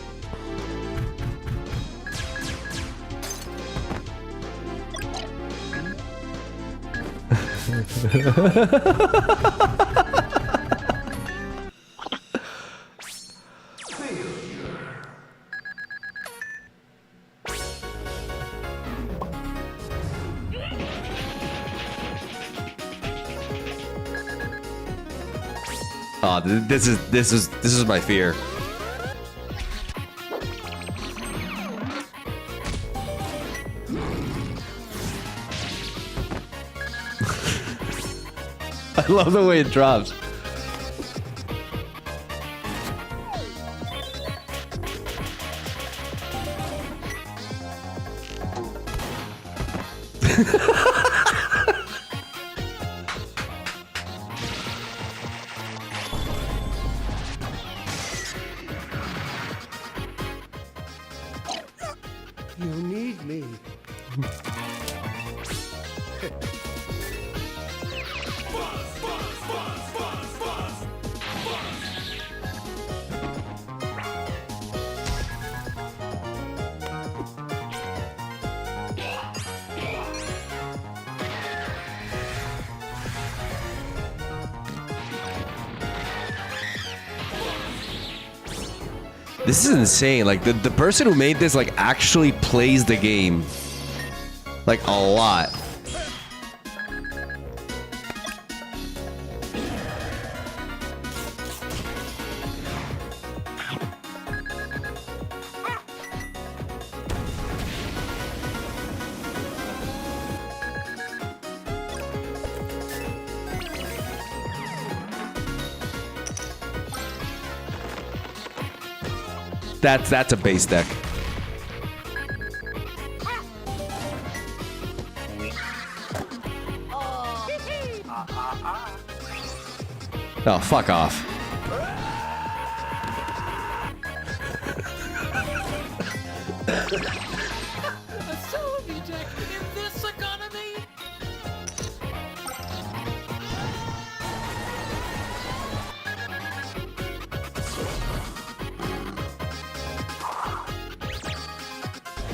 Oh, this is my fear. I love the way it drops. You need me. This is insane. Like the person who made this like actually plays the game like a lot. That's a base deck. Oh, fuck off.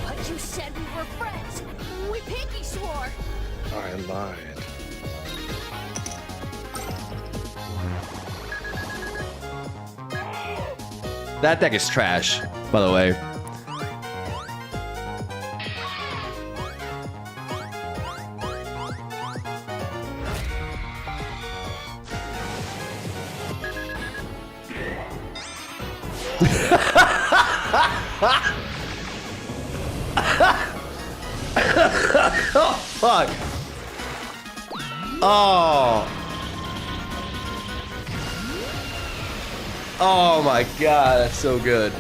But you said we were friends. We pinky swore. I lied. That deck is trash, by the way. Oh, fuck. Oh. Oh my god, that's so good.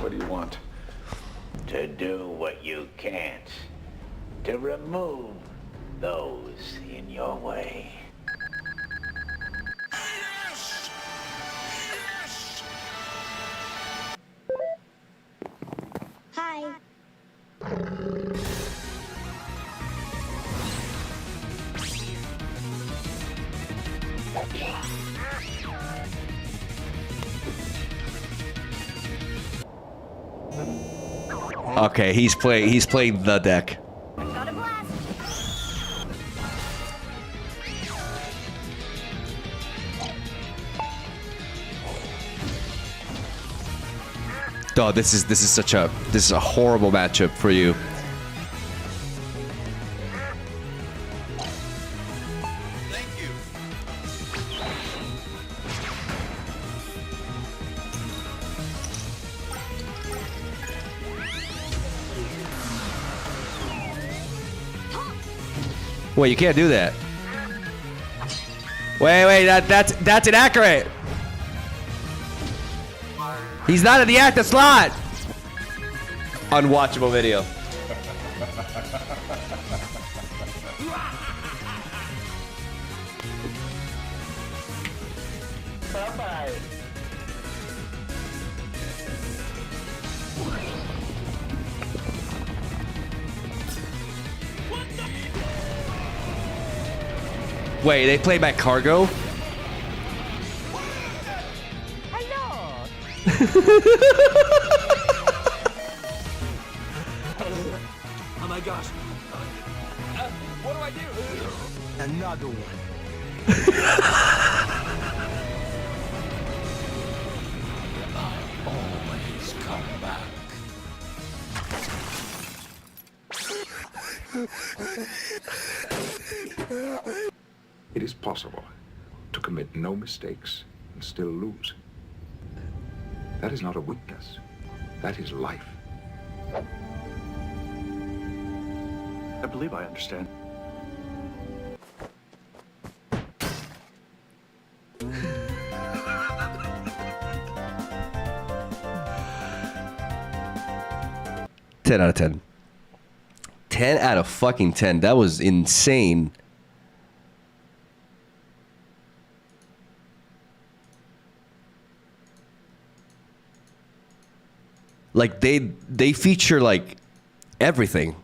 What do you want? To do what you can't. To remove those in your way. Yes! Yes! Hi. Okay, he's playing the deck. Got a blast. Oh, this is a horrible matchup for you. Thank you. Wait, you can't do that. Wait, that's inaccurate. He's not in the active slot. Unwatchable video. Bye-bye. Wait, they play back cargo? Hello. Oh my gosh. What do I do? Another one. Always come back. It is possible to commit no mistakes and still lose. That is not a weakness. That is life. I believe I understand. Ten out of 10. 10 out of fucking 10. That was insane. Like they feature like everything.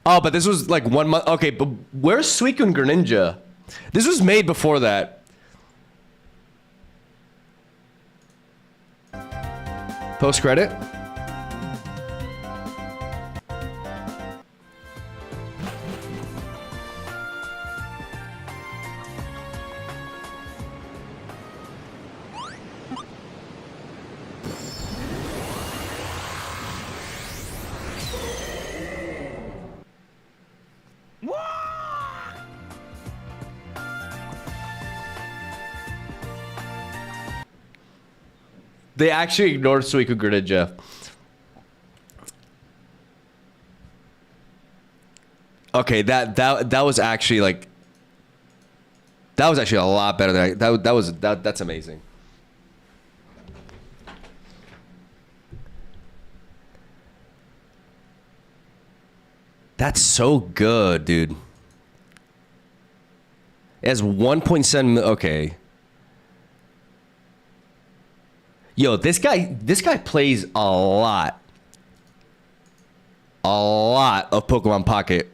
Oh, but this was like 1 month. Okay, but where's Suicune Greninja? This was made before that. Post credit. They actually ignored Suicune Greninja. Okay, that was actually like that was actually a lot better than that's amazing. That's so good, dude. It has 1.7 okay. Yo, this guy plays a lot of Pokemon Pocket.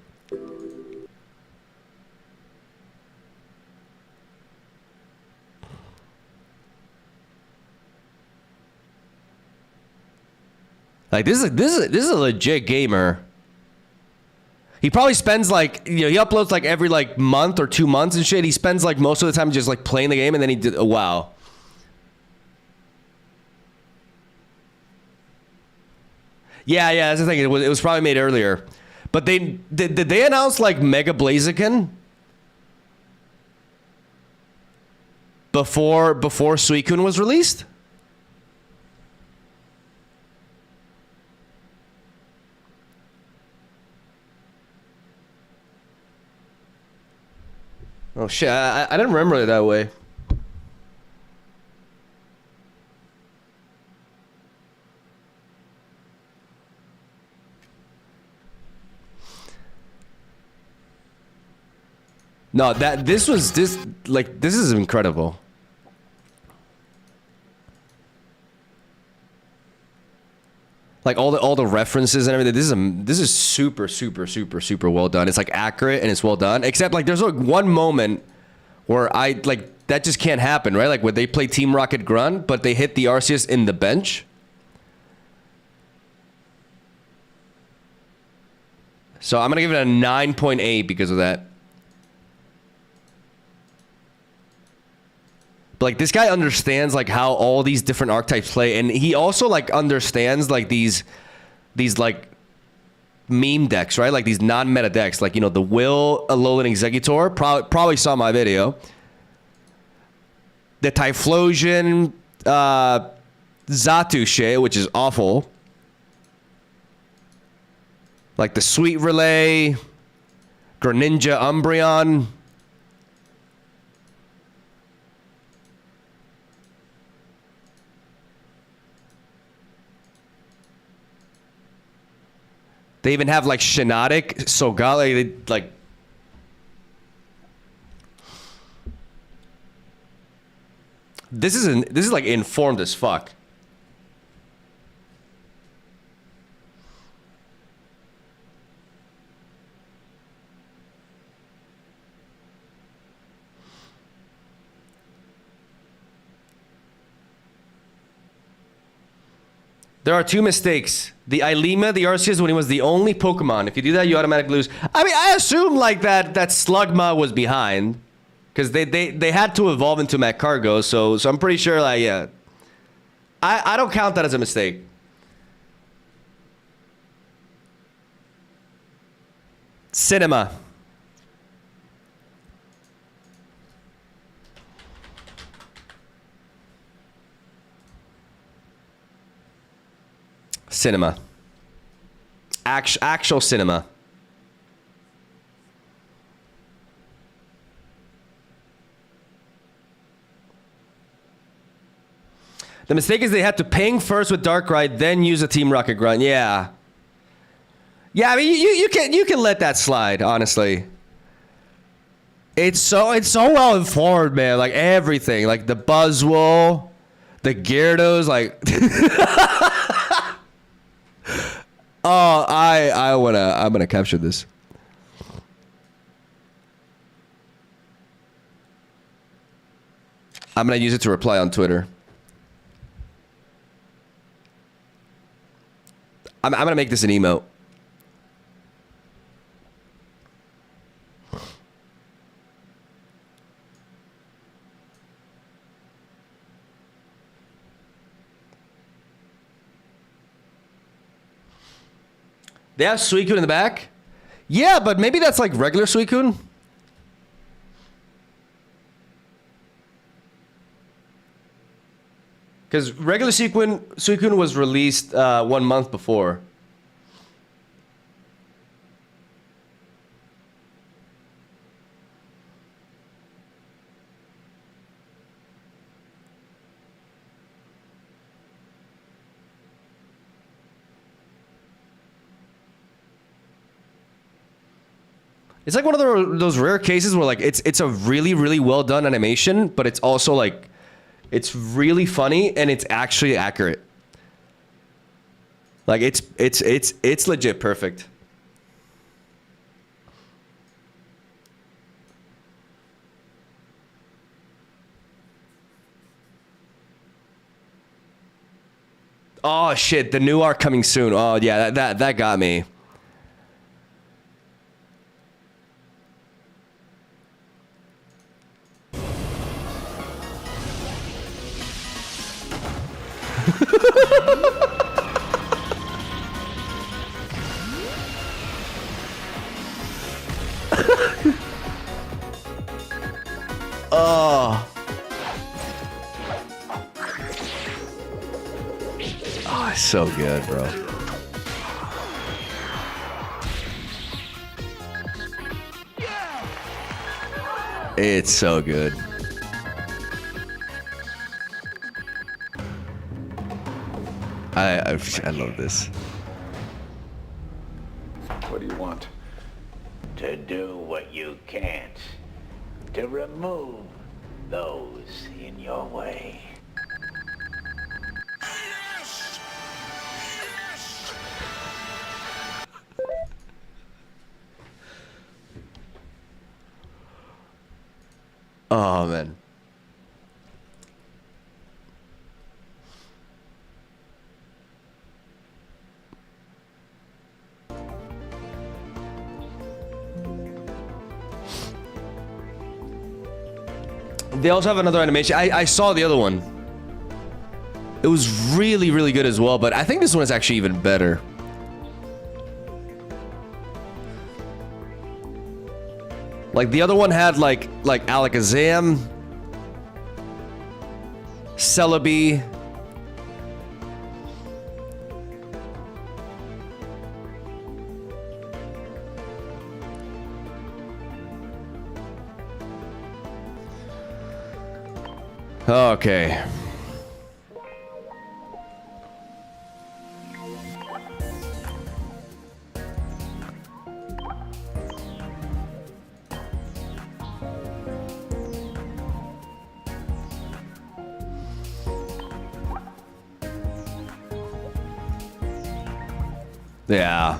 Like this is a legit gamer. He probably spends like, you know, he uploads like every like month or 2 months and shit. He spends like most of the time just like playing the game, and then he did wow. Yeah, that's the thing. It was probably made earlier, but did they announce like Mega Blaziken before Suicune was released? Oh shit! I didn't remember it that way. No, this is incredible. Like all the references and everything. This is super well done. It's like accurate and it's well done. Except like there's like one moment where I like that just can't happen, right? Like when they play Team Rocket Grunt, but they hit the Arceus in the bench. So I'm gonna give it a 9.8 because of that. But like this guy understands like how all these different archetypes play, and he also like understands like these like meme decks, right? Like these non-meta decks, like, you know, the Will Alolan Executor probably saw my video. The Typhlosion Zatushe, which is awful. Like the Sweet Relay, Greninja Umbreon. They even have like Shiinotic, Solgaleo, like. This is like informed as fuck. There are 2 mistakes. The Ilema, the Arceus, when he was the only Pokemon. If you do that, you automatically lose. I mean, I assume like that Slugma was behind. Because they had to evolve into Magcargo, so I'm pretty sure, like, yeah. I don't count that as a mistake. Cinema. Cinema. Actual cinema. The mistake is they had to ping first with Darkrai, then use a Team Rocket Grunt. Yeah. Yeah, I mean you can let that slide, honestly. It's so well informed, man. Like everything. Like the Buzzwole, the Gyarados, like oh, I'm gonna capture this. I'm gonna use it to reply on Twitter. I'm gonna make this an emote. They have Suicune in the back? Yeah, but maybe that's like regular Suicune. Because regular Suicune was released 1 month before. It's like one of those rare cases where like it's a really well done animation, but it's also like it's really funny and it's actually accurate. Like it's legit perfect. Oh shit, the new arc coming soon. Oh yeah, that got me. Oh. Oh, it's so good, bro. It's so good. I love this. What do you want? To do what you can't. To remove those in your way. Oh man. They also have another animation. I saw the other one. It was really good as well, but I think this one is actually even better. Like the other one had like Alakazam, Celebi, Okay. Yeah.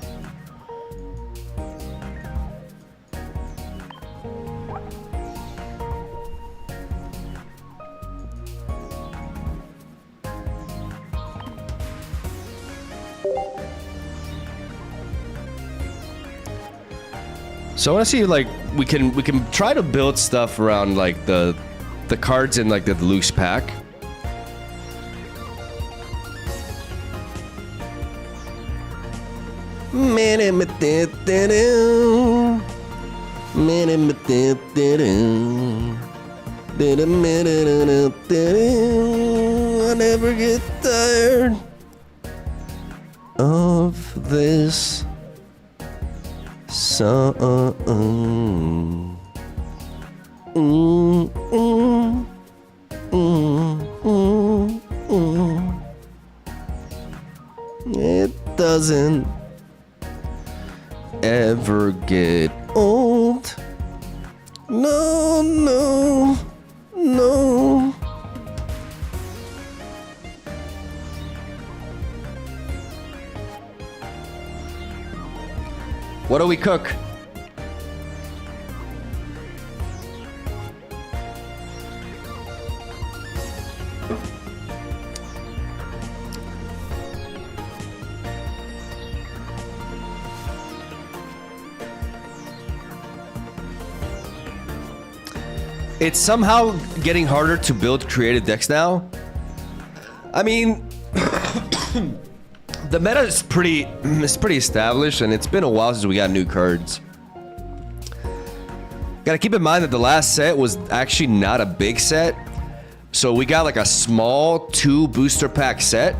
So I want to see like we can try to build stuff around like the cards in like the loose pack. I never get tired of this song. It doesn't ever get old. No, no, no. What do we cook? It's somehow getting harder to build creative decks now. I mean, the meta is pretty established, and it's been a while since we got new cards. Gotta keep in mind that the last set was actually not a big set, so we got like a small 2 booster pack set,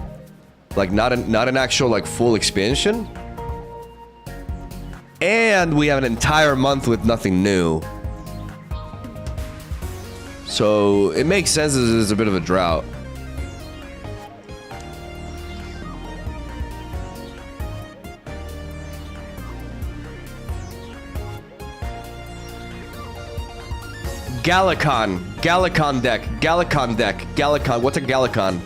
like not an actual like full expansion, and we have an entire month with nothing new. So it makes sense that there's a bit of a drought. Galacon deck. What's a Galacon?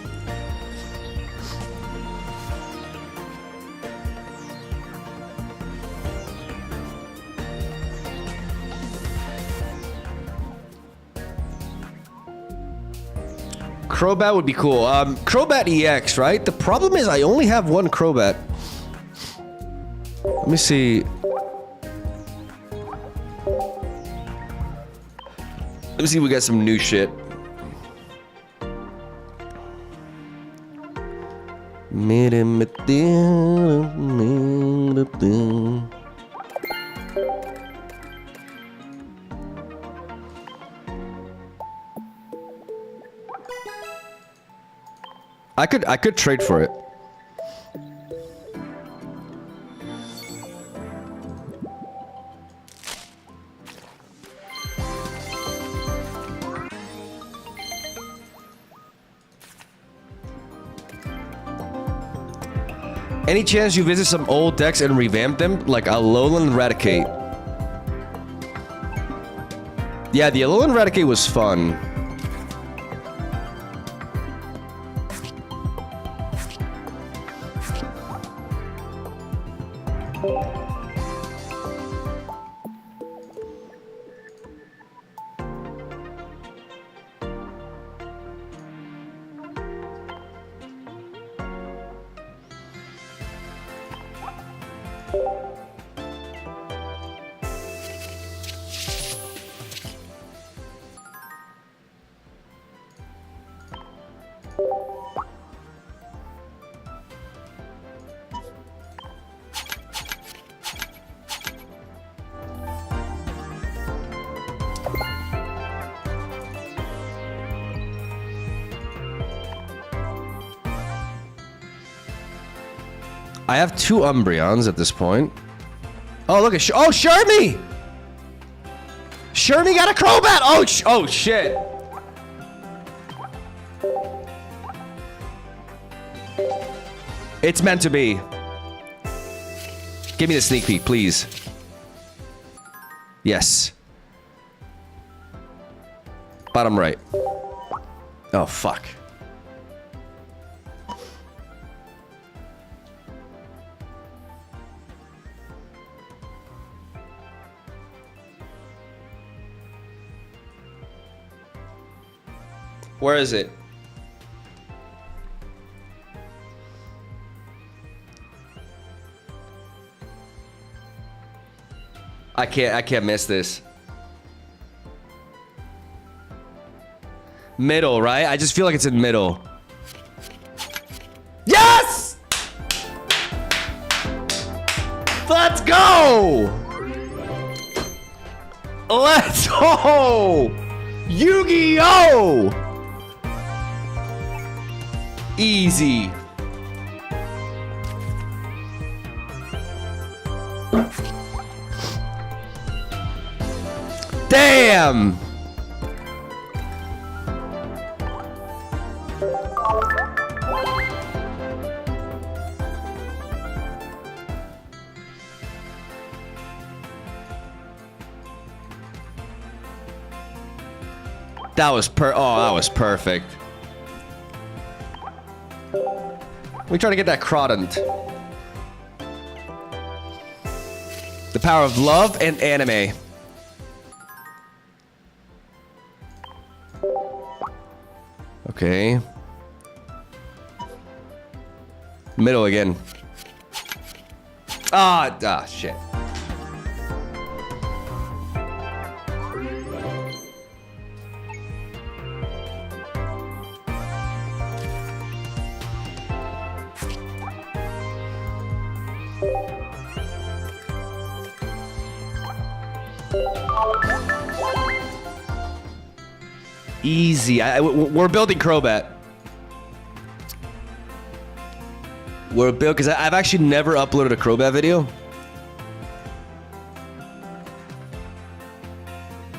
Crobat would be cool. Crobat EX, right? The problem is I only have one Crobat. Let me see. Let me see if we got some new shit. I could trade for it. Any chance you visit some old decks and revamp them, like Alolan Raticate? Yeah, the Alolan Raticate was fun. I have 2 Umbreons at this point. Oh, look at Sharmy! Sharmy got a Crobat! Oh shit! It's meant to be. Give me the sneak peek, please. Yes. Bottom right. Oh, fuck. Where is it? I can't miss this. Middle, right? I just feel like it's in middle. Yes! Let's go! Let's go! Yu-Gi-Oh! Easy. Damn! That was that was perfect. We try to get that crodent. The power of love and anime. Okay. Middle again. Ah, shit. Easy. We're building Crobat. We're built because I've actually never uploaded a Crobat video.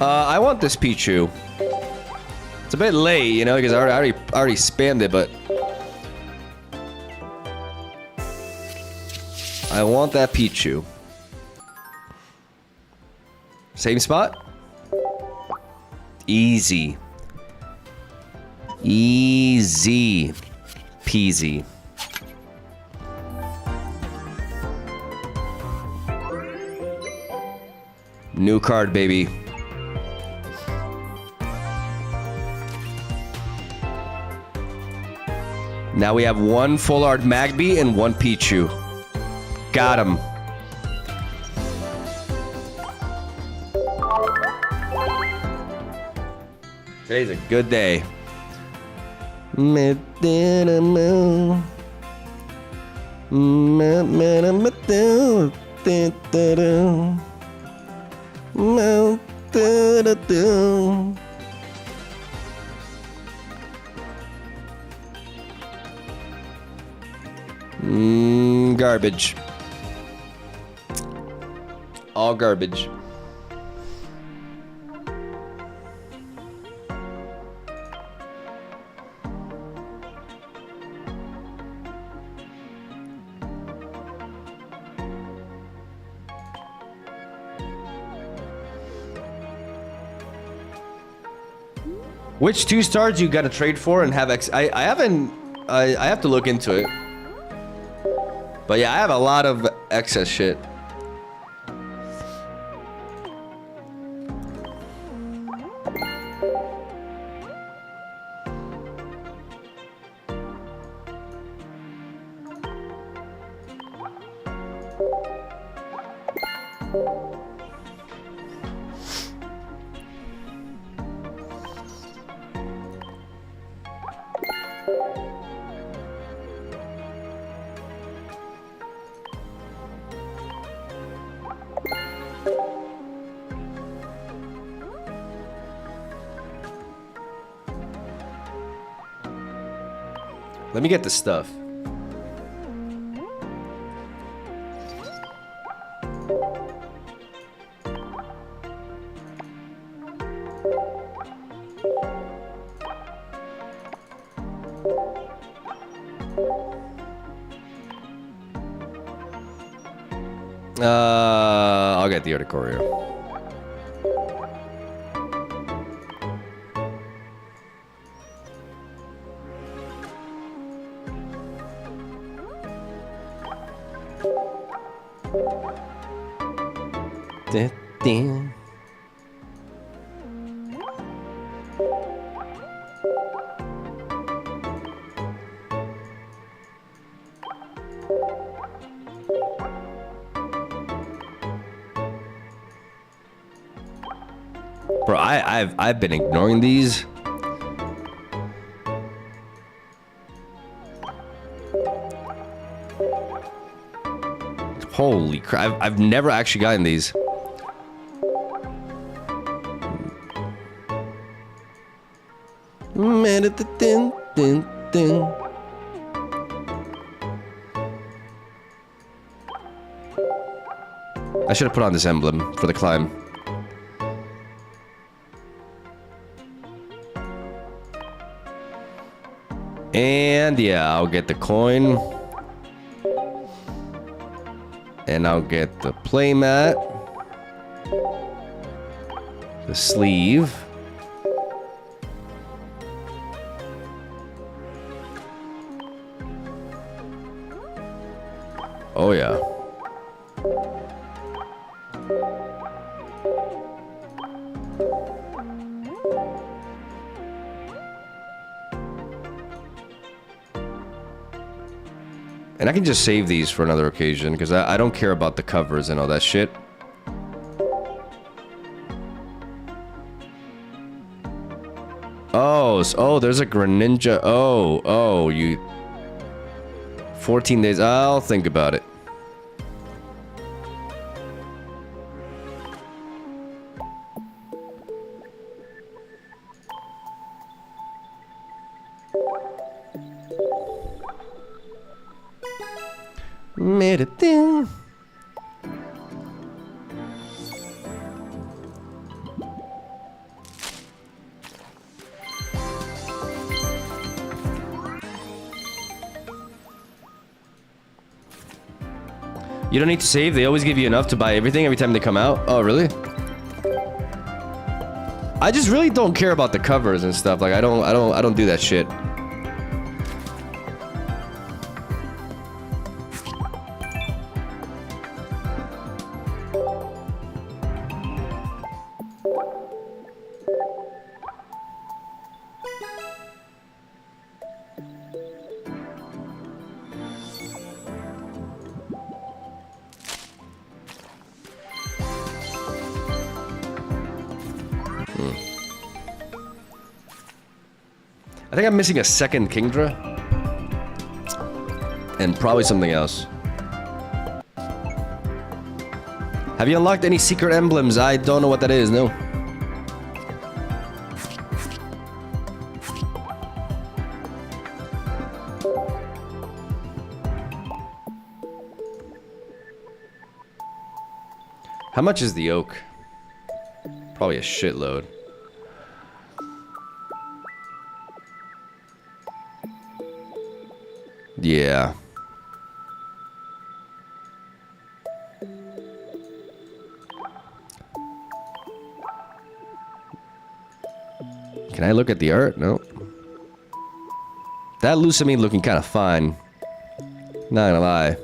I want this Pichu. It's a bit late, you know, because I already spammed it, but I want that Pichu. Same spot? Easy. Easy peasy. New card, baby. Now we have one full art Magby and one Pichu. Got him. Today's a good day. Garbage. All garbage. Which 2 stars you gotta trade for and have I have to look into it. But yeah, I have a lot of excess shit. Let me get the stuff. I'll get the Arctic Courier. Dun. Bro, I've been ignoring these. Holy crap! I've never actually gotten these. I should have put on this emblem for the climb. And yeah, I'll get the coin. And I'll get the playmat. The sleeve. Oh yeah. And I can just save these for another occasion, because I don't care about the covers and all that shit. Oh, there's a Greninja. Oh, you... 14 days. I'll think about it. Made a thing. You don't need to save. They always give you enough to buy everything every time they come out. Oh, really? I just really don't care about the covers and stuff. Like I don't do that shit. I think I'm missing a second Kingdra. And probably something else. Have you unlocked any secret emblems? I don't know what that is, no. How much is the oak? Probably a shitload. Yeah. Can I look at the art? No. That Lucamine looking kind of fine. Not gonna lie.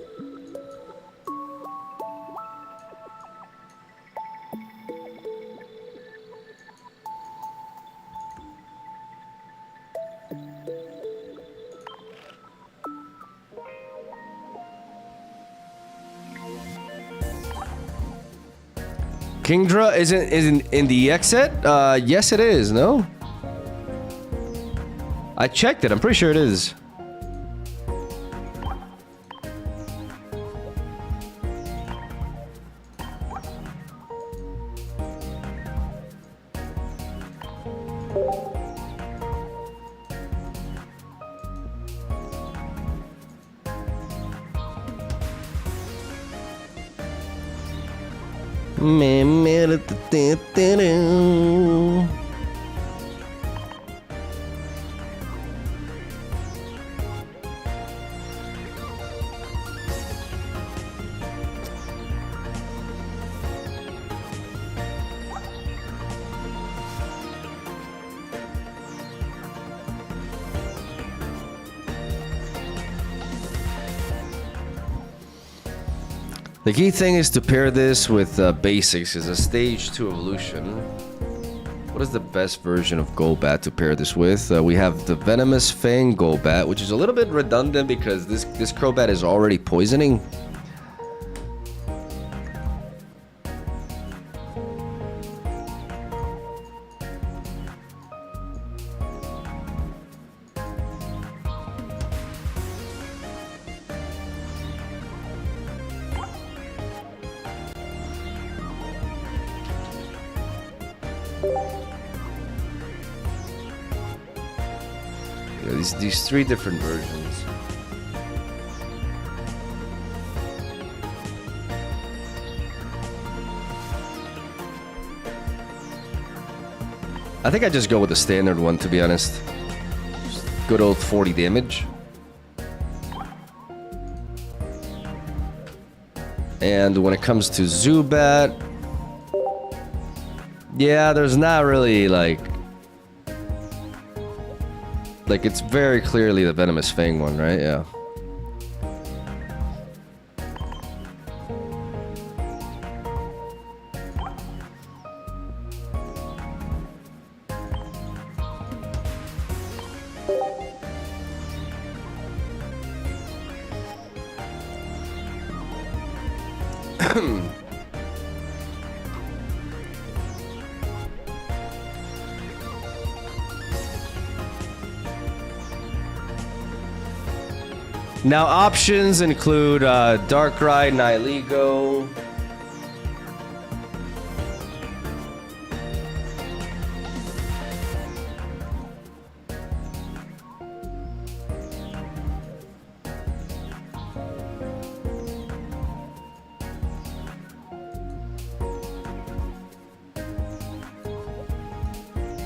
Kingdra isn't in the EX set? Yes it is, no? I checked it, I'm pretty sure it is. The key thing is to pair this with basics, is a stage 2 evolution. What is the best version of Golbat to pair this with? We have the Venomous Fang Golbat, which is a little bit redundant because this Crobat is already poisoning. These 3 different versions. I think I just go with the standard one, to be honest. Just good old 40 damage. And when it comes to Zubat, yeah, there's not really like it's very clearly the Venomous Fang one, right? Yeah. Now, options include Darkrai, Nihilego.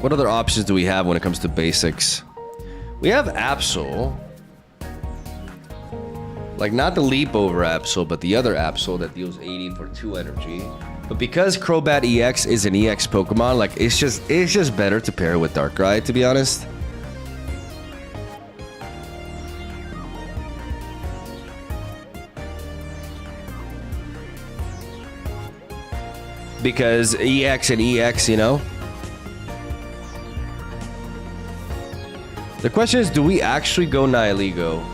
What other options do we have when it comes to basics? We have Absol. Like, not the Leap Over Absol, but the other Absol that deals 80 for 2 energy. But because Crobat EX is an EX Pokemon, like, it's just better to pair with Darkrai, to be honest. Because EX and EX, you know? The question is, do we actually go Nihilego?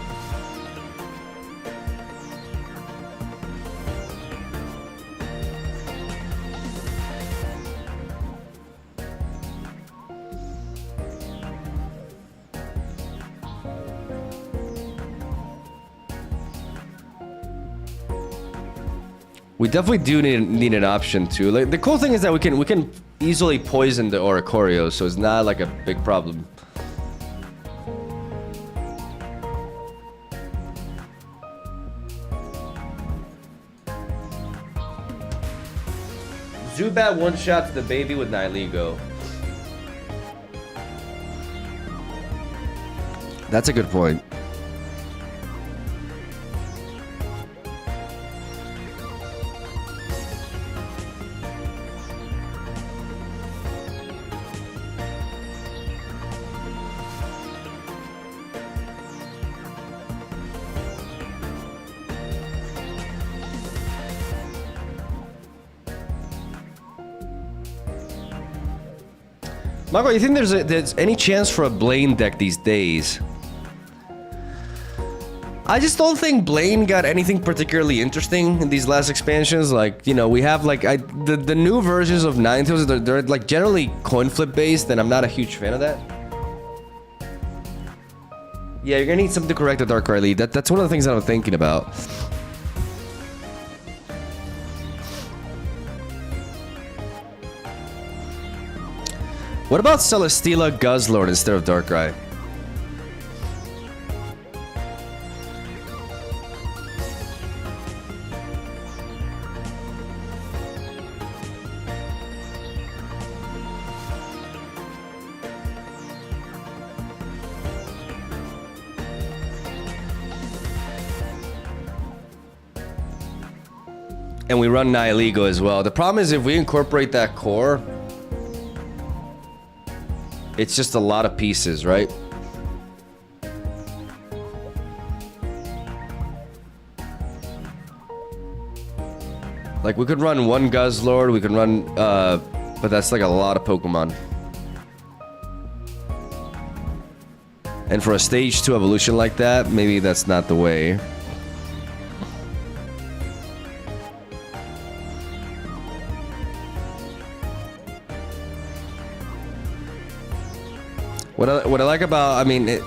We definitely do need an option too. Like, the cool thing is that we can easily poison the Oricorio, so it's not like a big problem. Zubat one shot to the baby with Nihilego. That's a good point. Marco, you think there's any chance for a Blaine deck these days? I just don't think Blaine got anything particularly interesting in these last expansions. Like, you know, we have like the new versions of Ninetales, they're like generally coin flip based, and I'm not a huge fan of that. Yeah, you're gonna need something to correct the Darkrai lead. That's one of the things that I'm thinking about. What about Celesteela Guzzlord instead of Darkrai? And we run Nihilego as well. The problem is if we incorporate that core, it's just a lot of pieces, right? Like, we could run one Guzzlord, we could run, but that's like a lot of Pokemon. And for a stage 2 evolution like that, maybe that's not the way. What I like about, I mean,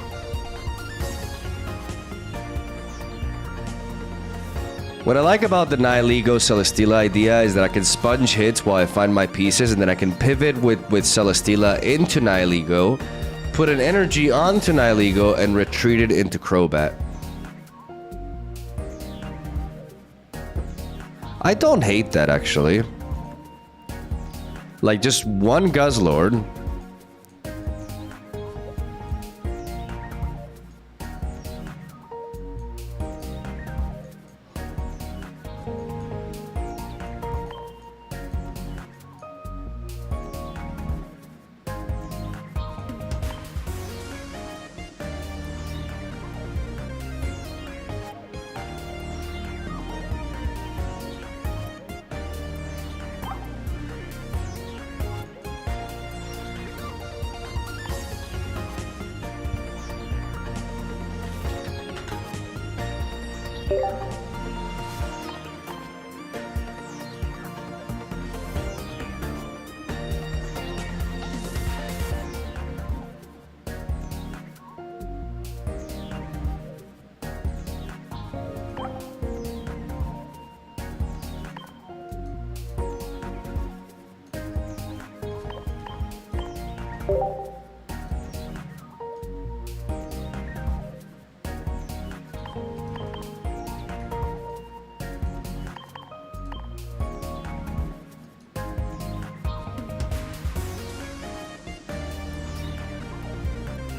what I like about the Nihilego Celesteela idea is that I can sponge hits while I find my pieces, and then I can pivot with Celesteela into Nihilego, put an energy onto Nihilego, and retreat it into Crobat. I don't hate that, actually. Like, just one Guzzlord.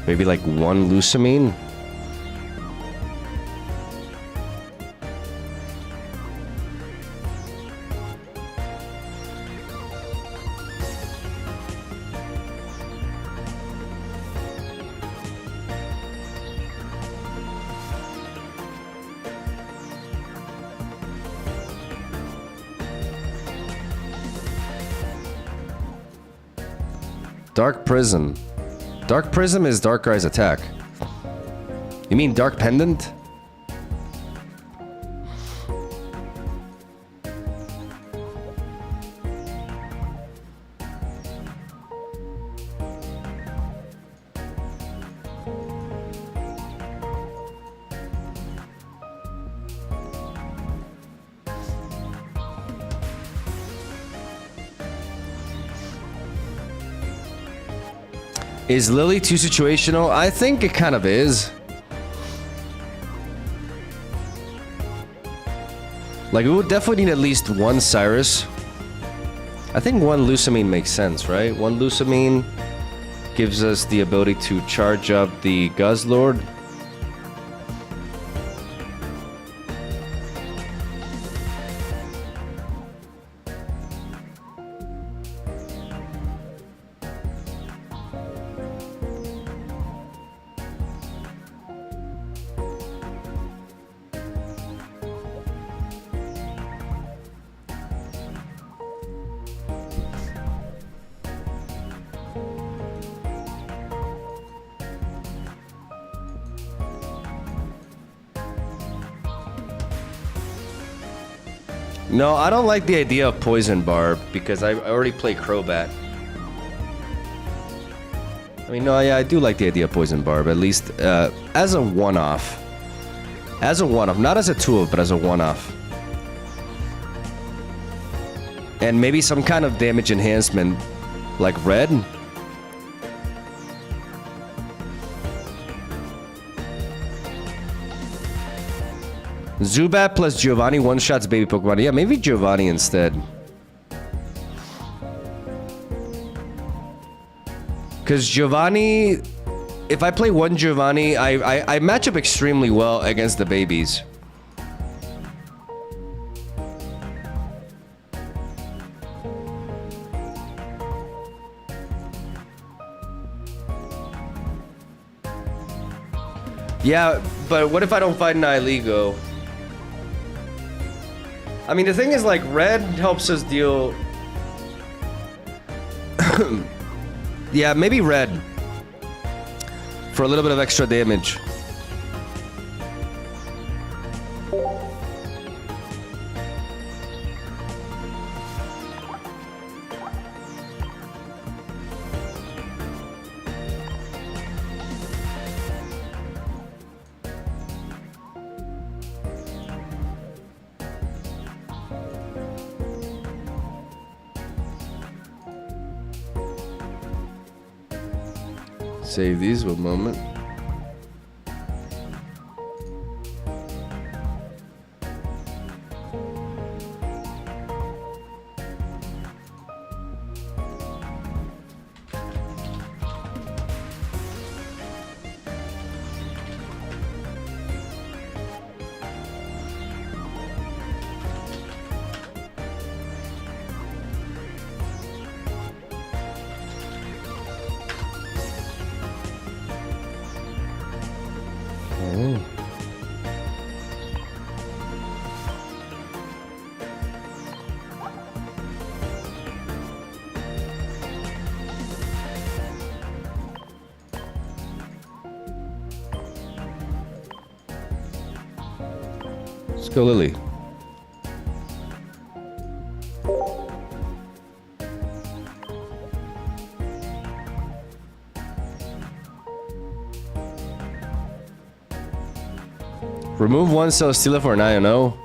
Maybe like one Lusamine? Dark Prism. Dark Prism is Darkrai's attack. You mean Dark Pendant? Is Lily too situational? I think it kind of is. Like, we would definitely need at least one Cyrus. I think one Lusamine makes sense, right? One Lusamine gives us the ability to charge up the Guzzlord. No, I don't like the idea of Poison Barb because I already play Crobat. I mean, no, yeah, I do like the idea of Poison Barb, at least as a one-off. As a one-off, not as a two-of, but as a one-off. And maybe some kind of damage enhancement, like Red. Zubat plus Giovanni one-shots baby Pokemon. Yeah, maybe Giovanni instead. Because Giovanni... If I play one Giovanni, I match up extremely well against the babies. Yeah, but what if I don't fight Nihilego? I mean, the thing is, like, red helps us deal... yeah, maybe red. For a little bit of extra damage. Save these one moment. Let's go, Lily. Remove one cell, steal it for an INO.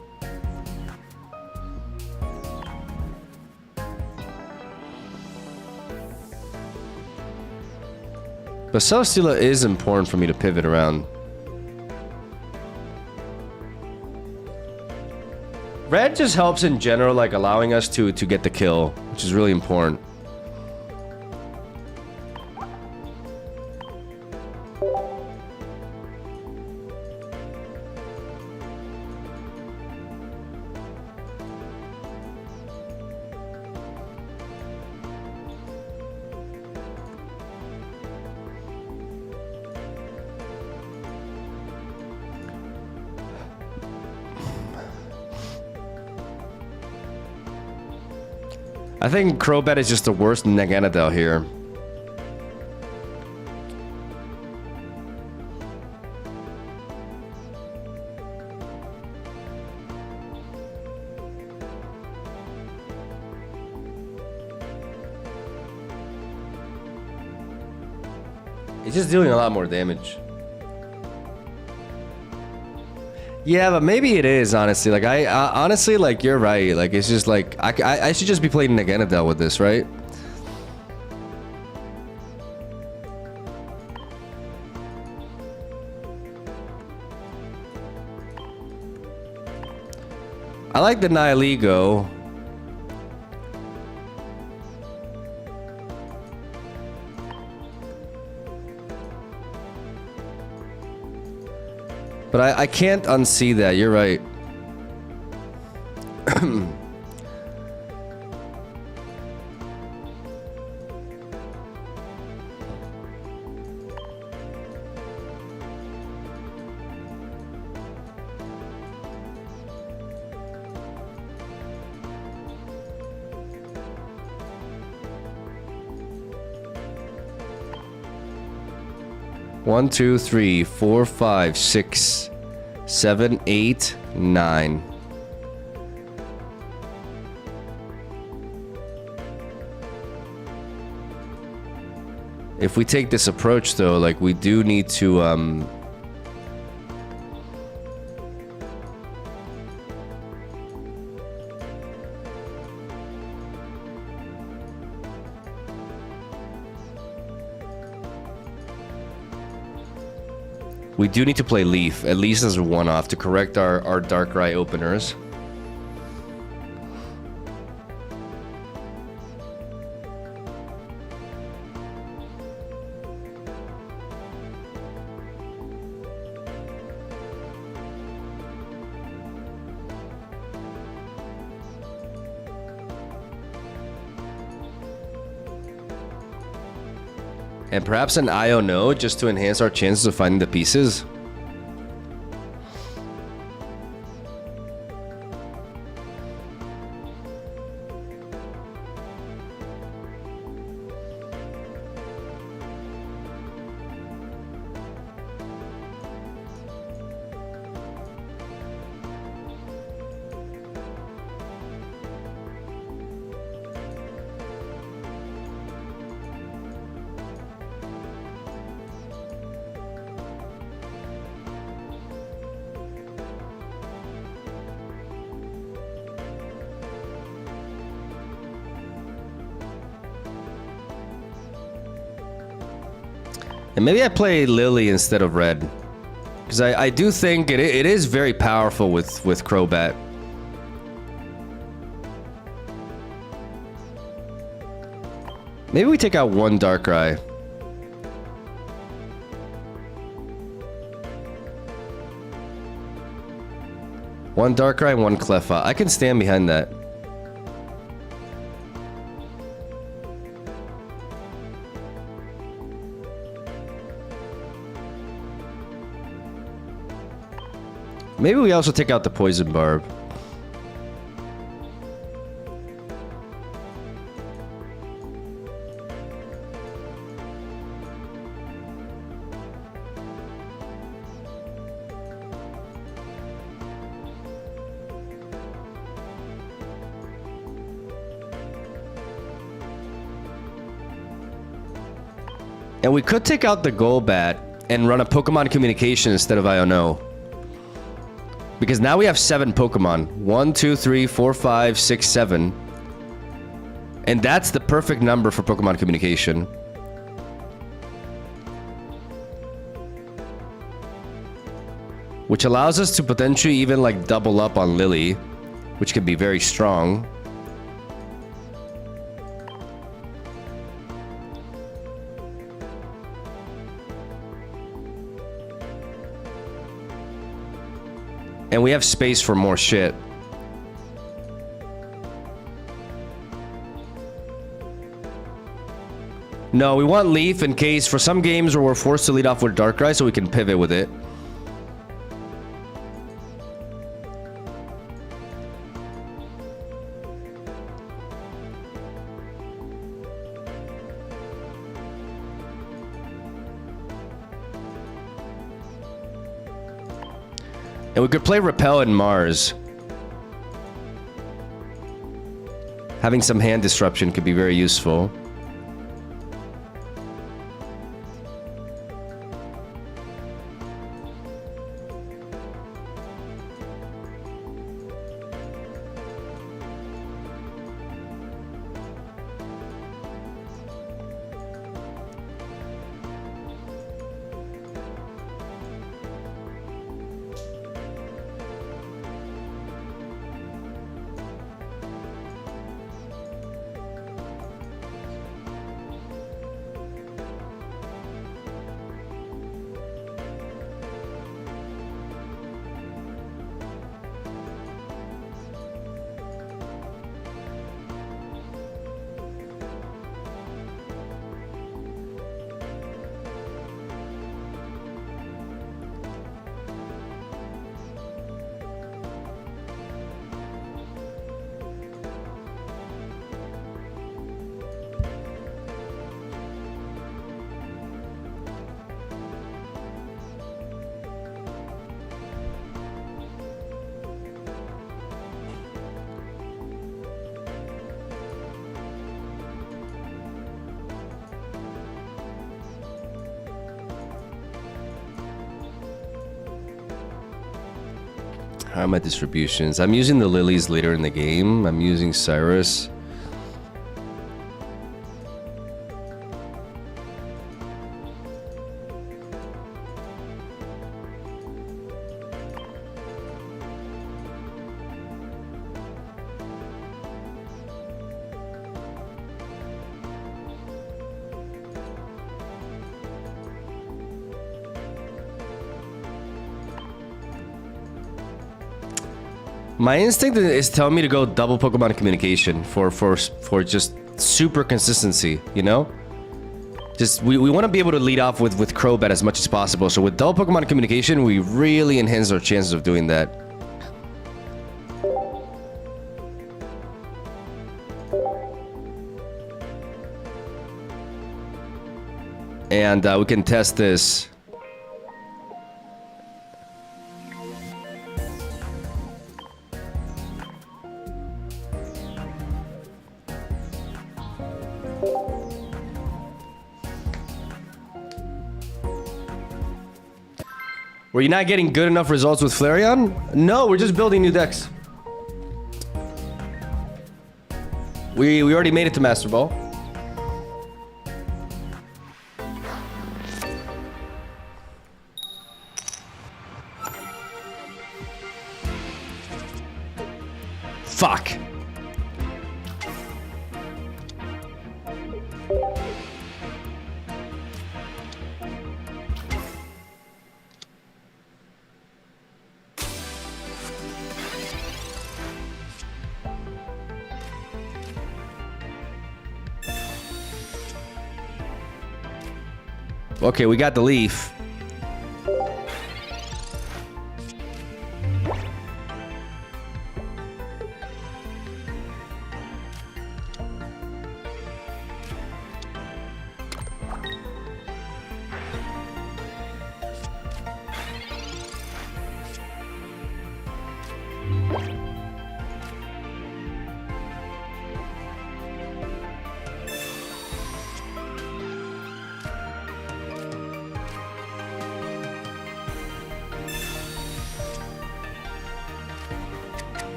But Cell Stealer is important for me to pivot around. Red just helps in general, like allowing us to get the kill, which is really important. I think Crobat is just the worst Naganadel here. It's just dealing a lot more damage. Yeah, but maybe it is, honestly. Like, I honestly, like, you're right. Like, it's just like, I should just be playing Naganadel with this, right? I like the Nihilego. But I can't unsee that. You're right. One, two, three, four, five, 6, 7, 8, 9. If we take this approach, though, like, we do need to we do need to play Leaf, at least as a one-off, to correct our Darkrai openers. And perhaps an IO just to enhance our chances of finding the pieces. And maybe I play Lily instead of red. Because I do think it is very powerful with Crobat. Maybe we take out one Darkrai. One Darkrai and one Cleffa. I can stand behind that. Maybe we also take out the Poison Barb. And we could take out the Golbat and run a Pokemon Communication instead of Iono. Because now we have 7 Pokemon. 1, 2, 3, 4, 5, 6, 7. And that's the perfect number for Pokemon Communication. Which allows us to potentially even like double up on Lily, which could be very strong. And we have space for more shit. No, we want Leaf in case for some games where we're forced to lead off with Darkrai so we can pivot with it. And we could play Repel and Mars. Having some hand disruption could be very useful. How are my distributions? I'm using the lilies later in the game. I'm using Cyrus. My instinct is telling me to go double Pokemon Communication for just super consistency, you know? Just we want to be able to lead off with Crobat as much as possible. So with double Pokemon Communication, we really enhance our chances of doing that. And we can test this. Were you not getting good enough results with Flareon? No, we're just building new decks. We already made it to Masterball. Fuck. Okay, we got the leaf.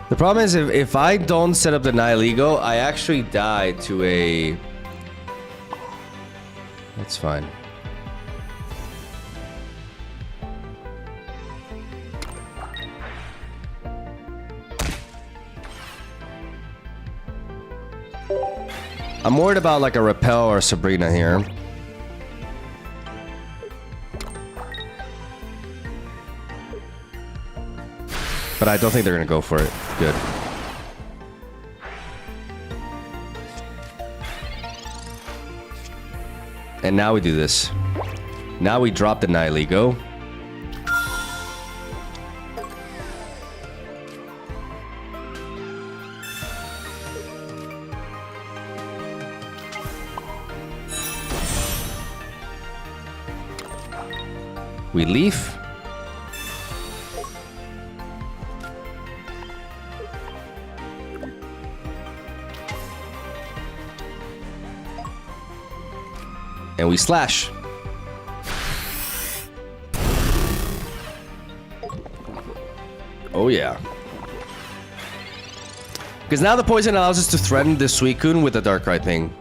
The problem is if I don't set up the Nihiligo, I actually die to a... That's fine. I'm worried about like a Repel or Sabrina here. But I don't think they're gonna go for it. Good. And now we do this. Now we drop the Nihiligo. We leaf. And we slash. Oh yeah. Because now the poison allows us to threaten the Suicune with the Darkrai thing.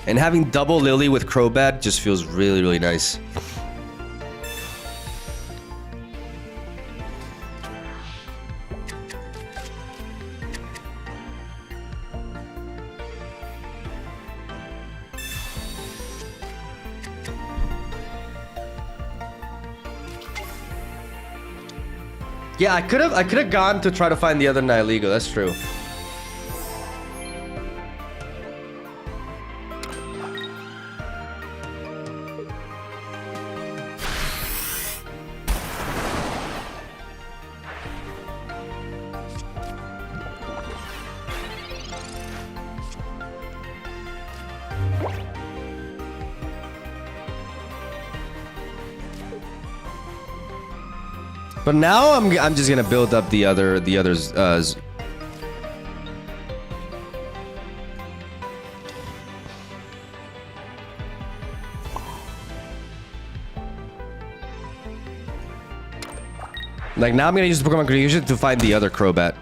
And having double Lily with Crobat just feels really, really nice. Yeah, I could have gone to try to find the other Nihiligo. That's true. But now I'm just gonna build up the others. Like now I'm gonna use the Pokemon Confusion to find the other Crobat.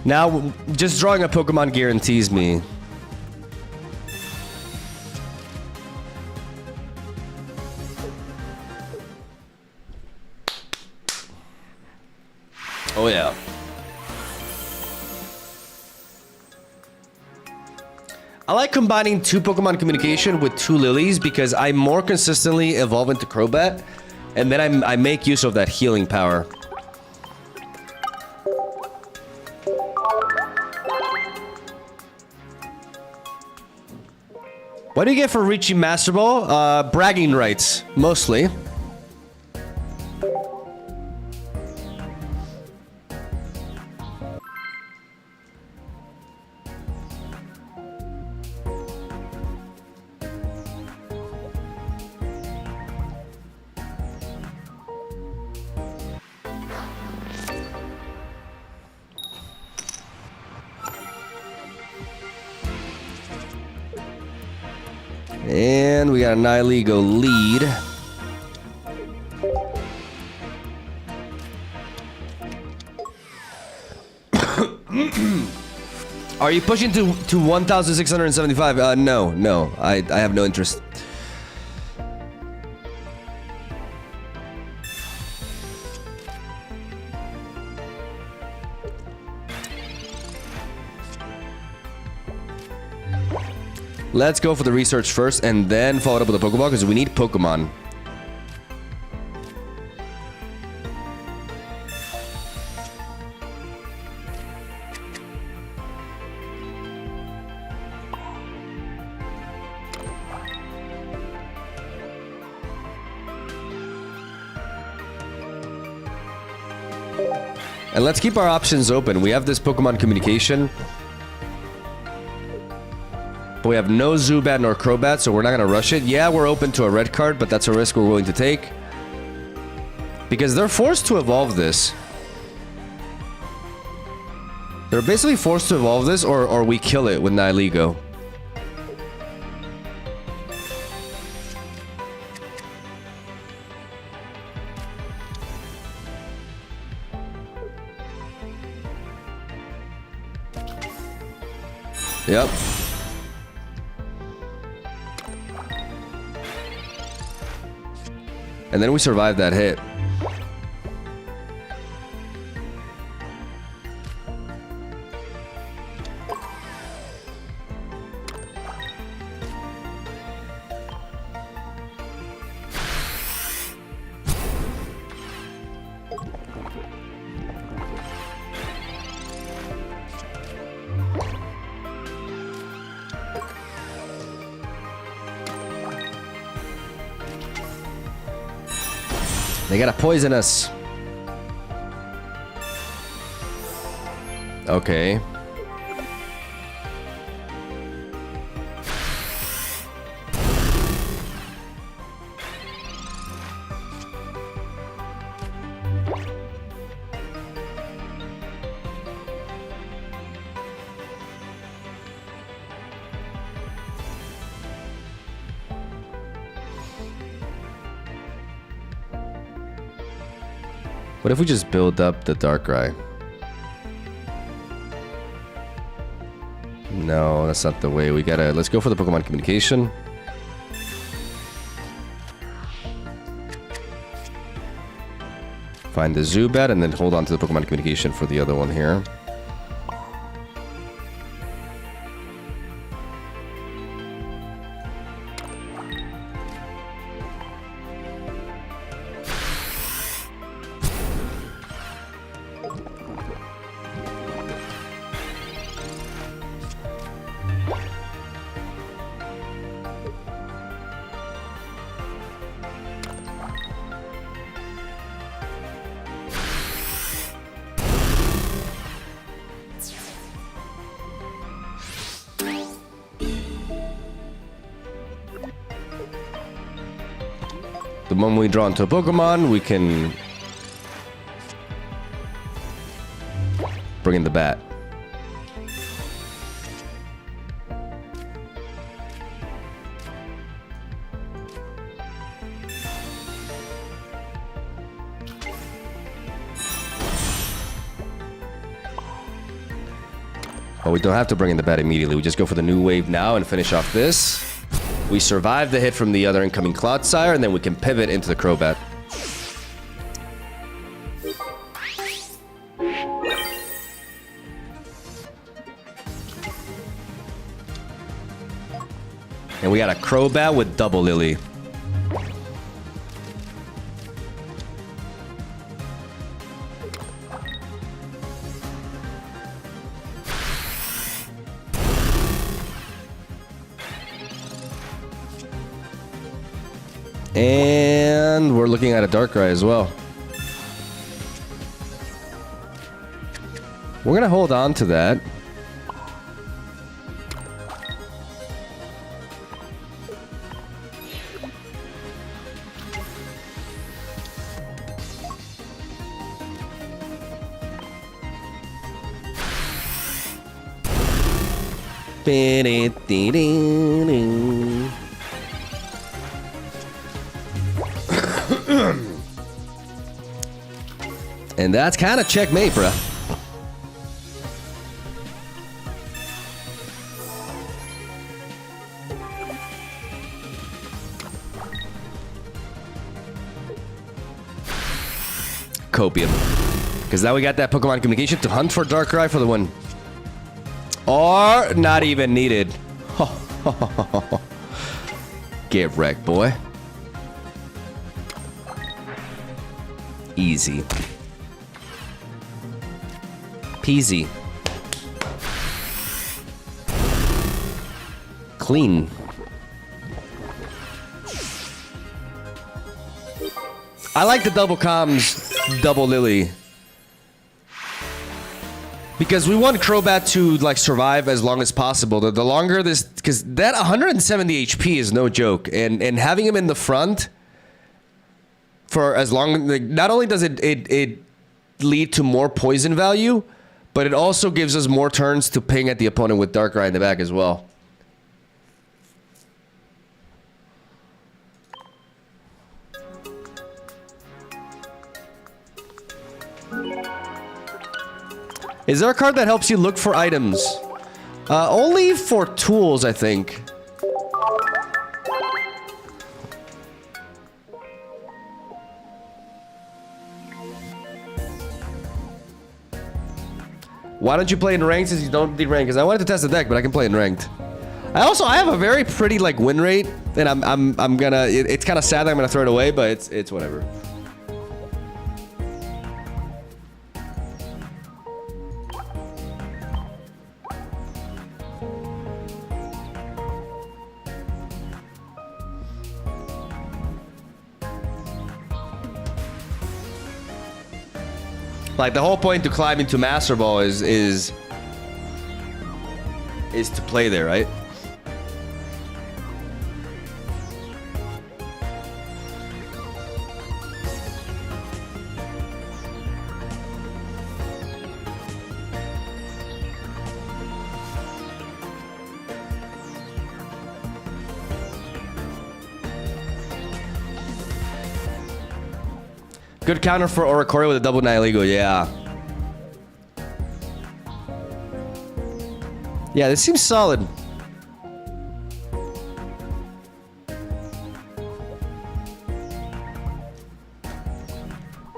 Now, just drawing a Pokemon guarantees me. Oh yeah. I like combining 2 Pokemon communication with 2 Lilies because I more consistently evolve into Crobat, and then I make use of that healing power. What do you get for reaching Master Ball? Bragging rights, mostly. And we got a Nihiligo lead. Are you pushing to 1,675? No. I have no interest. Let's go for the research first and then follow it up with a Pokeball because we need Pokemon. And let's keep our options open. We have this Pokemon communication. But we have no Zubat nor Crobat, so we're not going to rush it. Yeah, we're open to a red card, but that's a risk we're willing to take. Because they're forced to evolve this. They're basically forced to evolve this, or we kill it with Nihiligo. Yep. And then we survived that hit. They gotta poison us. Okay. What if we just build up the Darkrai? No, that's not the way. We gotta... Let's go for the Pokemon communication. Find the Zubat and then hold on to the Pokemon communication for the other one here. The moment we draw into a Pokemon, we can bring in the bat. Oh, we don't have to bring in the bat immediately. We just go for the new wave now and finish off this. We survive the hit from the other incoming Cloudsire, and then we can pivot into the Crobat. And we got a Crobat with double Lily. And we're looking at a Darkrai as well. We're going to hold on to that. And that's kind of checkmate, bruh. Copium. Because now we got that Pokemon communication to hunt for Darkrai for the win. Or not even needed. Get wrecked, boy. Easy. Peasy. Clean. I like the double comms, double Lily. Because we want Crobat to like survive as long as possible. The longer this, because that 170 HP is no joke, and having him in the front for as long, like, not only does it lead to more poison value, but it also gives us more turns to ping at the opponent with Darkrai in the back as well. Is there a card that helps you look for items? Only for tools, I think. Why don't you play in ranked since you don't need ranked? Because I wanted to test the deck, but I can play in ranked. I have a very pretty like win rate, and I'm gonna. It's kind of sad that I'm gonna throw it away, but it's whatever. Like, the whole point to climb into Masterball is to play there, right? Good counter for Oricorio with a double Nihilego, yeah. Yeah, this seems solid.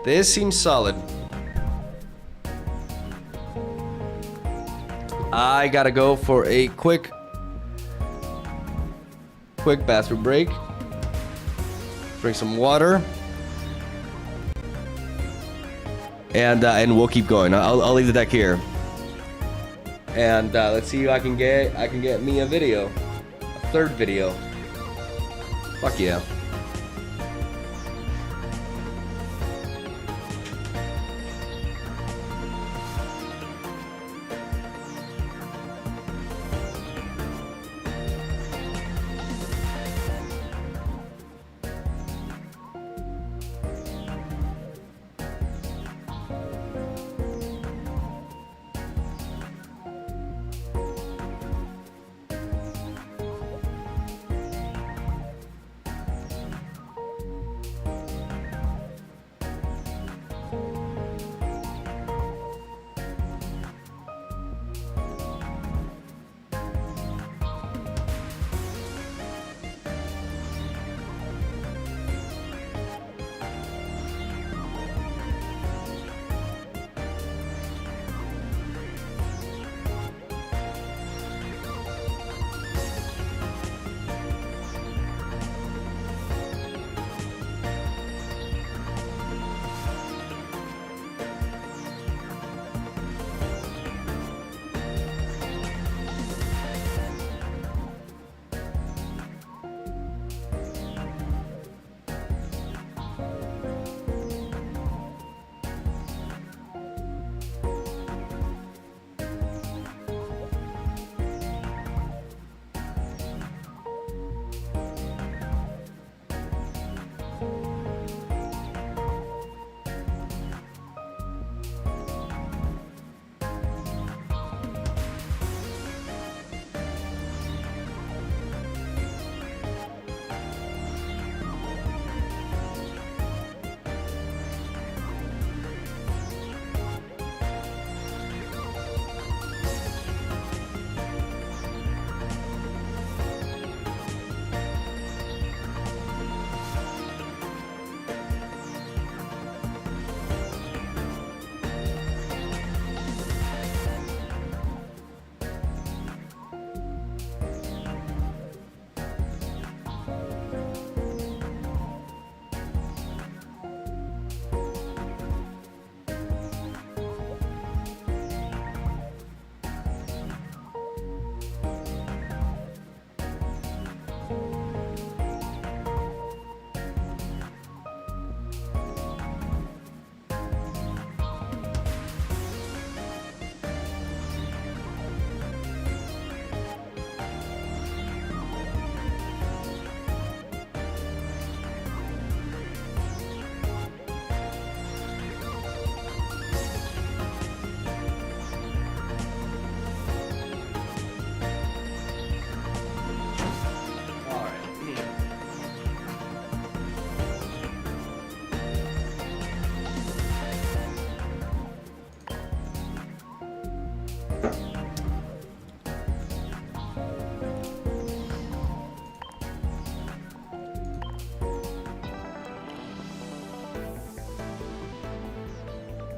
This seems solid. I gotta go for a quick bathroom break. Drink some water. And we'll keep going. I'll leave the deck here. And let's see who I can get. I can get me a video. A third video. Fuck yeah.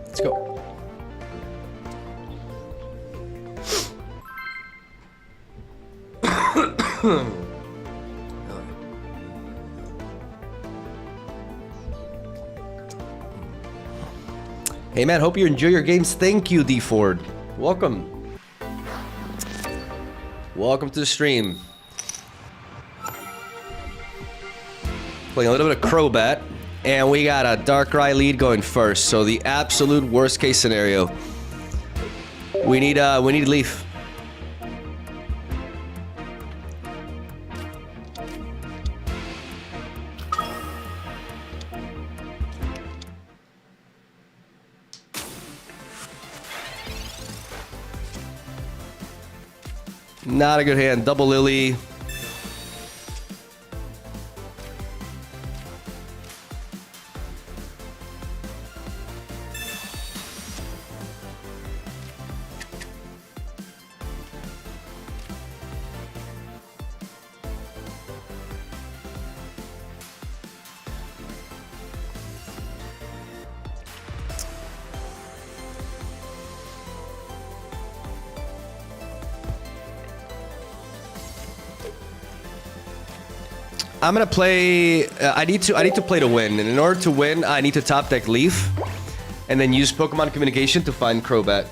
Let's go. Hey man, hope you enjoy your games. Thank you, D Ford. Welcome. Welcome to the stream. Playing a little bit of Crobat, and we got a Darkrai lead going first. So the absolute worst case scenario. We need Leaf. Not a good hand. Double Lily. I'm gonna play. I need to play to win, and in order to win, I need to top deck Leaf, and then use Pokemon Communication to find Crobat.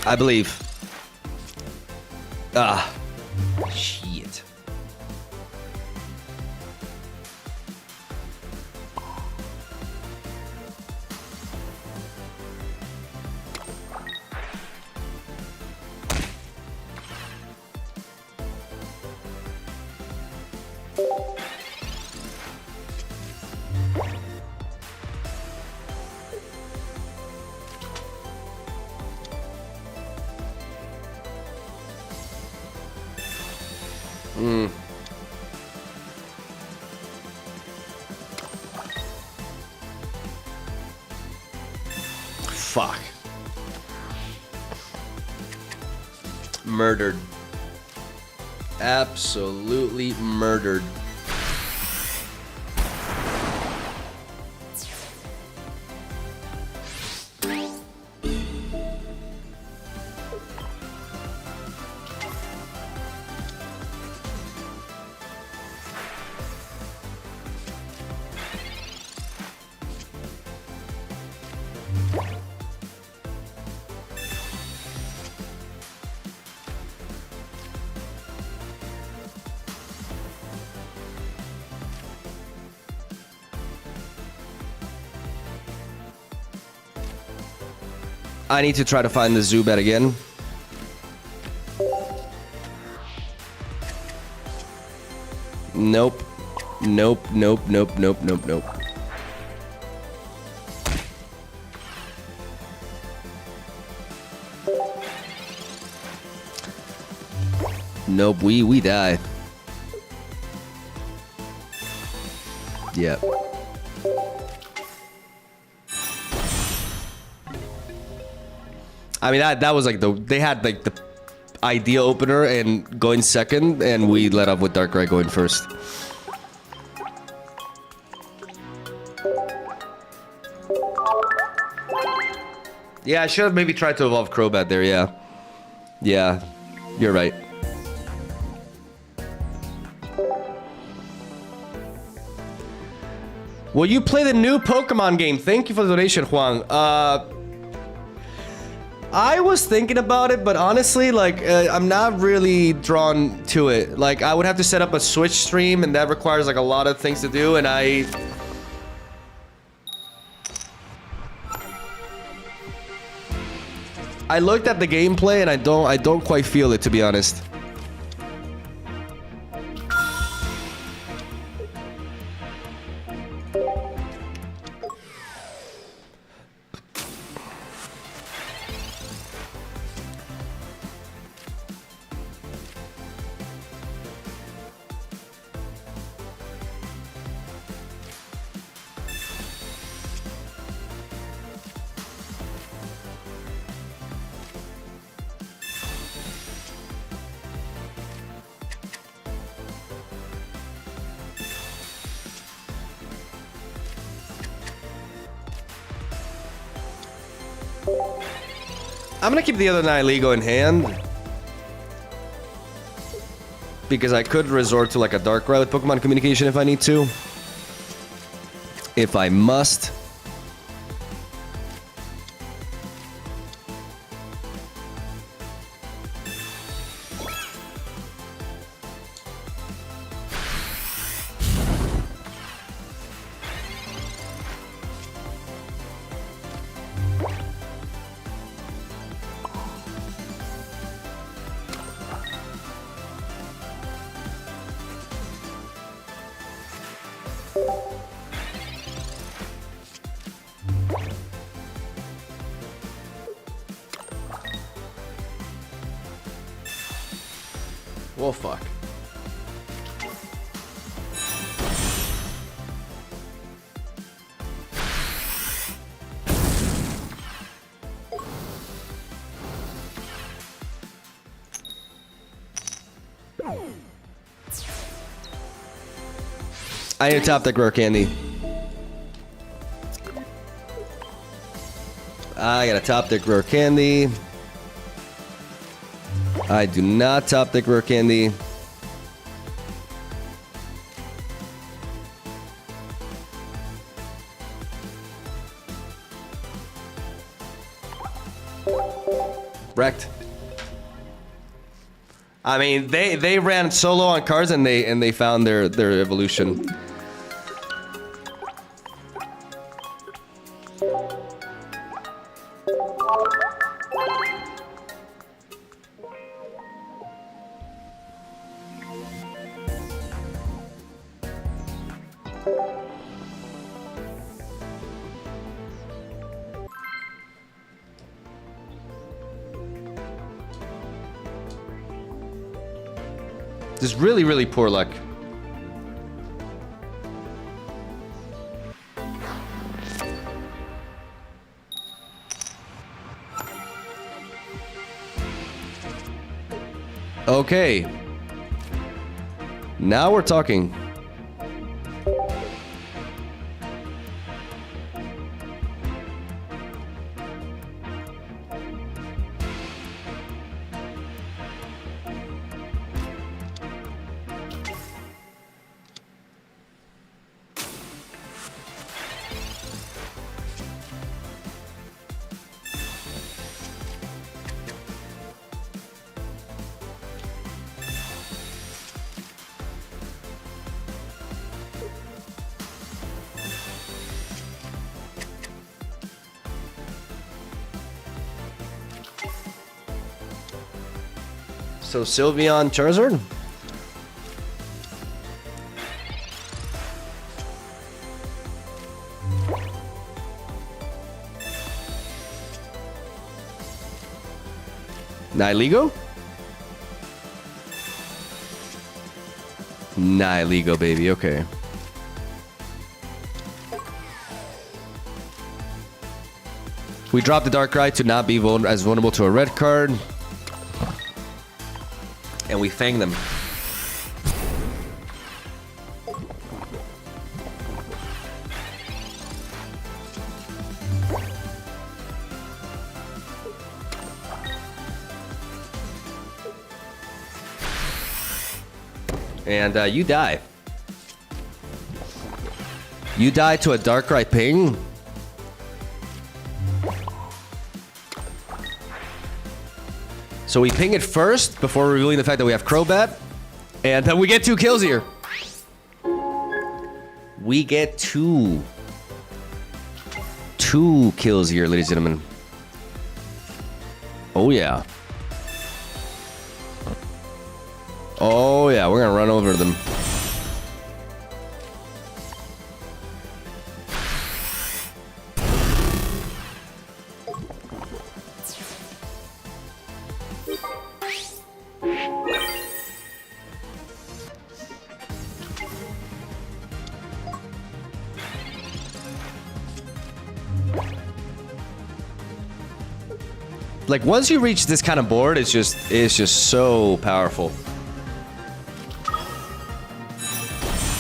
I believe. Ah. Shit. Fuck. Murdered. Absolutely murdered. I need to try to find the Zubat again. Nope. Nope, nope, nope, nope, nope, nope. Nope, we die. Yep. I mean that was like they had like the idea opener and going second, and we let up with Darkrai going first. Yeah, I should have maybe tried to evolve Crobat there. Yeah, yeah, you're right. Will you play the new Pokemon game? Thank you for the donation, Juan. I was thinking about it, but honestly, like, I'm not really drawn to it. Like, I would have to set up a Switch stream, and that requires, like, a lot of things to do, and I looked at the gameplay, and I don't quite feel it, to be honest. I'm gonna keep the other Nihilego in hand. Because I could resort to like a Darkrai with Pokemon Communication if I need to. If I must. Well, fuck. I need to top deck Rare Candy. I got a top deck Rare Candy. I do not top deck Rare Candy. Wrecked. I mean, they ran solo on cards and they found their evolution. Just really, really poor luck. Okay. Now we're talking. So Sylveon Charizard? Nihilego? Nihilego, baby, okay. We dropped the Darkrai to not be as vulnerable to a red card. And we fang them. And you die. You die to a Darkrai ping. So we ping it first before revealing the fact that we have Crobat. And then we get 2 kills here. We get 2 kills here, ladies and gentlemen. Oh, yeah. Oh, yeah. We're going to run over them. Like, once you reach this kind of board, it's just so powerful.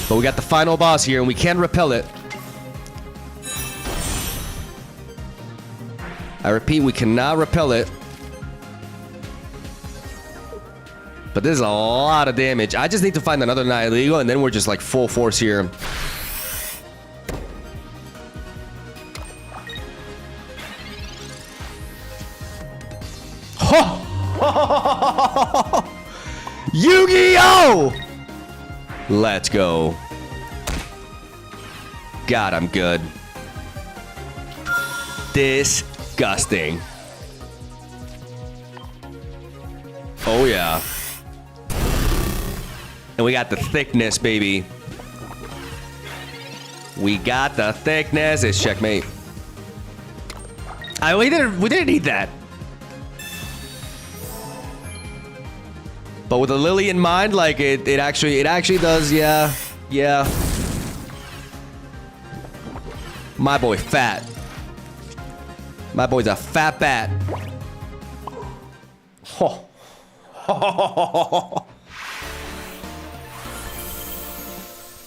But we got the final boss here, and we can repel it. I repeat, we cannot repel it. But this is a lot of damage. I just need to find another Night Illegal, and then we're just like full force here. Yu-Gi-Oh! Let's go. God, I'm good. Disgusting. Oh, yeah. And we got the thickness, baby. We got the thickness. It's checkmate. We didn't need that. But with the Lily in mind, like it actually does, yeah. My boy fat. My boy's a fat bat. Oh.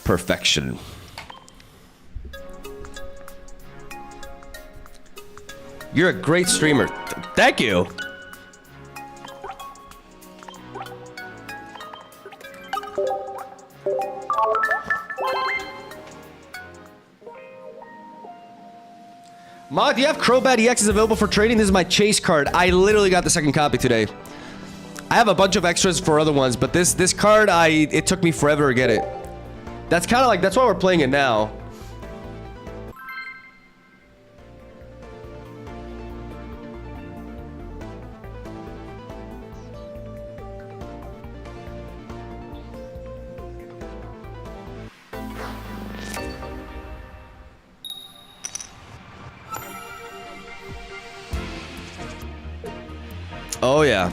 Perfection. You're a great streamer. Thank you. Mod, do you have Crobat EX is available for trading? This is my chase card. I literally got the second copy today. I have a bunch of extras for other ones, but this card, it took me forever to get it. That's kind of like, that's why we're playing it now. Oh, yeah.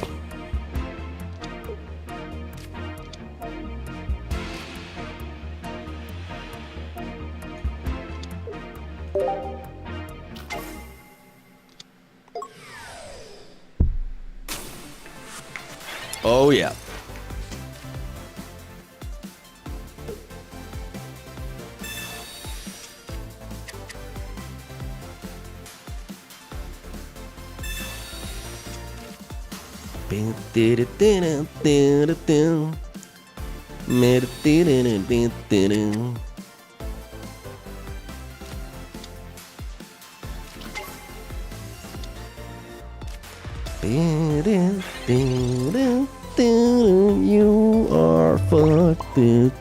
Oh, yeah. You are fucked. Thing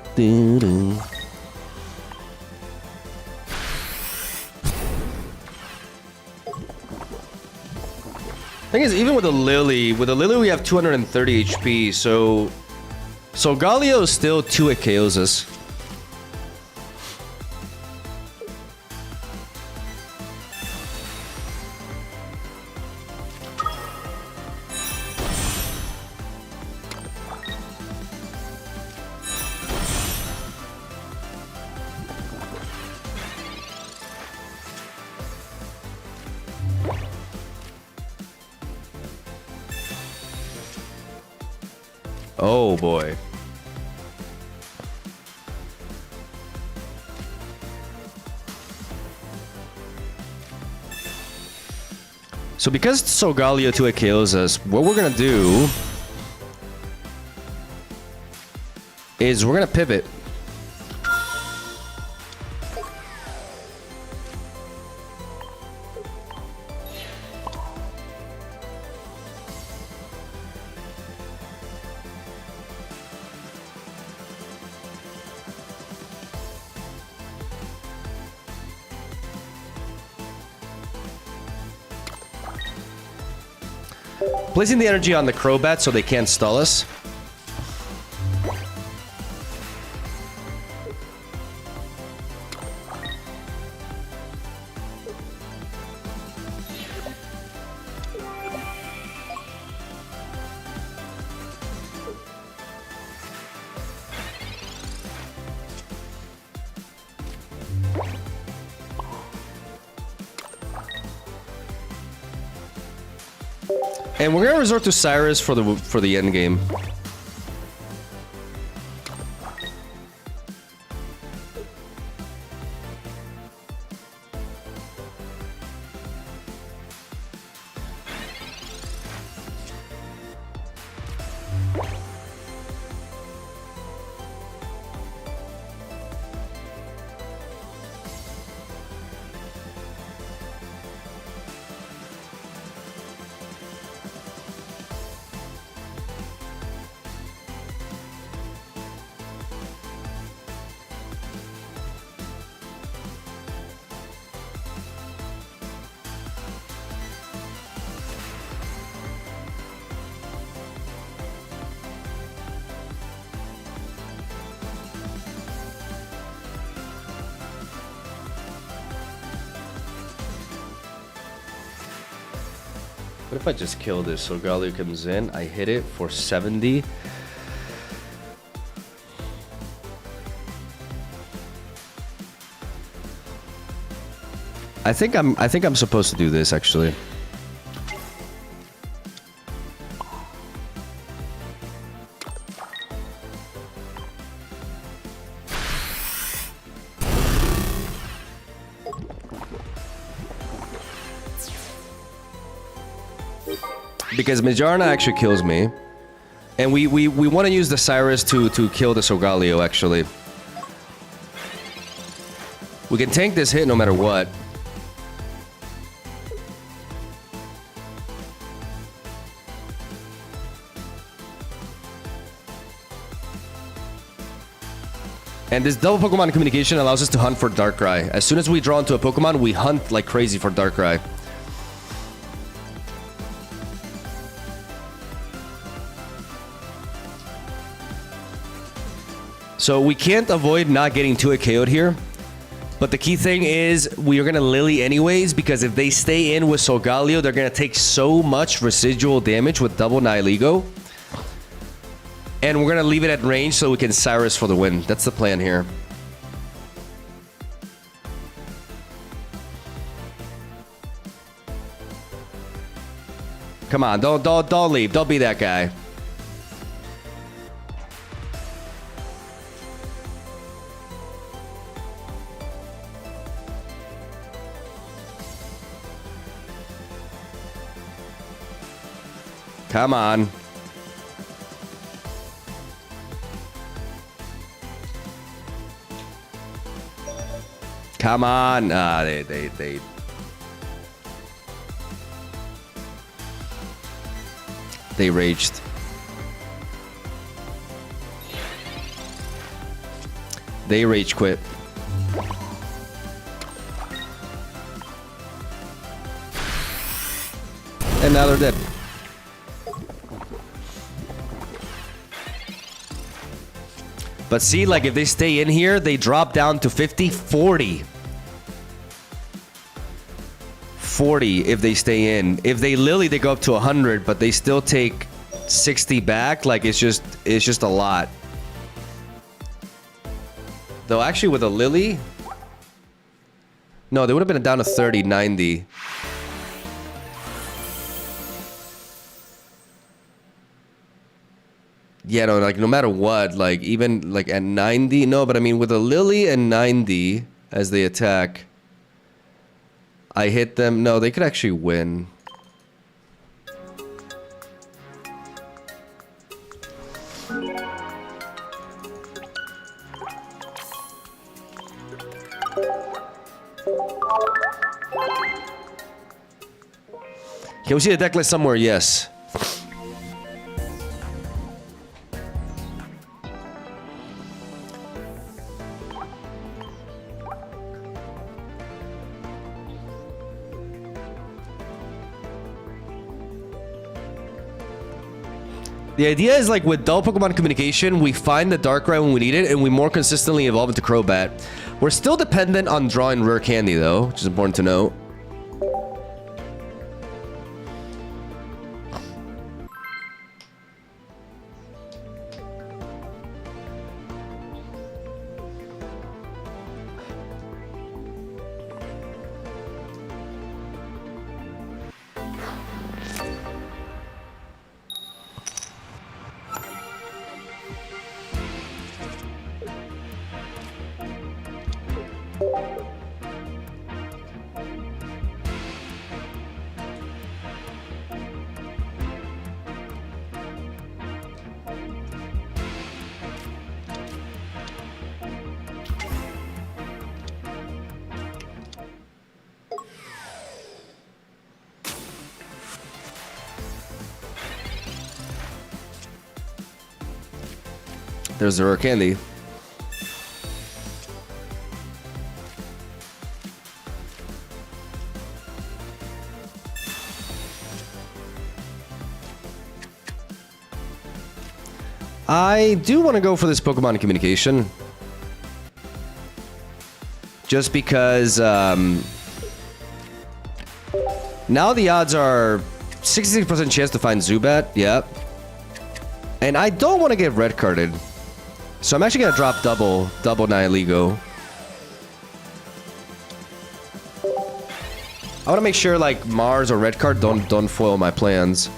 is, even with the Lily we have 230 HP, so Galio still 2 KOs us. Oh boy. So because Solgaleo 2 KOs us, what we're gonna do is we're gonna pivot. Placing the energy on the Crobat so they can't stall us. And we're gonna resort to Cyrus for the end game. What if I just kill this so Galio comes in? I hit it for 70. I think I'm supposed to do this actually. Because Mijarna actually kills me. And we want to use the Cyrus to kill the Solgaleo, actually. We can tank this hit no matter what. And this double Pokemon communication allows us to hunt for Darkrai. As soon as we draw into a Pokemon, we hunt like crazy for Darkrai. So we can't avoid not getting 2-hit KO'd here. But the key thing is we are going to Lily anyways, because if they stay in with Solgaleo, they're going to take so much residual damage with double Nihilego. And we're going to leave it at range so we can Cyrus for the win. That's the plan here. Come on, don't leave. Don't be that guy. Come on. Come on. Ah, they raged. They rage quit. And now they're dead. But see, like, if they stay in here, they drop down to 50, 40. 40 if they stay in. If they Lily, they go up to 100, but they still take 60 back. Like, it's just a lot. Though, actually, with a Lily... No, they would have been down to 30, 90. Yeah, no, like, no matter what, like, even, like, at 90, no, but I mean, with a Lily and 90 as they attack, I hit them, no, they could actually win. Can we see a deck list somewhere? Yes. The idea is, like, with double Pokemon communication, we find the Darkrai when we need it, and we more consistently evolve into Crobat. We're still dependent on drawing rare candy, though, which is important to note. There's the rare candy. I do want to go for this Pokemon communication. Just because now the odds are 66% chance to find Zubat. Yeah. And I don't want to get red carded. So I'm actually going to drop double Nihiligo. I want to make sure like Mars or red card don't foil my plans.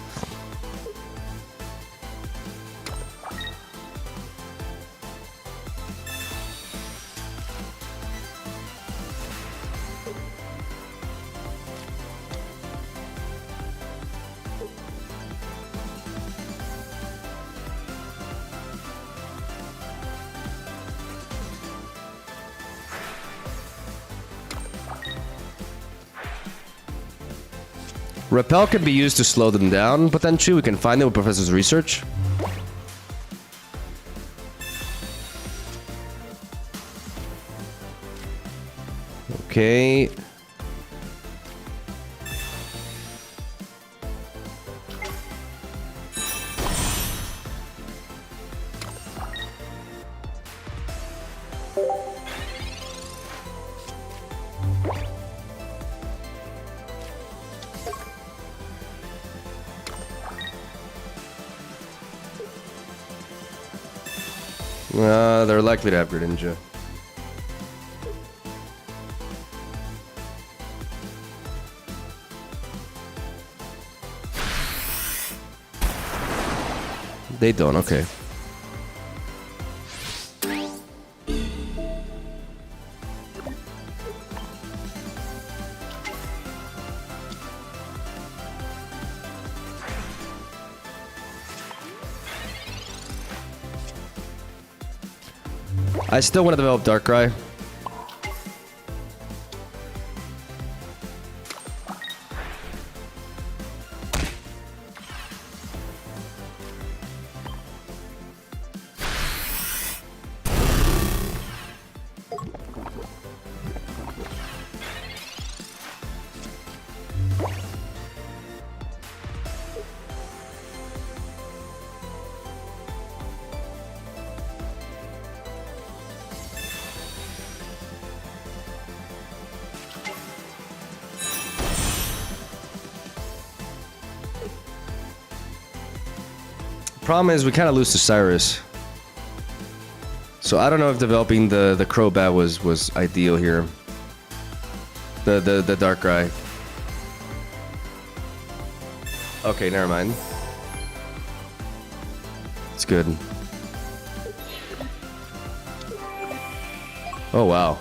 Repel can be used to slow them down, potentially. We can find it with Professor's research. Okay. They're likely to have Greninja. They don't, okay. I still want to develop Darkrai. Problem is, we kind of lose to Cyrus. So I don't know if developing the Crobat was ideal here. The Darkrai. Okay, never mind. It's good. Oh wow.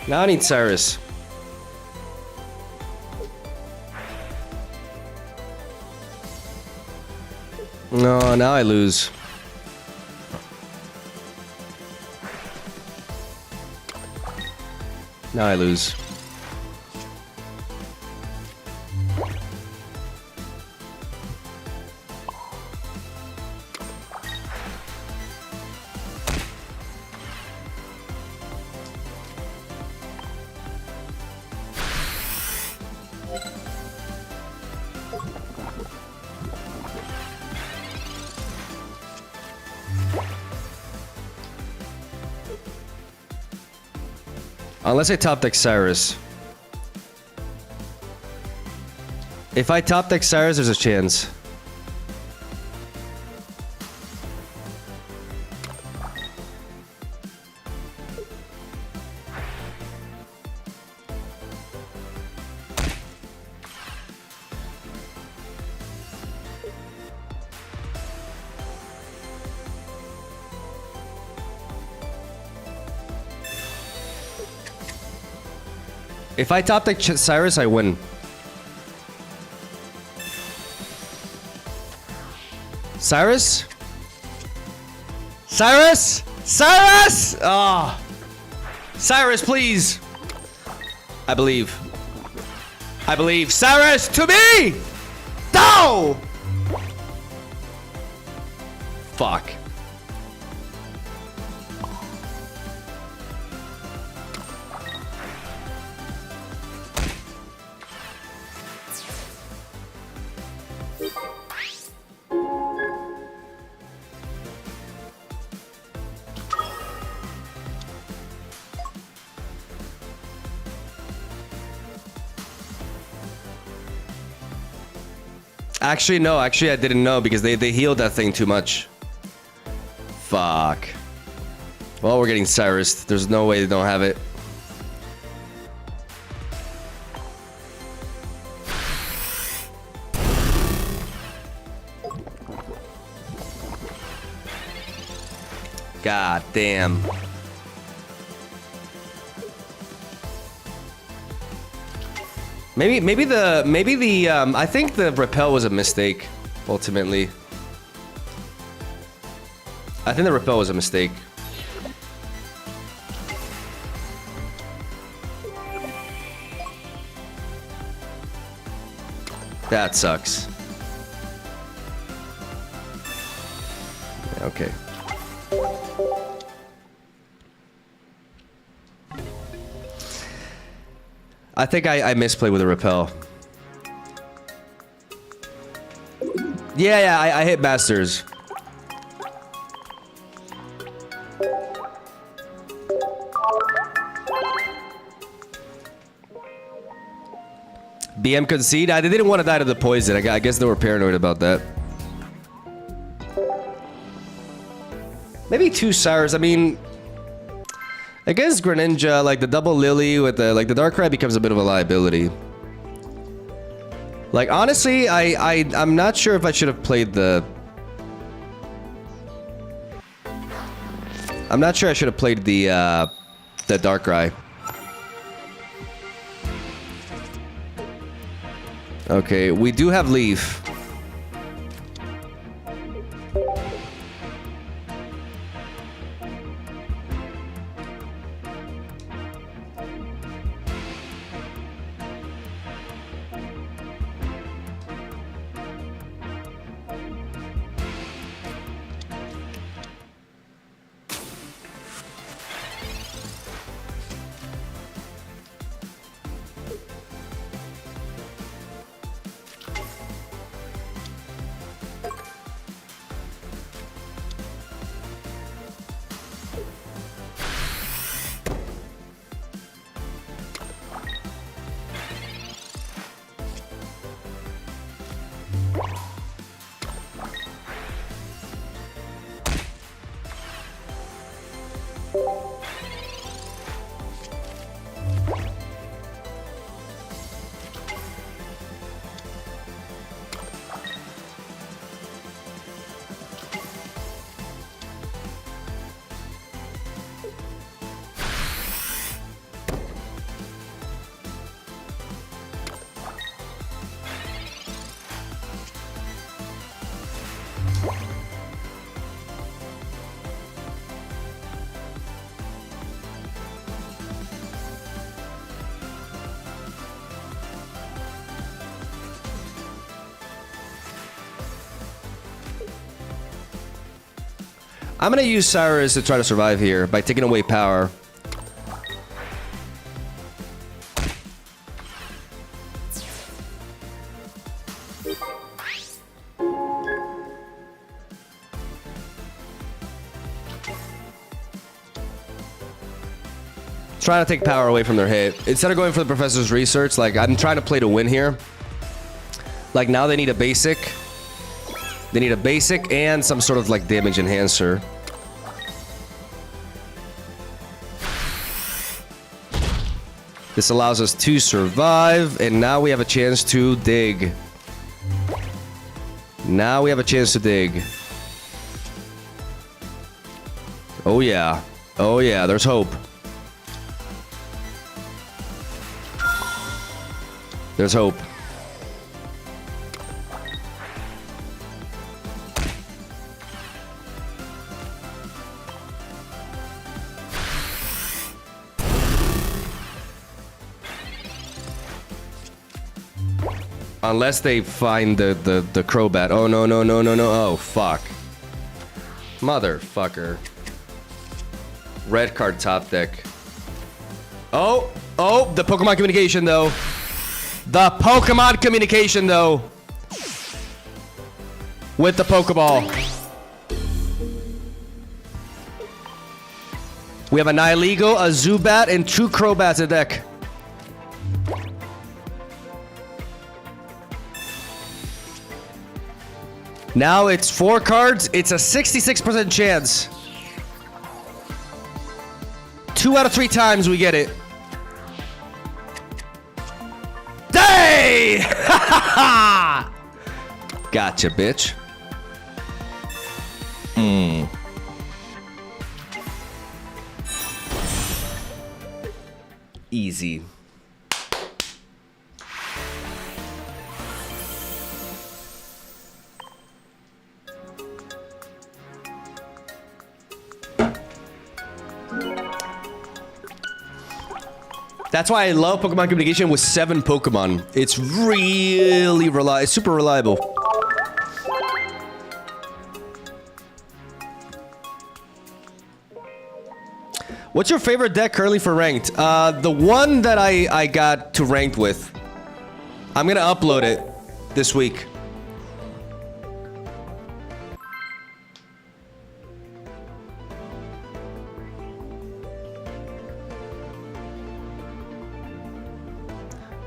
Now I need Cyrus. No, now I lose. Now I lose. Unless I top deck Cyrus. If I top deck Cyrus, there's a chance. If I top deck Cyrus, I win. Cyrus? Cyrus? Cyrus! Ah! Oh. Cyrus, please! I believe. I believe. Cyrus, to me! No! Fuck. Actually, no. Actually, I didn't know because they healed that thing too much. Fuck. Well, we're getting Cyrus. There's no way they don't have it. God damn. Maybe the I think the repel was a mistake, ultimately. I think the repel was a mistake. That sucks. Okay. I think I misplayed with a repel. Yeah, I hit Masters. BM concede? They didn't want to die to the poison. I guess they were paranoid about that. Maybe 2 Cyrus. I mean, against Greninja, like the double Lily with the the Darkrai becomes a bit of a liability. Like honestly, I'm not sure if I should have played the. I'm not sure I should have played the Darkrai. Okay, we do have Leaf. I'm gonna use Cyrus to try to survive here by taking away power. Trying to take power away from their hit. Instead of going for the professor's research, like, I'm trying to play to win here. Like, now they need a basic. They need a basic and some sort of, like, damage enhancer. This allows us to survive, and now we have a chance to dig. Now we have a chance to dig. Oh, yeah. Oh, yeah, there's hope. There's hope. Unless they find the Crobat. Oh, no, no, no, no, no. Oh, fuck. Motherfucker. Red card top deck. Oh, oh, the Pokemon communication, though. The Pokemon communication, though. With the Pokeball. We have a Nihilego, a Zubat, and 2 Crobats in the deck. Now it's 4 cards. It's a 66% chance. 2 out of 3 times we get it. Day! Gotcha, bitch. Easy. That's why I love Pokemon communication with 7 Pokemon. It's really it's super reliable. What's your favorite deck currently for ranked? The one that I got to ranked with. I'm gonna upload it this week.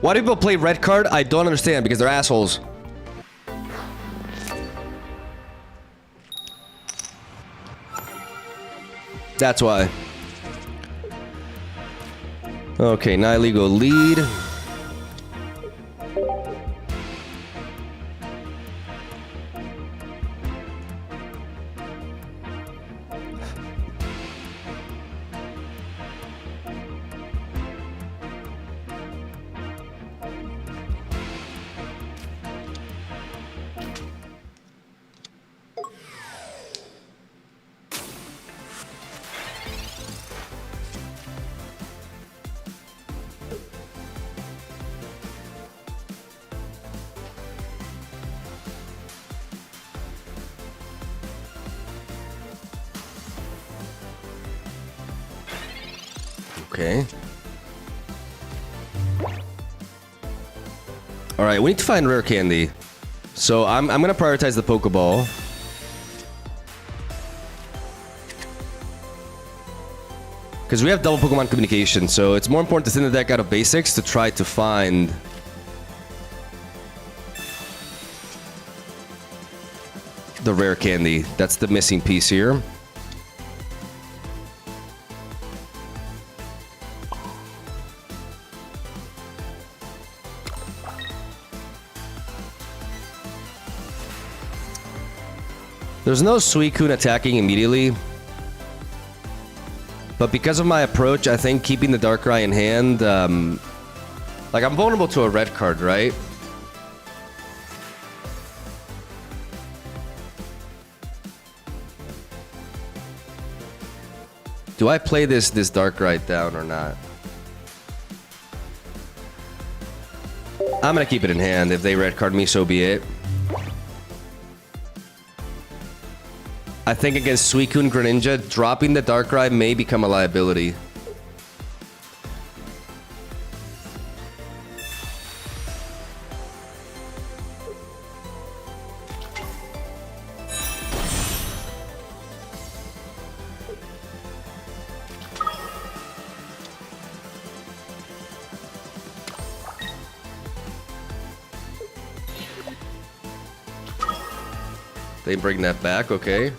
Why do people play red card? I don't understand, because they're assholes. That's why. Okay, Nihilego lead. Okay. All right, we need to find rare candy. So I'm gonna prioritize the Pokeball. Because we have double Pokemon communication, so it's more important to thin the deck out of basics to try to find the rare candy. That's the missing piece here. There's no Suicune attacking immediately. But because of my approach, I think keeping the Darkrai in hand, like, I'm vulnerable to a red card, right? Do I play this Darkrai down or not? I'm gonna keep it in hand. If they red card me, so be it. I think against Suicune Greninja, dropping the Darkrai may become a liability. They bring that back, okay.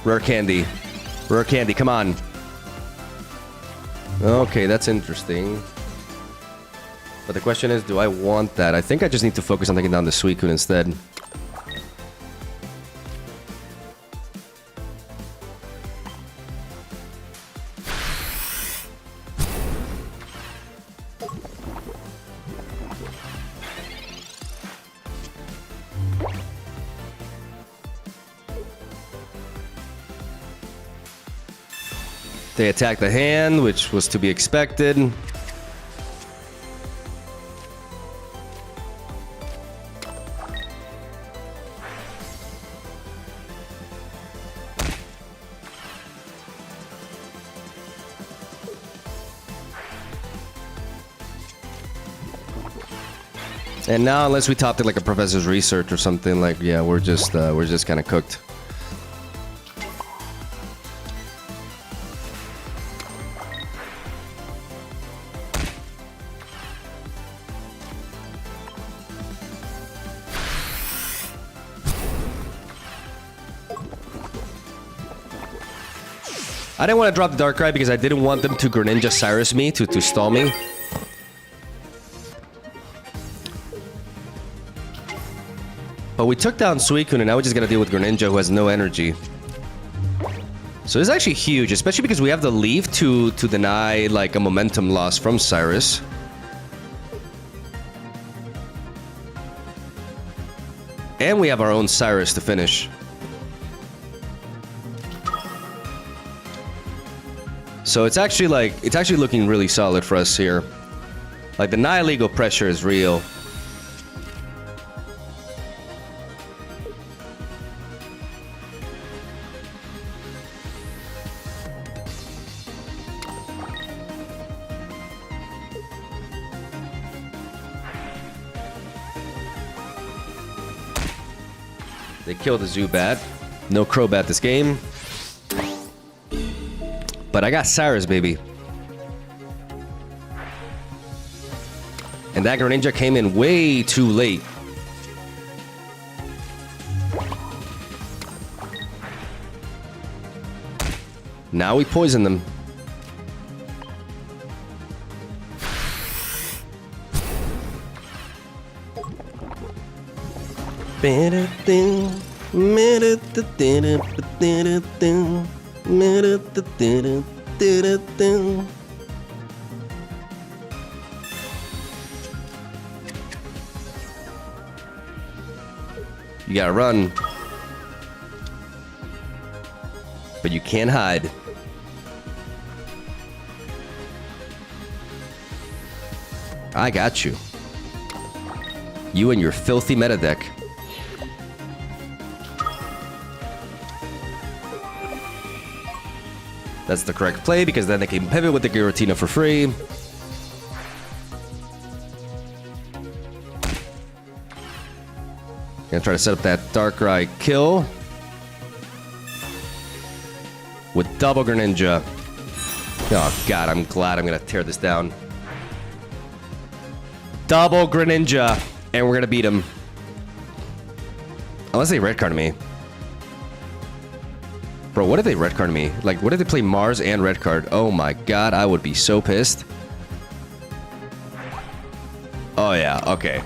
Rare candy. Rare candy, come on. Okay, that's interesting. But the question is, do I want that? I think I just need to focus on taking down the Suicune instead. They attacked the hand, which was to be expected. And now, unless we topped it like a professor's research or something, like, yeah, we're just kind of cooked. I didn't want to drop the Darkrai because I didn't want them to Greninja Cyrus me to stall me. But we took down Suicune and now we just gotta deal with Greninja who has no energy. So this is actually huge, especially because we have the leaf to deny like a momentum loss from Cyrus. And we have our own Cyrus to finish. So it's actually looking really solid for us here. Like the Nihilego pressure is real. They killed the Zubat. No Crobat this game. But I got Cyrus, baby. And that Greninja came in way too late. Now we poison them. You gotta run. But you can't hide. I got you. You and your filthy meta deck. That's the correct play because then they can pivot with the Giratina for free. Gonna try to set up that Darkrai kill. With double Greninja. Oh god, I'm glad I'm gonna tear this down. Double Greninja. And we're gonna beat him. Unless they red card me. Bro, what if they red card me? Like, what if they play Mars and red card? Oh my god, I would be so pissed. Oh yeah, okay.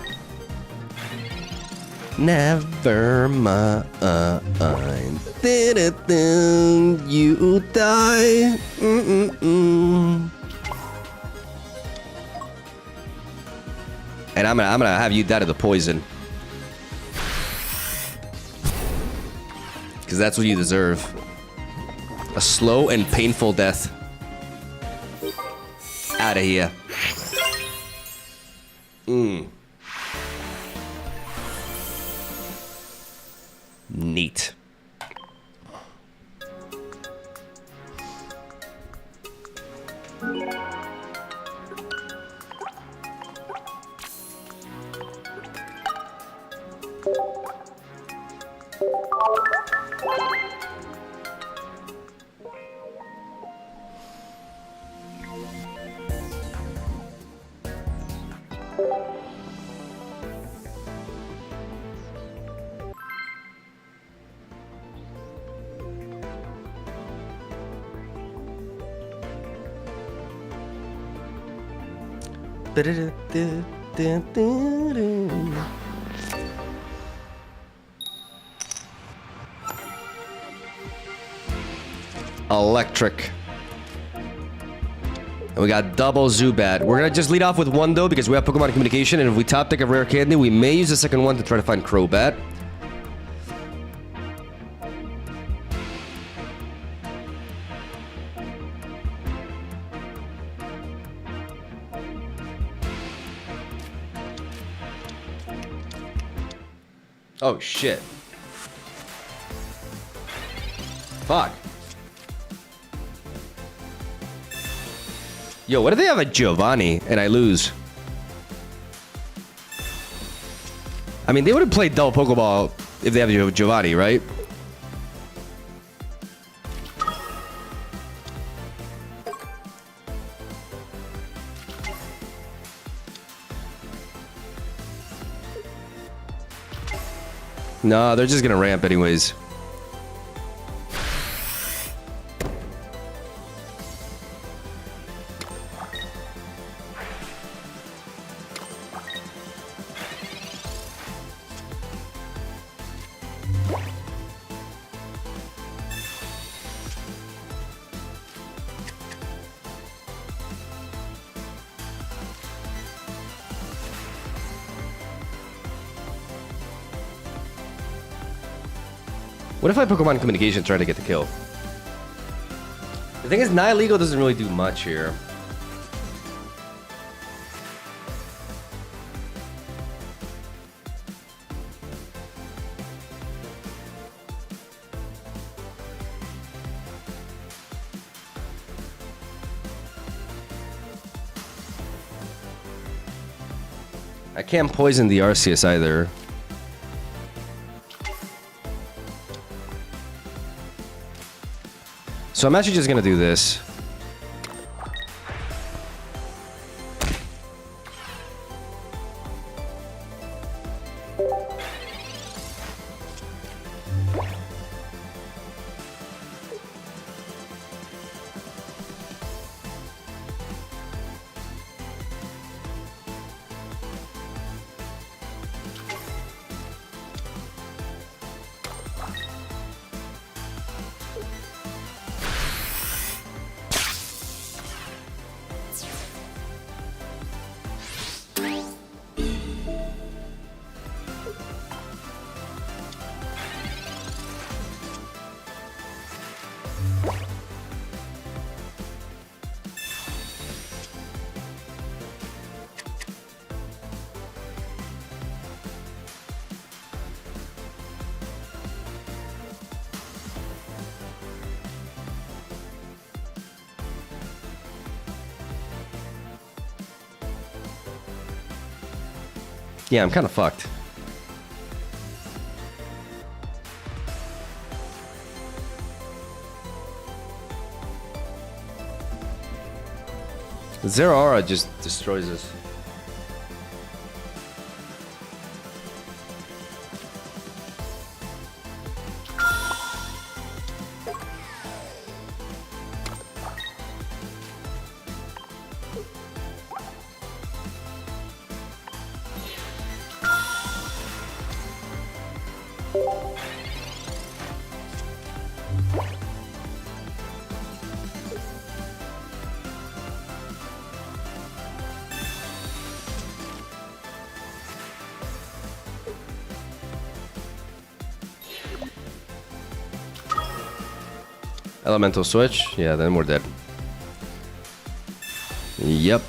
Never mind. You die. And I'm gonna have you die to the poison. Because that's what you deserve. A slow and painful death. Out of here. Neat. Electric. And we got double Zubat. We're gonna just lead off with one though because we have Pokemon Communication, and if we top deck a rare candy, we may use the second one to try to find Crobat. Oh shit. Fuck. Yo, what if they have a Giovanni and I lose? I mean, they would have played double Pokeball if they have a Giovanni, right? No, they're just gonna ramp anyways. What if I Pokemon Communication try to get the kill? The thing is, Nihilego doesn't really do much here. I can't poison the Arceus either. So I'm actually just gonna do this. Yeah, I'm kind of fucked. Zeraora just destroys us. Elemental switch? Yeah, then we're dead. Yep.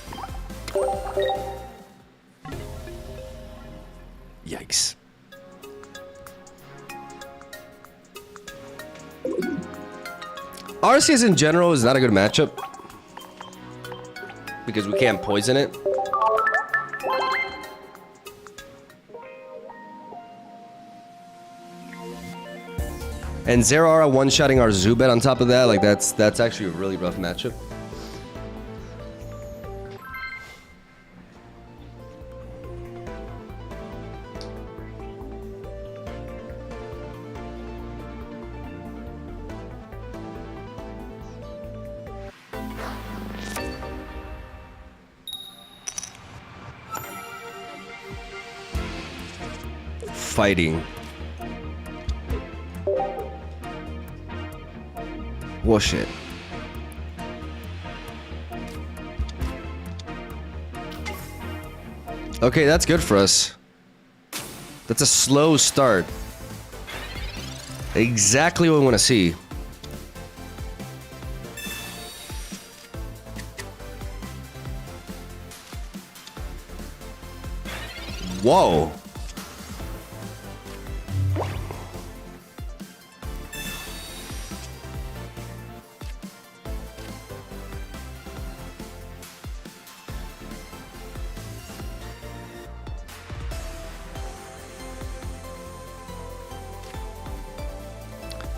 Yikes. Arceus in general is not a good matchup because we can't poison it. And Zeraora one-shotting our Zubat on top of that, like that's actually a really rough matchup. fighting. Well, shit. Okay, that's good for us. That's a slow start. Exactly what we want to see. Whoa.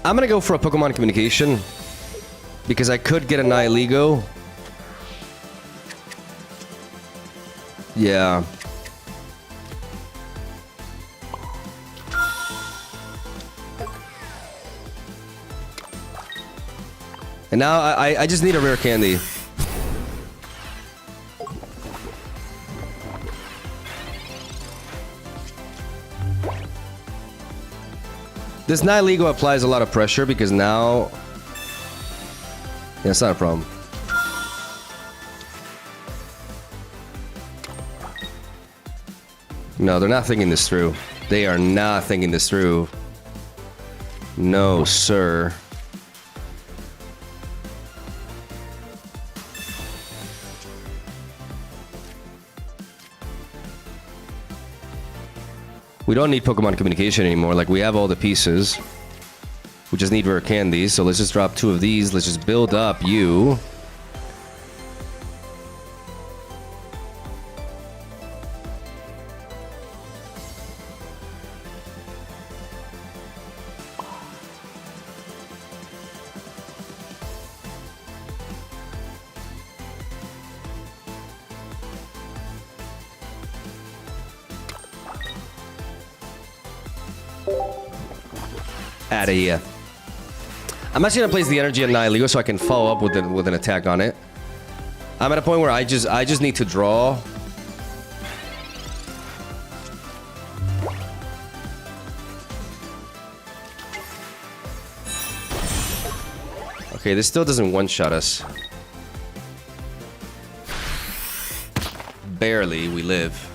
I'm gonna go for a Pokemon communication because I could get a Nihilego. Yeah. And now I just need a rare candy. This Nihilego applies a lot of pressure because now... Yeah, it's not a problem. No, they're not thinking this through. They are not thinking this through. No, sir. We don't need Pokemon communication anymore. Like, we have all the pieces. We just need rare candies. So let's just drop 2 of these. Let's just build up you. Out of here. I'm actually gonna place the energy on Nihilego so I can follow up with an attack on it. I'm at a point where I just need to draw. Okay, this still doesn't one-shot us. Barely, we live.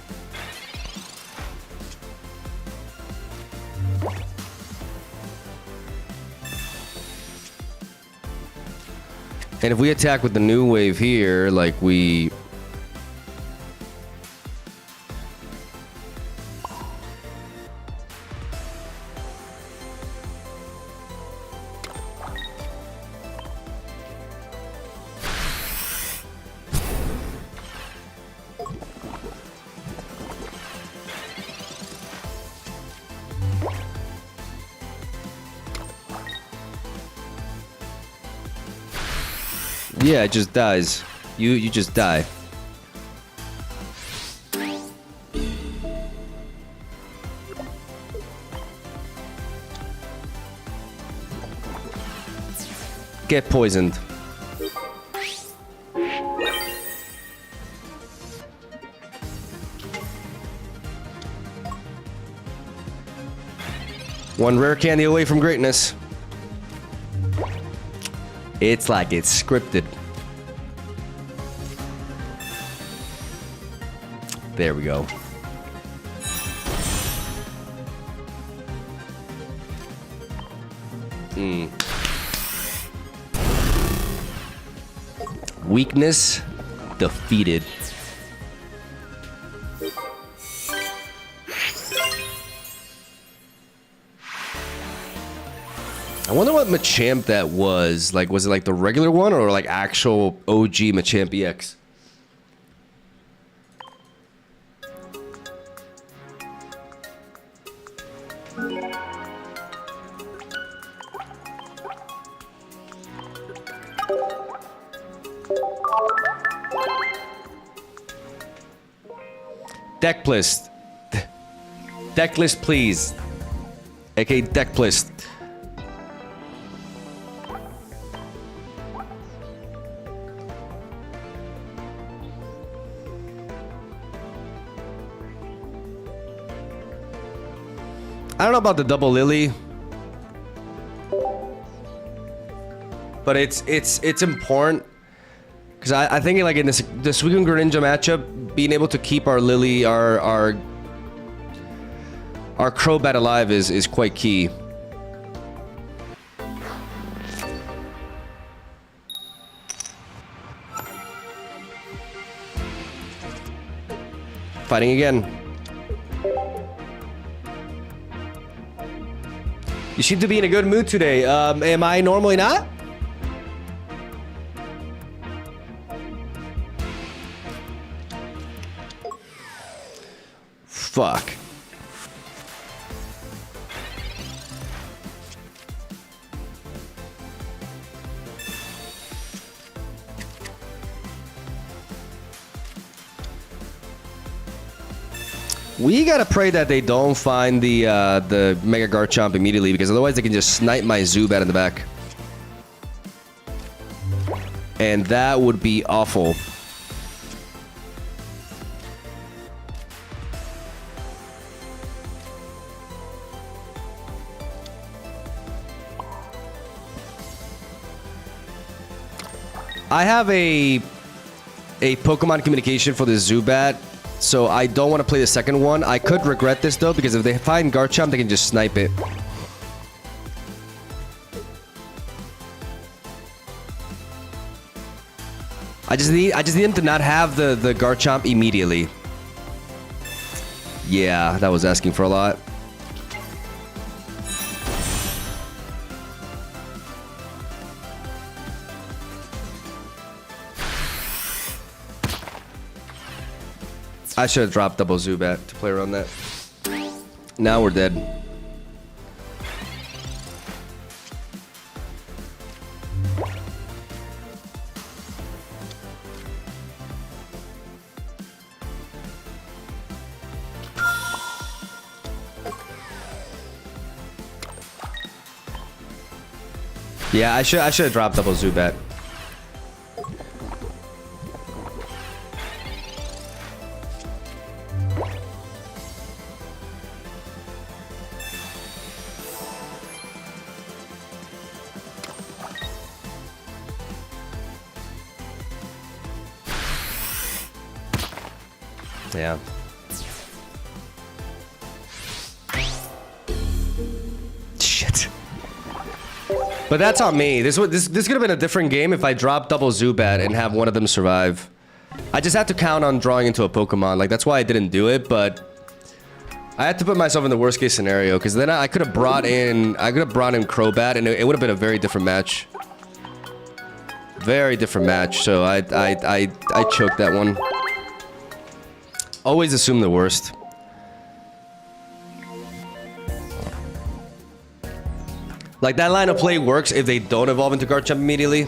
And if we attack with the new wave here, like we... Yeah, it just dies. You just die. Get poisoned. One rare candy away from greatness. It's like it's scripted. There we go. Weakness defeated. I wonder what Machamp that was. Like, was it like the regular one or like actual OG Machamp EX? Deck list. Deck list, please. Okay, deck list. I don't know about the double Lily. But it's important. Because I think like in this Suicune Greninja matchup, being able to keep our Lily, our Crobat alive is quite key. Fighting again. You seem to be in a good mood today. Am I normally not? Fuck. We gotta pray that they don't find the Mega Garchomp immediately, because otherwise they can just snipe my Zubat in the back. And that would be awful. I have a Pokemon communication for the Zubat, so I don't want to play the second one. I could regret this though, because if they find Garchomp, they can just snipe it. I just need him to not have the Garchomp immediately. Yeah, that was asking for a lot. I should have dropped double Zubat to play around that. Now we're dead. Yeah, I should have dropped double Zubat. Yeah. Shit. But that's on me. This could have been a different game if I dropped double Zubat and have one of them survive. I just had to count on drawing into a Pokemon. Like, that's why I didn't do it, but I had to put myself in the worst case scenario, because then I could have brought in Crobat, and it would have been a very different match. Very different match. So I choked that one. Always assume the worst. Like, that line of play works if they don't evolve into Garchomp immediately.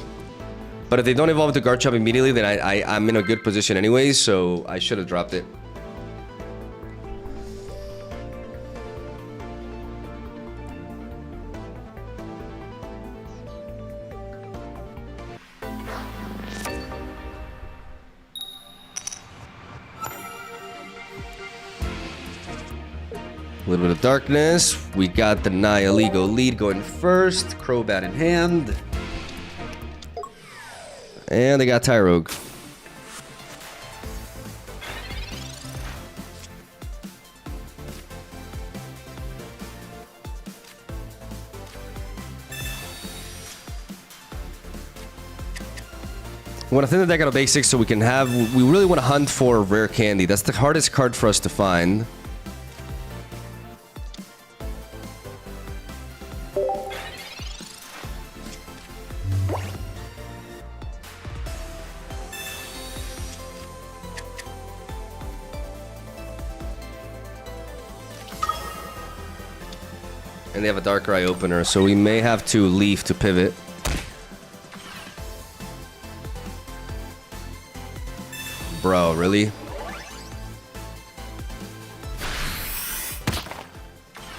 But if they don't evolve into Garchomp immediately, then I'm in a good position anyways, so I should have dropped it. A little bit of darkness. We got the Nihilego lead going first. Crobat in hand. And they got Tyrogue. We want to thin the deck out of basics so we can have... We really want to hunt for rare candy. That's the hardest card for us to find. And they have a Darkrai opener, so we may have to leave to pivot. Bro, really?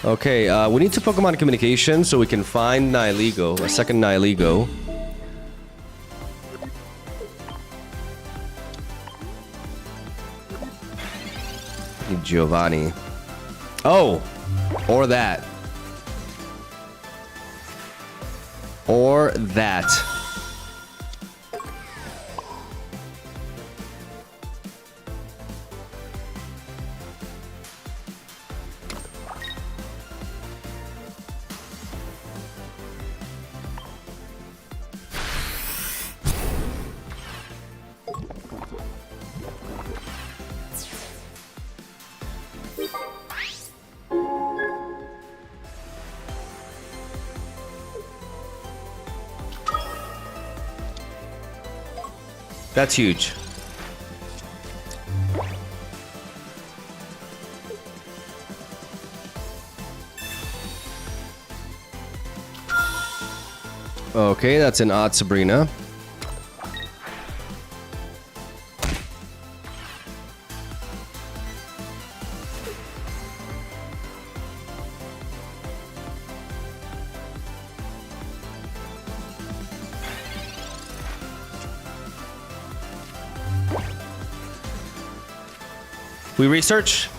Okay, we need to Pokemon communication so we can find Nihilego, a second Nihilego. Giovanni. Oh! Or that. Or that. That's huge. Okay, that's an odd Sabrina. We research.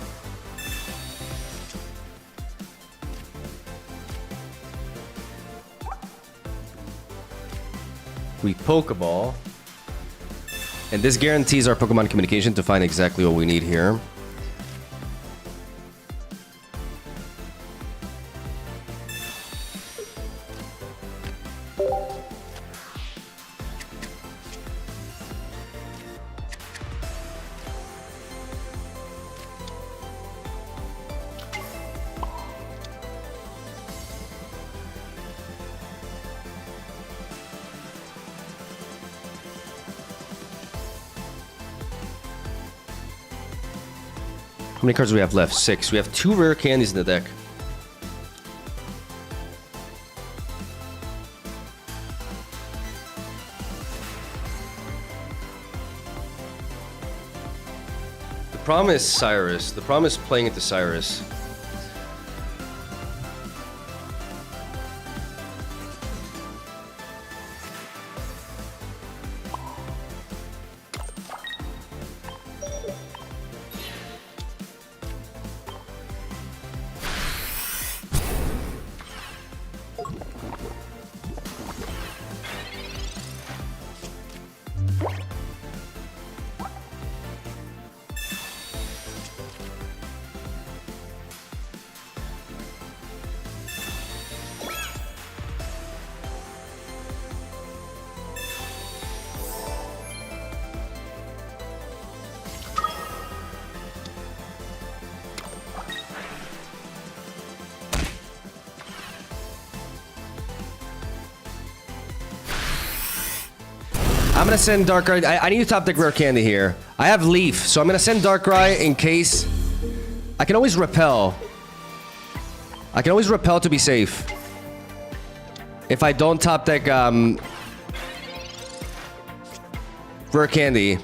We Pokeball. And this guarantees our Pokemon communication to find exactly what we need here. How many cards do we have left? 6. We have 2 rare candies in the deck. The problem is Cyrus. The problem is playing into Cyrus. I'm gonna send Darkrai. I need to top deck rare candy here. I have Leaf, so I'm gonna send Darkrai in case. I can always repel. I can always repel to be safe. If I don't top deck rare candy.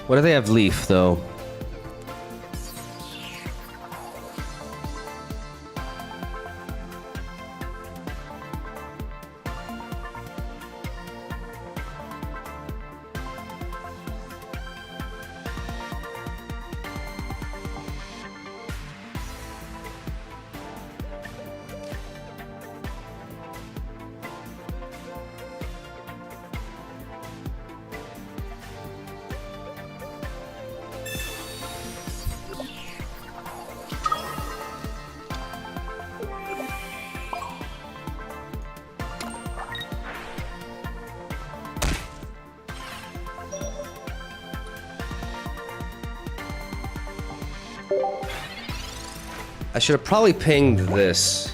What do they have Leaf, though? I should have probably pinged this.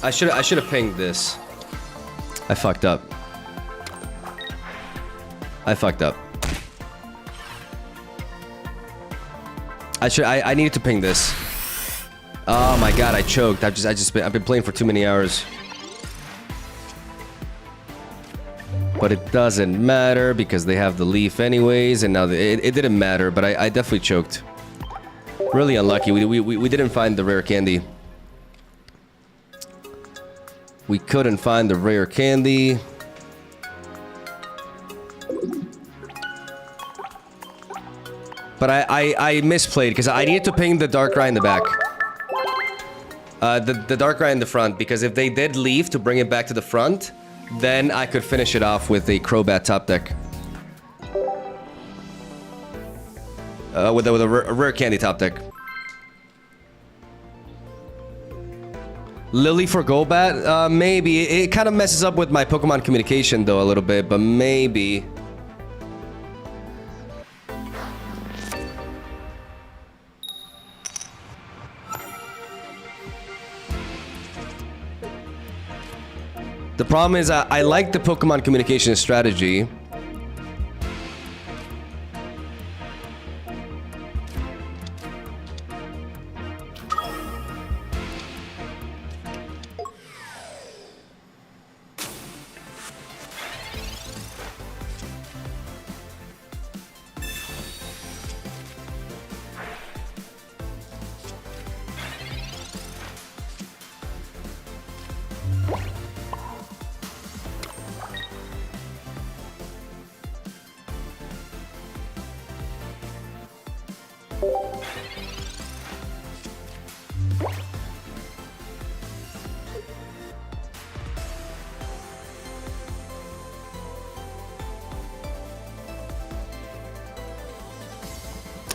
I should have pinged this. I fucked up. I fucked up. I needed to ping this. Oh my god, I choked. I've been playing for too many hours. But it doesn't matter because they have the leaf anyways, and now it didn't matter, but I definitely choked. Really unlucky. We didn't find the rare candy. We couldn't find the rare candy. But I misplayed because I needed to ping the Darkrai in the back. The Darkrai in the front, because if they did leave to bring it back to the front, then I could finish it off with a Crobat top deck. With a rare candy top deck. Lily for Golbat? Maybe. It kind of messes up with my Pokemon communication though a little bit, but maybe. The problem is I like the Pokemon communication strategy.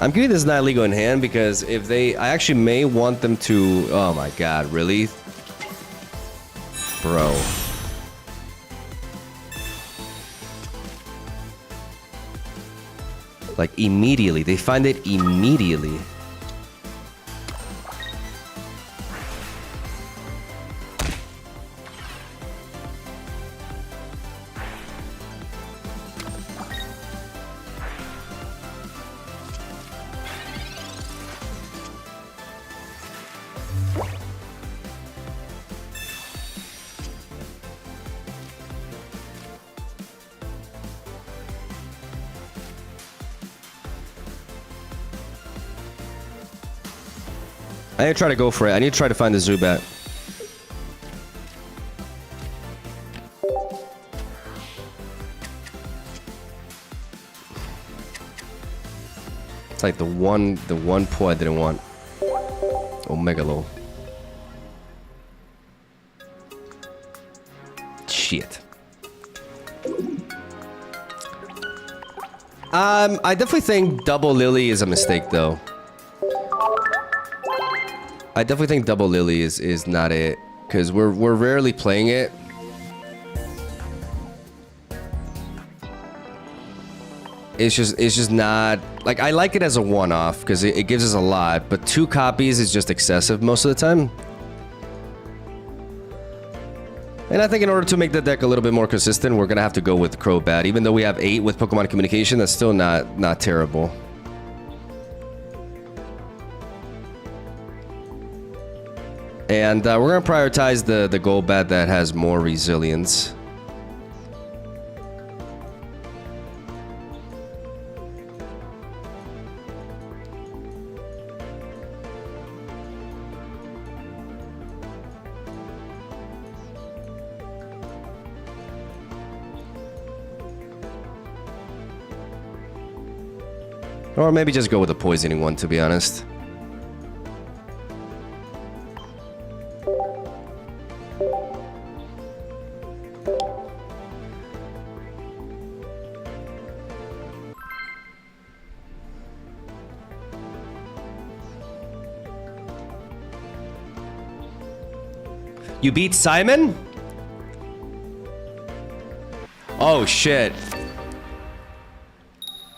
I'm keeping this Nihilego in hand because if they... I actually may want them to... Oh my god, really? Bro. Like, immediately. They find it immediately. I need to try to go for it. I need to try to find the Zubat. It's like the one pull I didn't want. Omega Low. Shit. I definitely think Double Lily is a mistake though. I definitely think Double Lily is not it, because we're rarely playing it. It's just not like, I like it as a one-off because it gives us a lot, but 2 copies is just excessive most of the time. And I think in order to make the deck a little bit more consistent, we're gonna have to go with Crobat. Even though we have 8 with Pokemon Communication, that's still not terrible. And we're going to prioritize the Golbat that has more resilience. Or maybe just go with the poisoning one, to be honest. You beat Simon? Oh shit.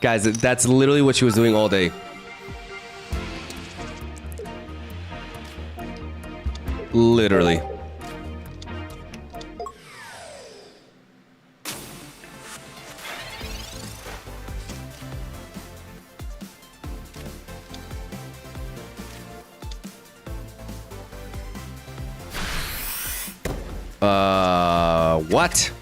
Guys, that's literally what she was doing all day. Literally. What?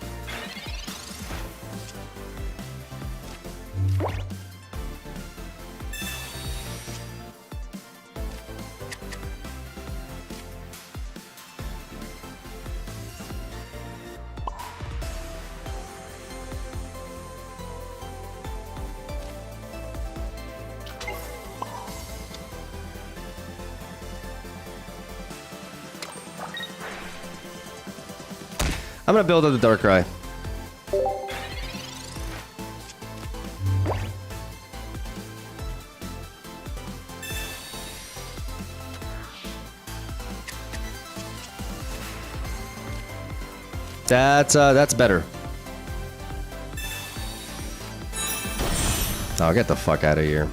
I'm gonna build up the Darkrai. That's better. Oh, get the fuck out of here.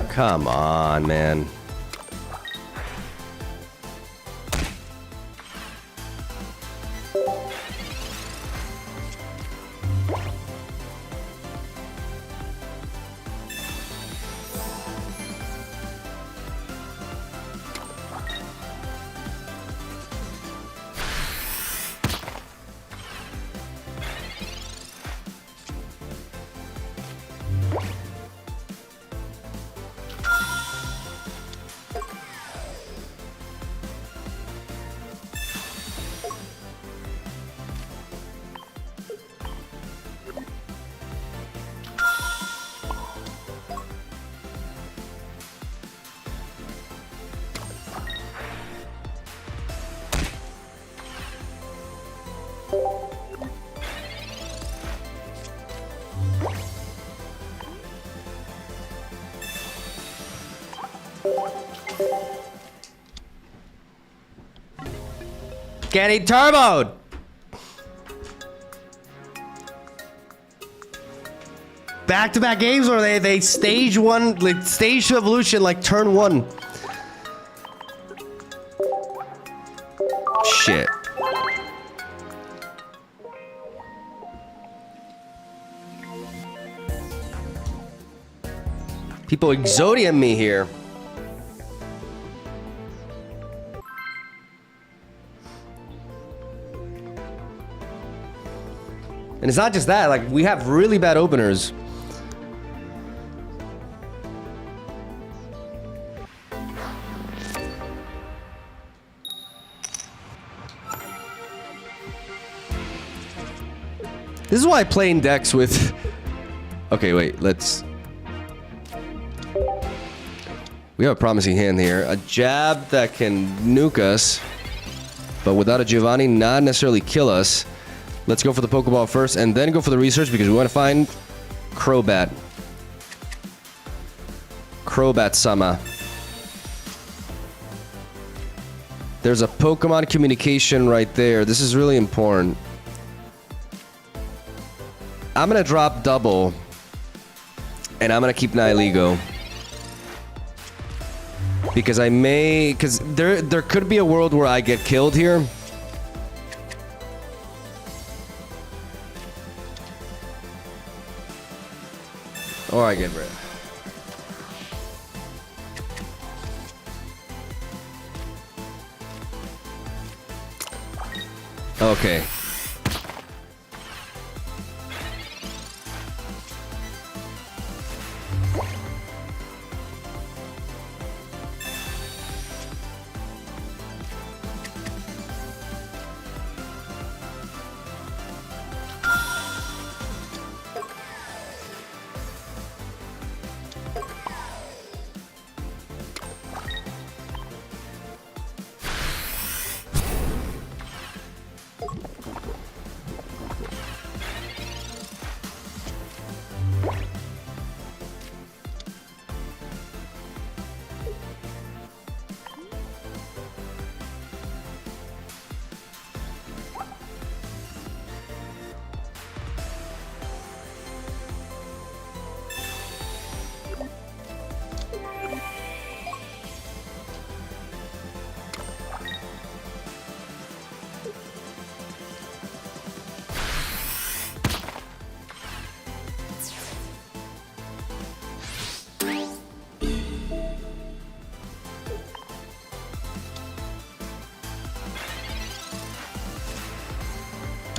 Come on, man. Getting turboed! Back-to-back games where they stage one, like stage evolution like turn one. Shit. People exodium me here. And it's not just that, like, we have really bad openers. This is why playing decks with... Okay, wait, let's... We have a promising hand here. A jab that can nuke us, but without a Giovanni, not necessarily kill us. Let's go for the Pokeball first, and then go for the research, because we want to find Crobat. Crobat-sama. There's a Pokemon communication right there. This is really important. I'm gonna drop double, and I'm gonna keep Nihilego. Because I may... Because there could be a world where I get killed here. Or I get rid. Okay.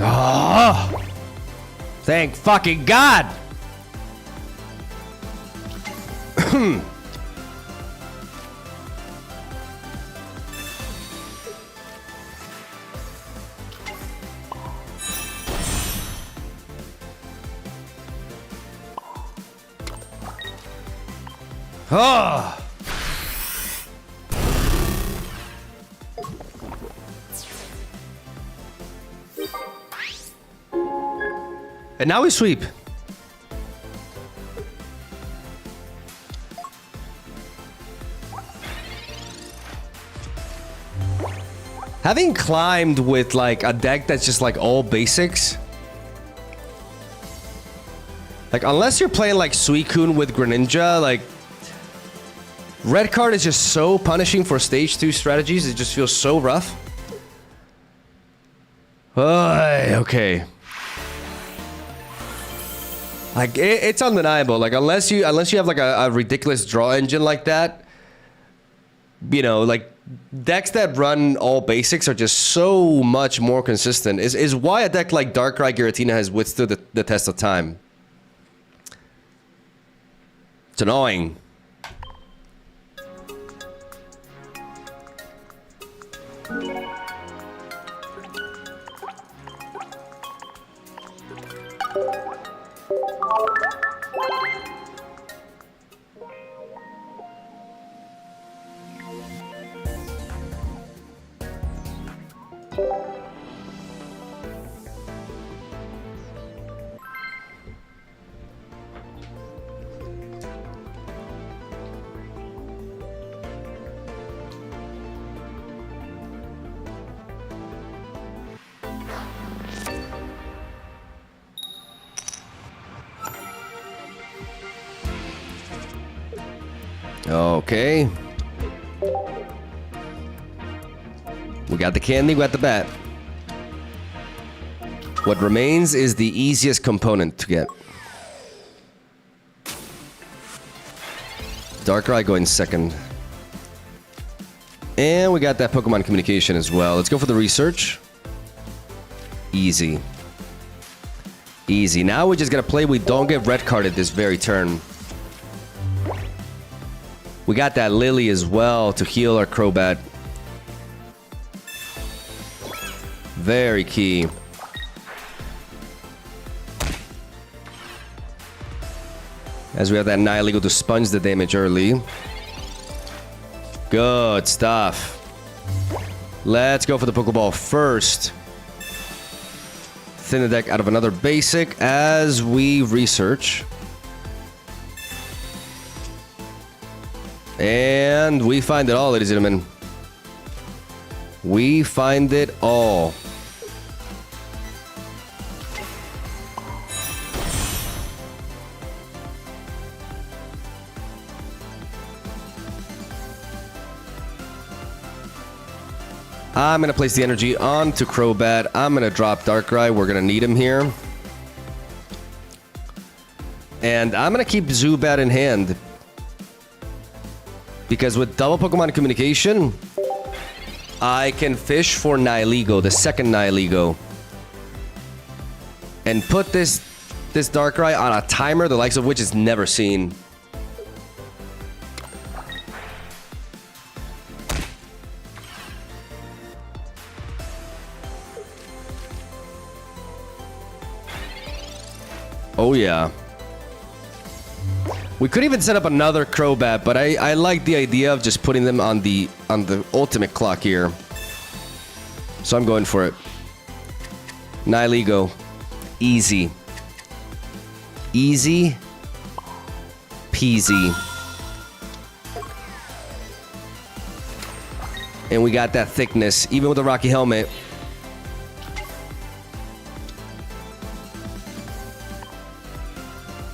Oh! Thank fucking God! Oh! And now we sweep. Having climbed with like a deck that's just like all basics. Like unless you're playing like Suicune with Greninja, like red card is just so punishing for stage 2 strategies. It just feels so rough. Okay. Like it's undeniable. Like unless you have like a ridiculous draw engine like that, you know, like decks that run all basics are just so much more consistent. Is why a deck like Darkrai Giratina has withstood the test of time. It's annoying. Okay. We got the candy, we got the bat. What remains is the easiest component to get. Darkrai going second. And we got that Pokemon communication as well. Let's go for the research. Easy. Easy. Now we just gotta play we don't get red carded this very turn. We got that Lily as well to heal our Crobat. Very key. As we have that Nihilego to sponge the damage early. Good stuff. Let's go for the Pokeball first. Thin the deck out of another basic as we research. And we find it all, ladies and gentlemen. We find it all. I'm going to place the energy onto Crobat. I'm going to drop Darkrai. We're going to need him here. And I'm going to keep Zubat in hand. Because with double Pokemon communication, I can fish for Nihilego, the second Nihilego. And put this Darkrai on a timer, the likes of which is never seen. Oh yeah. We could even set up another Crobat, but I like the idea of just putting them on the ultimate clock here. So I'm going for it. Nihilego. Easy. Easy peasy. And we got that thickness, even with the Rocky Helmet.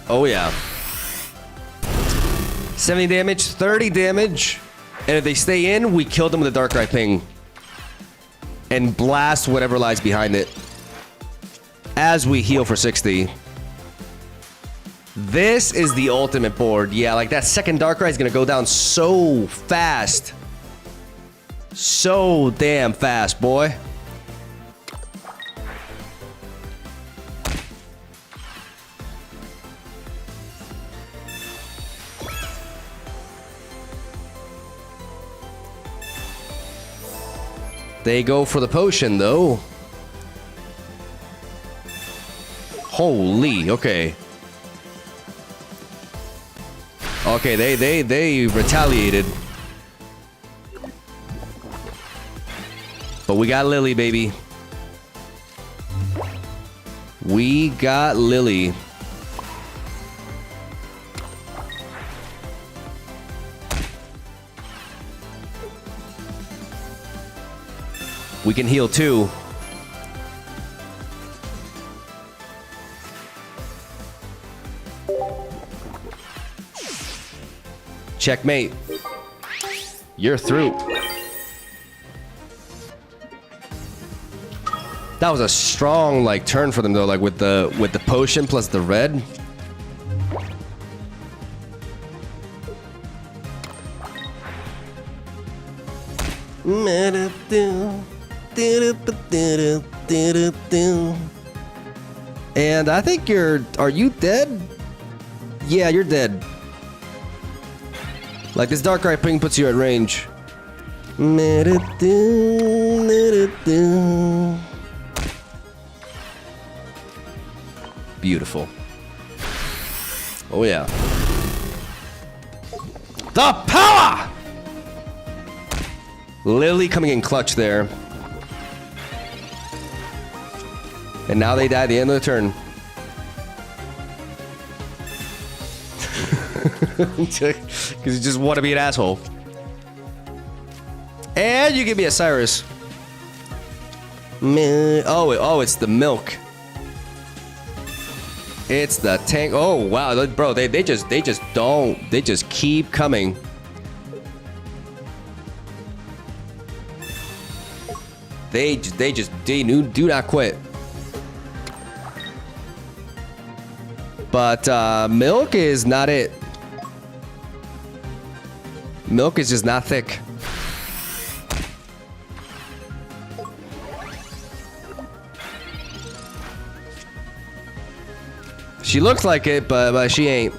Oh yeah. 70 damage, 30 damage. And if they stay in, we kill them with a Darkrai Ping. And blast whatever lies behind it. As we heal for 60. This is the ultimate board. Yeah, like that second Darkrai is going to go down so fast. So damn fast, boy. They go for the potion, though. Holy, okay. Okay, they retaliated. But we got Lily, baby. We got Lily. We can heal too. Checkmate. You're through. That was a strong like turn for them though, like with the potion plus the red. And I think are you dead? Yeah, you're dead. Like this Darkrai ping puts you at range. Beautiful. Oh yeah. The power! Lily coming in clutch there. And now they die at the end of the turn. Because you just want to be an asshole. And you give me a Cyrus. Oh, it's the milk. It's the tank. Oh wow, bro, they just keep coming. They do not quit. But milk is not it. Milk is just not thick. She looks like it, but she ain't.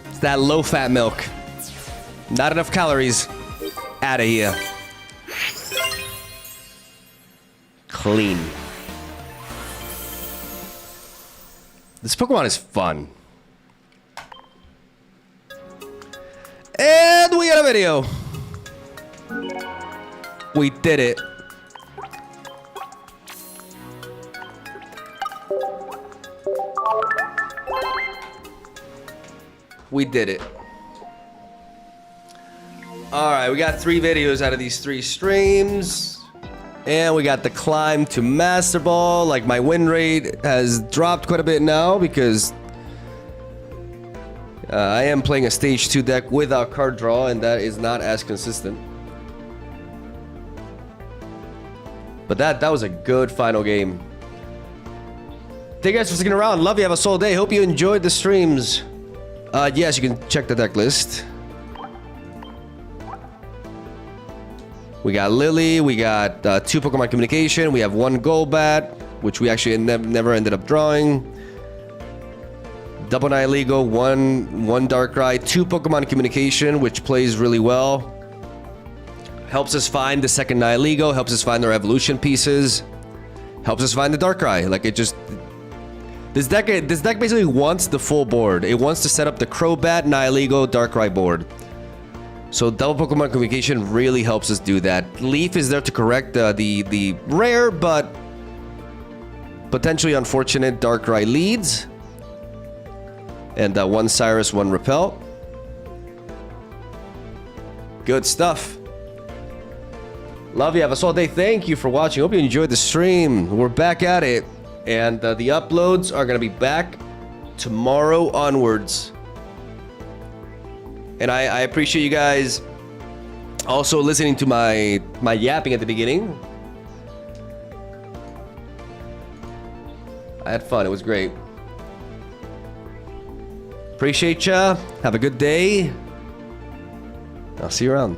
It's that low-fat milk. Not enough calories. Out of here. Clean. This Pokemon is fun. And we got a video. We did it. We did it. Alright, we got 3 videos out of these 3 streams. And we got the climb to Master Ball. Like, my win rate has dropped quite a bit now because I am playing a stage 2 deck without card draw, and that is not as consistent. But that was a good final game. Thank you guys for sticking around. Love you. Have a soul day. Hope you enjoyed the streams. Yes, you can check the deck list. We got Lily, we got 2 Pokemon Communication, we have 1 Golbat, which we actually never ended up drawing. Double Nihilego, 1 Darkrai, 2 Pokemon Communication, which plays really well. Helps us find the second Nihilego, helps us find their evolution pieces, helps us find the Darkrai. Like, it just... This deck basically wants the full board. It wants to set up the Crobat, Nihilego, Darkrai board. So double Pokemon Communication really helps us do that. Leaf is there to correct the rare but potentially unfortunate Darkrai leads. And 1 Cyrus, 1 Repel. Good stuff. Love you. Have a solid day. Thank you for watching. Hope you enjoyed the stream. We're back at it. And the uploads are going to be back tomorrow onwards. And I appreciate you guys also listening to my yapping at the beginning. I had fun. It was great. Appreciate ya. Have a good day. I'll see you around.